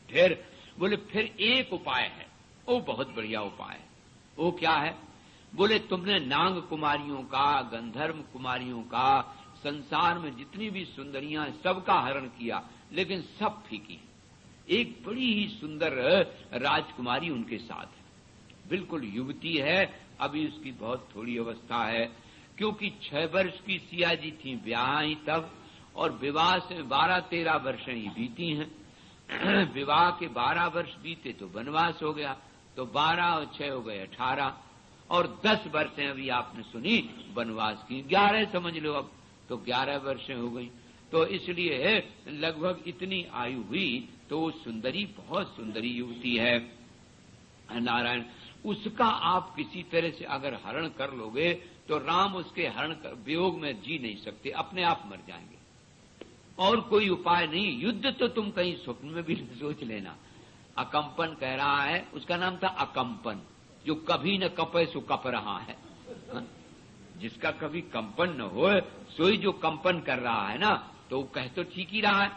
फिर बोले फिर एक उपाय है, वो बहुत बढ़िया उपाय है। वो क्या है? बोले तुमने नांग कुमारियों का, गंधर्व कुमारियों का, संसार में जितनी भी सुंदरियां सबका हरण किया, लेकिन सब फीकी। एक बड़ी ही सुंदर राजकुमारी उनके साथ है, बिल्कुल युवती है, अभी उसकी बहुत थोड़ी अवस्था है, क्योंकि 6 वर्ष की सिया जी थी ब्याह ही तब, और विवाह से 12-13 वर्ष ही बीती हैं। विवाह के 12 वर्ष बीते तो वनवास हो गया, तो 12 और 6 हो गए 18, और 10 वर्षें अभी आपने सुनी वनवास की, 11 समझ लो अब, तो 11 वर्षें हो गई। तो इसलिए लगभग इतनी आयु हुई, तो वो सुंदरी, बहुत सुंदरी युवती है नारायण। उसका आप किसी तरह से अगर हरण कर लोगे तो राम उसके हरण कर वियोग में जी नहीं सकते, अपने आप मर जाएंगे। और कोई उपाय नहीं। युद्ध तो तुम कहीं स्वप्न में भी सोच लेना। अकंपन कह रहा है, उसका नाम था अकंपन, जो कभी न कपे सो कप रहा है। जिसका कभी कंपन न हो, सोई जो कंपन कर रहा है ना, तो वो कह तो ठीक ही रहा है।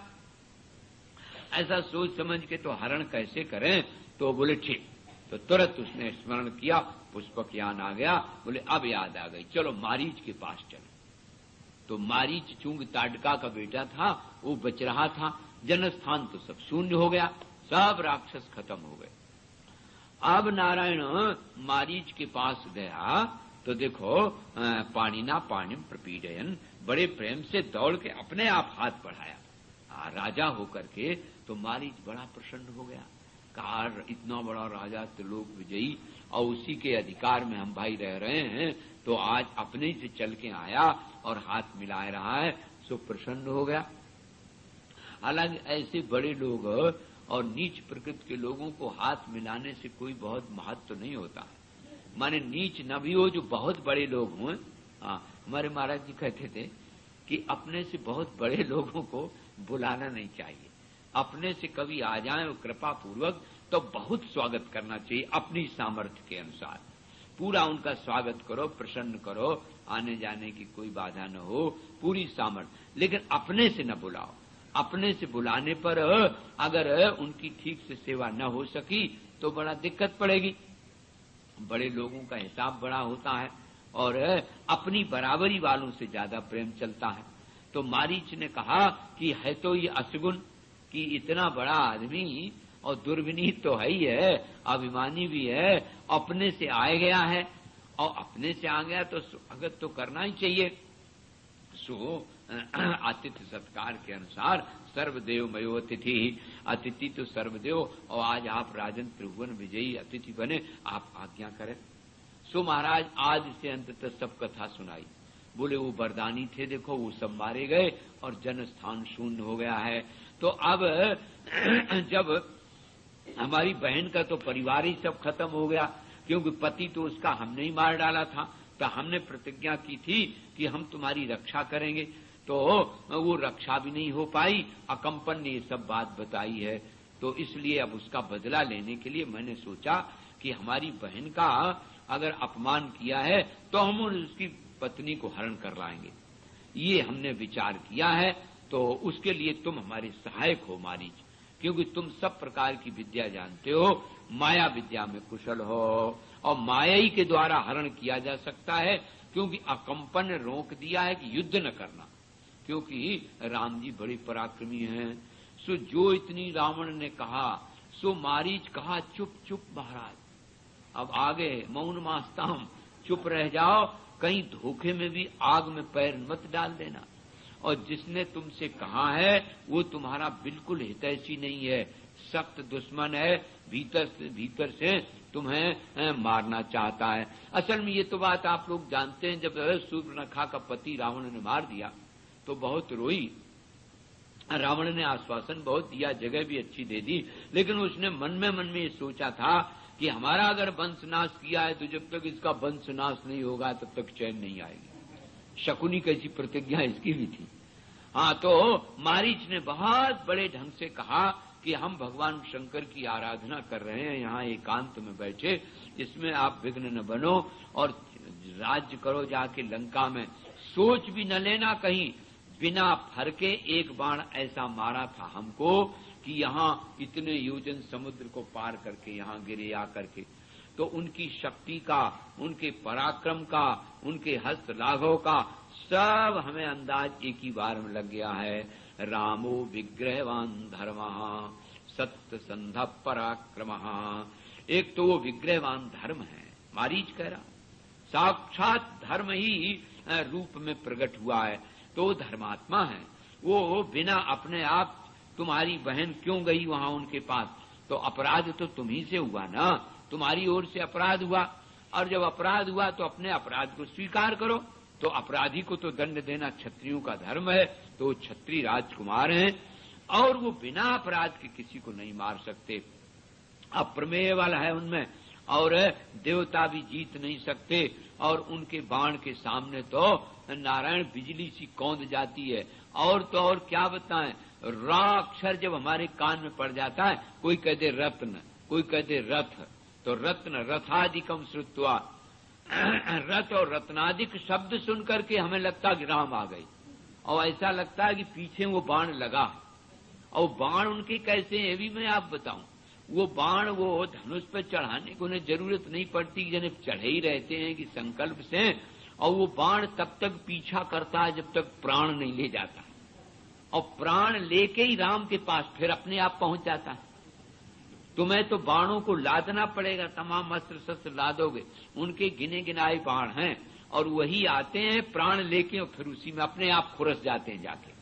ऐसा सोच समझ के तो हरण कैसे करें? तो बोले ठीक। तो तुरंत उसने स्मरण किया, पुष्पक यान आ गया। बोले अब याद आ गई, चलो मारीच के पास चलो। तो मारीच चूंग ताडका का बेटा था, वो बच रहा था। जनस्थान तो सब शून्य हो गया, सब राक्षस खत्म हो गए। अब नारायण मारीच के पास गया तो देखो पाणिना पाणिम प्रपीडयन, बड़े प्रेम से दौड़ के अपने आप हाथ बढ़ाया राजा होकर के। तो मारीच बड़ा प्रसन्न हो गया, कहा इतना बड़ा राजा त्रिलोक विजयी और उसी के अधिकार में हम भाई रह रहे हैं, तो आज अपने से चल के आया और हाथ मिला रहा है, सो प्रसन्न हो गया। हालांकि ऐसे बड़े लोग और नीच प्रकृति के लोगों को हाथ मिलाने से कोई बहुत महत्व नहीं होता है। माने नीच न भी हो, जो बहुत बड़े लोग हों। हमारे महाराज जी कहते थे कि अपने से बहुत बड़े लोगों को बुलाना नहीं चाहिए। अपने से कभी आ जाए कृपा पूर्वक तो बहुत स्वागत करना चाहिए, अपनी सामर्थ्य के अनुसार पूरा उनका स्वागत करो, प्रसन्न करो, आने जाने की कोई बाधा न हो, पूरी सामर्थ्य। लेकिन अपने से न बुलाओ। अपने से बुलाने पर अगर उनकी ठीक से सेवा न हो सकी तो बड़ा दिक्कत पड़ेगी। बड़े लोगों का हिसाब बड़ा होता है और अपनी बराबरी वालों से ज्यादा प्रेम चलता है। तो मारीच ने कहा कि है तो ये अशगुन कि इतना बड़ा आदमी और दुर्विनीत तो है ही है, अभिमानी भी है, अपने से आए गया है और अपने से आ गया तो स्वागत तो करना ही चाहिए। सो आतिथ्य सत्कार के अनुसार सर्वदेव मयो अतिथि, अतिथि तो सर्वदेव, और आज आप राजन त्रिभुवन विजयी अतिथि बने, आप आज्ञा करें। सो महाराज आज से अंत तक सब कथा सुनाई। बोले वो वरदानी थे, देखो वो सब मारे गए और जन स्थान शून्य हो गया है। तो अब जब हमारी बहन का तो परिवार ही सब खत्म हो गया, क्योंकि पति तो उसका हमने ही मार डाला था, तो हमने प्रतिज्ञा की थी कि हम तुम्हारी रक्षा करेंगे, तो वो रक्षा भी नहीं हो पाई। अकंपन ने ये सब बात बताई है, तो इसलिए अब उसका बदला लेने के लिए मैंने सोचा कि हमारी बहन का अगर अपमान किया है तो हम उसकी पत्नी को हरण कर लाएंगे। ये हमने विचार किया है, तो उसके लिए तुम हमारे सहायक हो मारीच, क्योंकि तुम सब प्रकार की विद्या जानते हो, माया विद्या में कुशल हो, और माया ही के द्वारा हरण किया जा सकता है, क्योंकि अकंपन ने रोक दिया है कि युद्ध न करना, क्योंकि राम जी बड़े पराक्रमी हैं। सो जो इतनी रावण ने कहा, सो मारीच कहा चुप चुप महाराज, अब आगे मौन मास्ताम, चुप रह जाओ, कहीं धोखे में भी आग में पैर मत डाल देना। और जिसने तुमसे कहा है वो तुम्हारा बिल्कुल हितैषी नहीं है, सख्त दुश्मन है, भीतर से तुम्हें मारना चाहता है। असल में ये तो बात आप लोग जानते हैं, जब सूर्पनखा का पति रावण ने मार दिया तो बहुत रोई। रावण ने आश्वासन बहुत दिया, जगह भी अच्छी दे दी, लेकिन उसने मन में ये सोचा था कि हमारा अगर वंशनाश किया है तो जब तक इसका वंशनाश नहीं होगा तब तक चैन नहीं आएगी। शकुनी कैसी प्रतिज्ञा इसकी भी थी। हाँ, तो मारीच ने बहुत बड़े ढंग से कहा कि हम भगवान शंकर की आराधना कर रहे हैं, यहाँ एकांत में बैठे, इसमें आप विघ्न न बनो और राज्य करो जाके लंका में। सोच भी न लेना कहीं, बिना फरके एक बाण ऐसा मारा था हमको कि यहाँ इतने योजन समुद्र को पार करके यहाँ गिरे आकर के। तो उनकी शक्ति का, उनके पराक्रम का, उनके हस्त लाघव का सब हमें अंदाज एक ही बार में लग गया है। रामो विग्रहवान धर्मः सत्य संध पराक्रमः। एक तो वो विग्रहवान धर्म है, मारीच कह रहा, साक्षात धर्म ही रूप में प्रकट हुआ है, तो धर्मात्मा है वो। बिना अपने आप, तुम्हारी बहन क्यों गई वहां उनके पास, तो अपराध तो तुम्ही से हुआ ना, तुम्हारी ओर से अपराध हुआ, और जब अपराध हुआ तो अपने अपराध को स्वीकार करो। तो अपराधी को तो दंड देना क्षत्रियों का धर्म है, तो क्षत्रिय राजकुमार हैं और वो बिना अपराध के किसी को नहीं मार सकते, अप्रमेय वाला है उनमें, और देवता भी जीत नहीं सकते। और उनके बाण के सामने तो नारायण बिजली सी कौंध जाती है। और तो और क्या बताएं, रा अक्षर जब हमारे कान में पड़ जाता है, कोई कहते रत्न, कोई कहते रथ, तो रत्न रथादिकम श्रुत्वा, रथ और रत्नादिक शब्द सुन करके हमें लगता कि राम आ गई, और ऐसा लगता है कि पीछे वो बाण लगा। और बाण उनके कैसे हैं, ये भी मैं आप बताऊं। वो बाण वो धनुष पर चढ़ाने को उन्हें जरूरत नहीं पड़ती, जने चढ़े ही रहते हैं कि संकल्प से, और वो बाण तब तक पीछा करता है जब तक प्राण नहीं ले जाता, और प्राण लेके ही राम के पास फिर अपने आप पहुंच जाता है। तुम्हें तो बाणों को लादना पड़ेगा, तमाम अस्त्र शस्त्र लादोगे, उनके गिने गिनाए बाण हैं, और वही आते हैं प्राण लेके और फिर उसी में अपने आप खुरस जाते हैं जाके।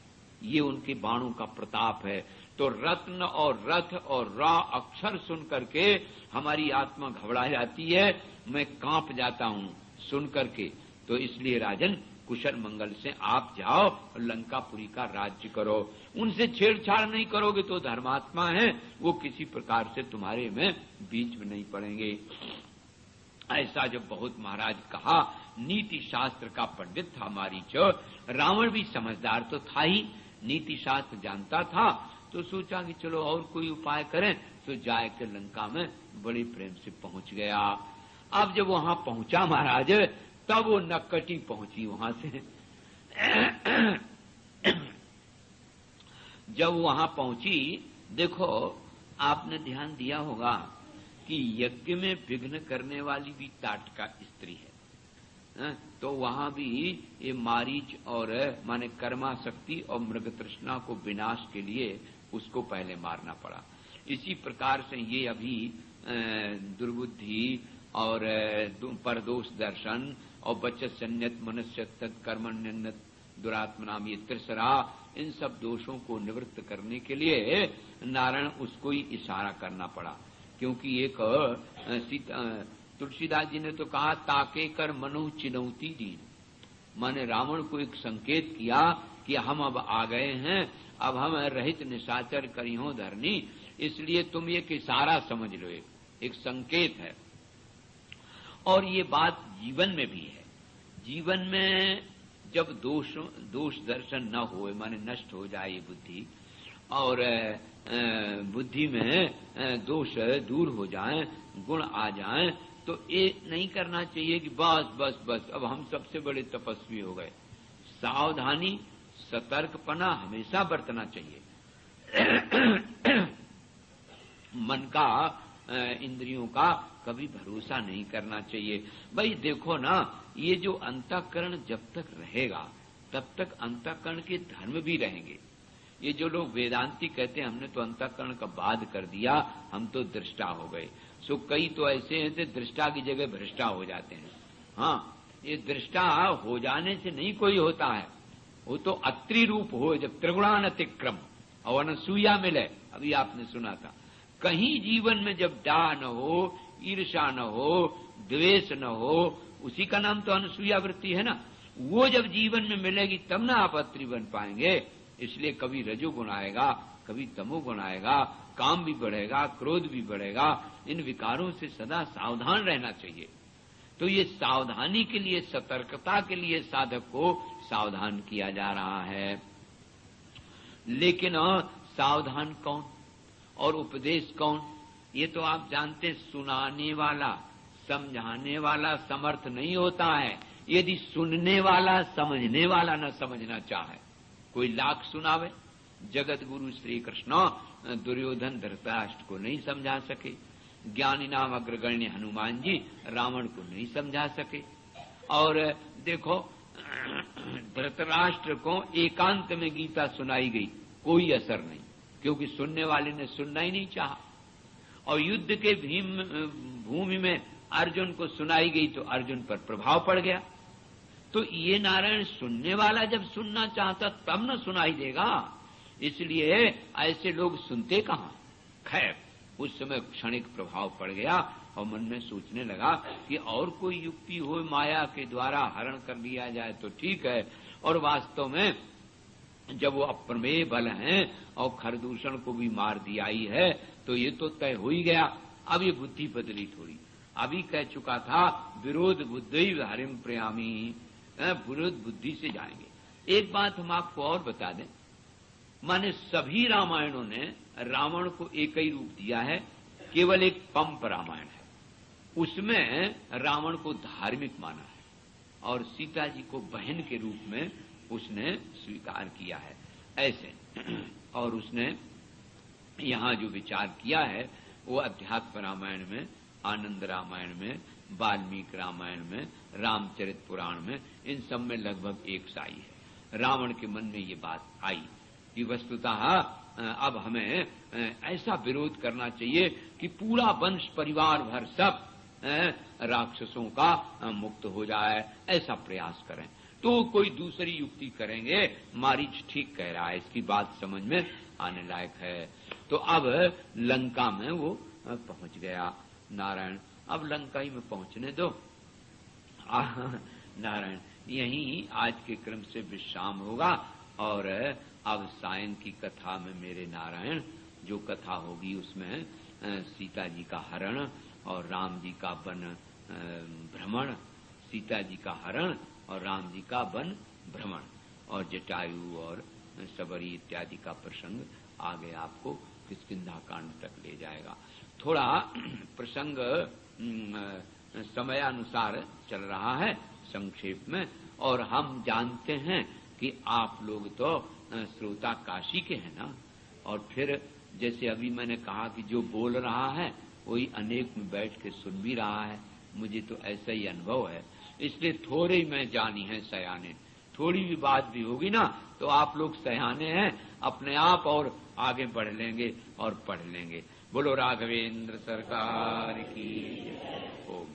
ये उनके बाणों का प्रताप है। तो रत्न और रथ और रा अक्षर सुन करके हमारी आत्मा घबरा जाती है, मैं कांप जाता हूं सुन करके। तो इसलिए राजन, कुशल मंगल से आप जाओ और लंकापुरी का राज्य करो, उनसे छेड़छाड़ नहीं करोगे तो धर्मात्मा है, वो किसी प्रकार से तुम्हारे में बीच में नहीं पड़ेंगे। ऐसा जब बहुत महाराज कहा, नीति शास्त्र का पंडित था मारीच, रावण भी समझदार तो था ही, नीति शास्त्र जानता था, तो सोचा कि चलो और कोई उपाय करें, तो जाए के लंका में बड़े प्रेम से पहुंच गया। अब जब वहां पहुंचा महाराज, तब वो नक्कटी पहुंची वहां से। जब वहां पहुंची, देखो आपने ध्यान दिया होगा कि यज्ञ में विघ्न करने वाली भी ताटका स्त्री है। तो वहां भी ये मारीच और माने कर्मा शक्ति और मृग तृष्णा को विनाश के लिए उसको पहले मारना पड़ा। इसी प्रकार से ये अभी दुर्बुद्धि और परदोष दर्शन और बचत संयत मनुष्य तत्कर्मण्यत दुरात्मनाम, ये त्रिसरा, इन सब दोषों को निवृत्त करने के लिए नारायण उसको ही इशारा करना पड़ा। क्योंकि एक तुलसीदास जी ने तो कहा, ताके कर मनु चिनौती दीन, माने रावण को एक संकेत किया कि हम अब आ गए हैं, अब हम रहित निशाचर करियो धरनी, इसलिए तुम एक इशारा समझ लो, एक संकेत है। और ये बात जीवन में भी है। जीवन में जब दोष दर्शन न हो, माने नष्ट हो जाए ये बुद्धि, और बुद्धि में दोष दूर हो जाए, गुण आ जाए, तो ये नहीं करना चाहिए कि बस बस बस अब हम सबसे बड़े तपस्वी हो गए। सावधानी, सतर्कपना हमेशा बरतना चाहिए। मन का, इंद्रियों का कभी भरोसा नहीं करना चाहिए। भाई देखो ना, ये जो अंतःकरण जब तक रहेगा तब तक अंतःकरण के धर्म भी रहेंगे। ये जो लोग वेदांती कहते हैं हमने तो अंतःकरण का बाध कर दिया, हम तो दृष्टा हो गए, सो कई तो ऐसे हैं कि दृष्टा की जगह भ्रष्टा हो जाते हैं। हाँ, ये दृष्टा हो जाने से नहीं कोई होता है, वो तो अत्रि रूप हो जब त्रिगुणानतिक्रम और अनसूया मिले, अभी आपने सुना था। कहीं जीवन में जब डाह न हो, ईर्षा न हो, द्वेष न हो, उसी का नाम तो अनसूया वृत्ति है ना। वो जब जीवन में मिलेगी तब ना आप अत्रि बन पाएंगे। इसलिए कभी रजोगुण आएगा, कभी तमोगुण आएगा, काम भी बढ़ेगा, क्रोध भी बढ़ेगा। इन विकारों से सदा सावधान रहना चाहिए। तो ये सावधानी के लिए, सतर्कता के लिए साधक को सावधान किया जा रहा है। लेकिन सावधान कौन और उपदेश कौन, ये तो आप जानते, सुनाने वाला, समझाने वाला समर्थ नहीं होता है यदि सुनने वाला, समझने वाला न समझना चाहे। कोई लाख सुनावे, जगत गुरु श्री कृष्ण दुर्योधन धृतराष्ट्र को नहीं समझा सके, ज्ञानी नाम अग्रगण्य हनुमान जी रावण को नहीं समझा सके। और देखो धृतराष्ट्र को एकांत में गीता सुनाई गई, कोई असर नहीं, क्योंकि सुनने वाले ने सुनना ही नहीं चाहा। और युद्ध के भूमि में अर्जुन को सुनाई गई तो अर्जुन पर प्रभाव पड़ गया। तो ये नारायण सुनने वाला जब सुनना चाहता तब न सुनाई देगा, इसलिए ऐसे लोग सुनते कहां। खैर उस समय क्षणिक प्रभाव पड़ गया और मन में सोचने लगा कि और कोई युक्ति हो, माया के द्वारा हरण कर लिया जाए तो ठीक है। और वास्तव में जब वो अप्रमेय बल हैं और खरदूषण को भी मार दिया ही है तो ये तो तय हो ही गया। अब ये बुद्धि बदली थोड़ी, अभी कह चुका था विरोध बुद्धि हरिम प्रयामी, विरोध बुद्धि से जाएंगे। एक बात हम आपको और बता दें, माने सभी रामायणों ने रावण को एक ही रूप दिया है, केवल एक पंप रामायण है, उसमें रावण को धार्मिक माना है और सीता जी को बहन के रूप में उसने स्वीकार किया है ऐसे। और उसने यहां जो विचार किया है वो अध्यात्म रामायण में, आनंद रामायण में, वाल्मीकि रामायण में, रामचरित पुराण में, इन सब में लगभग एक सा ही है। रावण के मन में ये बात आई कि वस्तुतः अब हमें ऐसा विरोध करना चाहिए कि पूरा वंश परिवार भर सब राक्षसों का मुक्त हो जाए, ऐसा प्रयास करें। तो कोई दूसरी युक्ति करेंगे। मारीच ठीक कह रहा है, इसकी बात समझ में आने लायक है। तो अब लंका में वो पहुंच गया नारायण। अब लंका ही में पहुंचने दो नारायण। यहीं आज के क्रम से विश्राम होगा और अब सायं की कथा में मेरे नारायण जो कथा होगी उसमें सीता जी का हरण और राम जी का वन भ्रमण, सीता जी का हरण और राम जी का वन भ्रमण और जटायु और सबरी इत्यादि का प्रसंग आगे आपको किष्किंधा कांड तक ले जाएगा। थोड़ा प्रसंग समयानुसार चल रहा है संक्षेप में, और हम जानते हैं कि आप लोग तो श्रोता काशी के हैं ना, और फिर जैसे अभी मैंने कहा कि जो बोल रहा है वही अनेक में बैठ के सुन भी रहा है, मुझे तो ऐसा ही अनुभव है। इसलिए थोड़े ही मैं जानी है सयाने, थोड़ी भी बात भी होगी ना तो आप लोग सयाने हैं अपने आप और आगे बढ़ लेंगे और पढ़ लेंगे। बोलो राघवेंद्र सरकार की। ओम।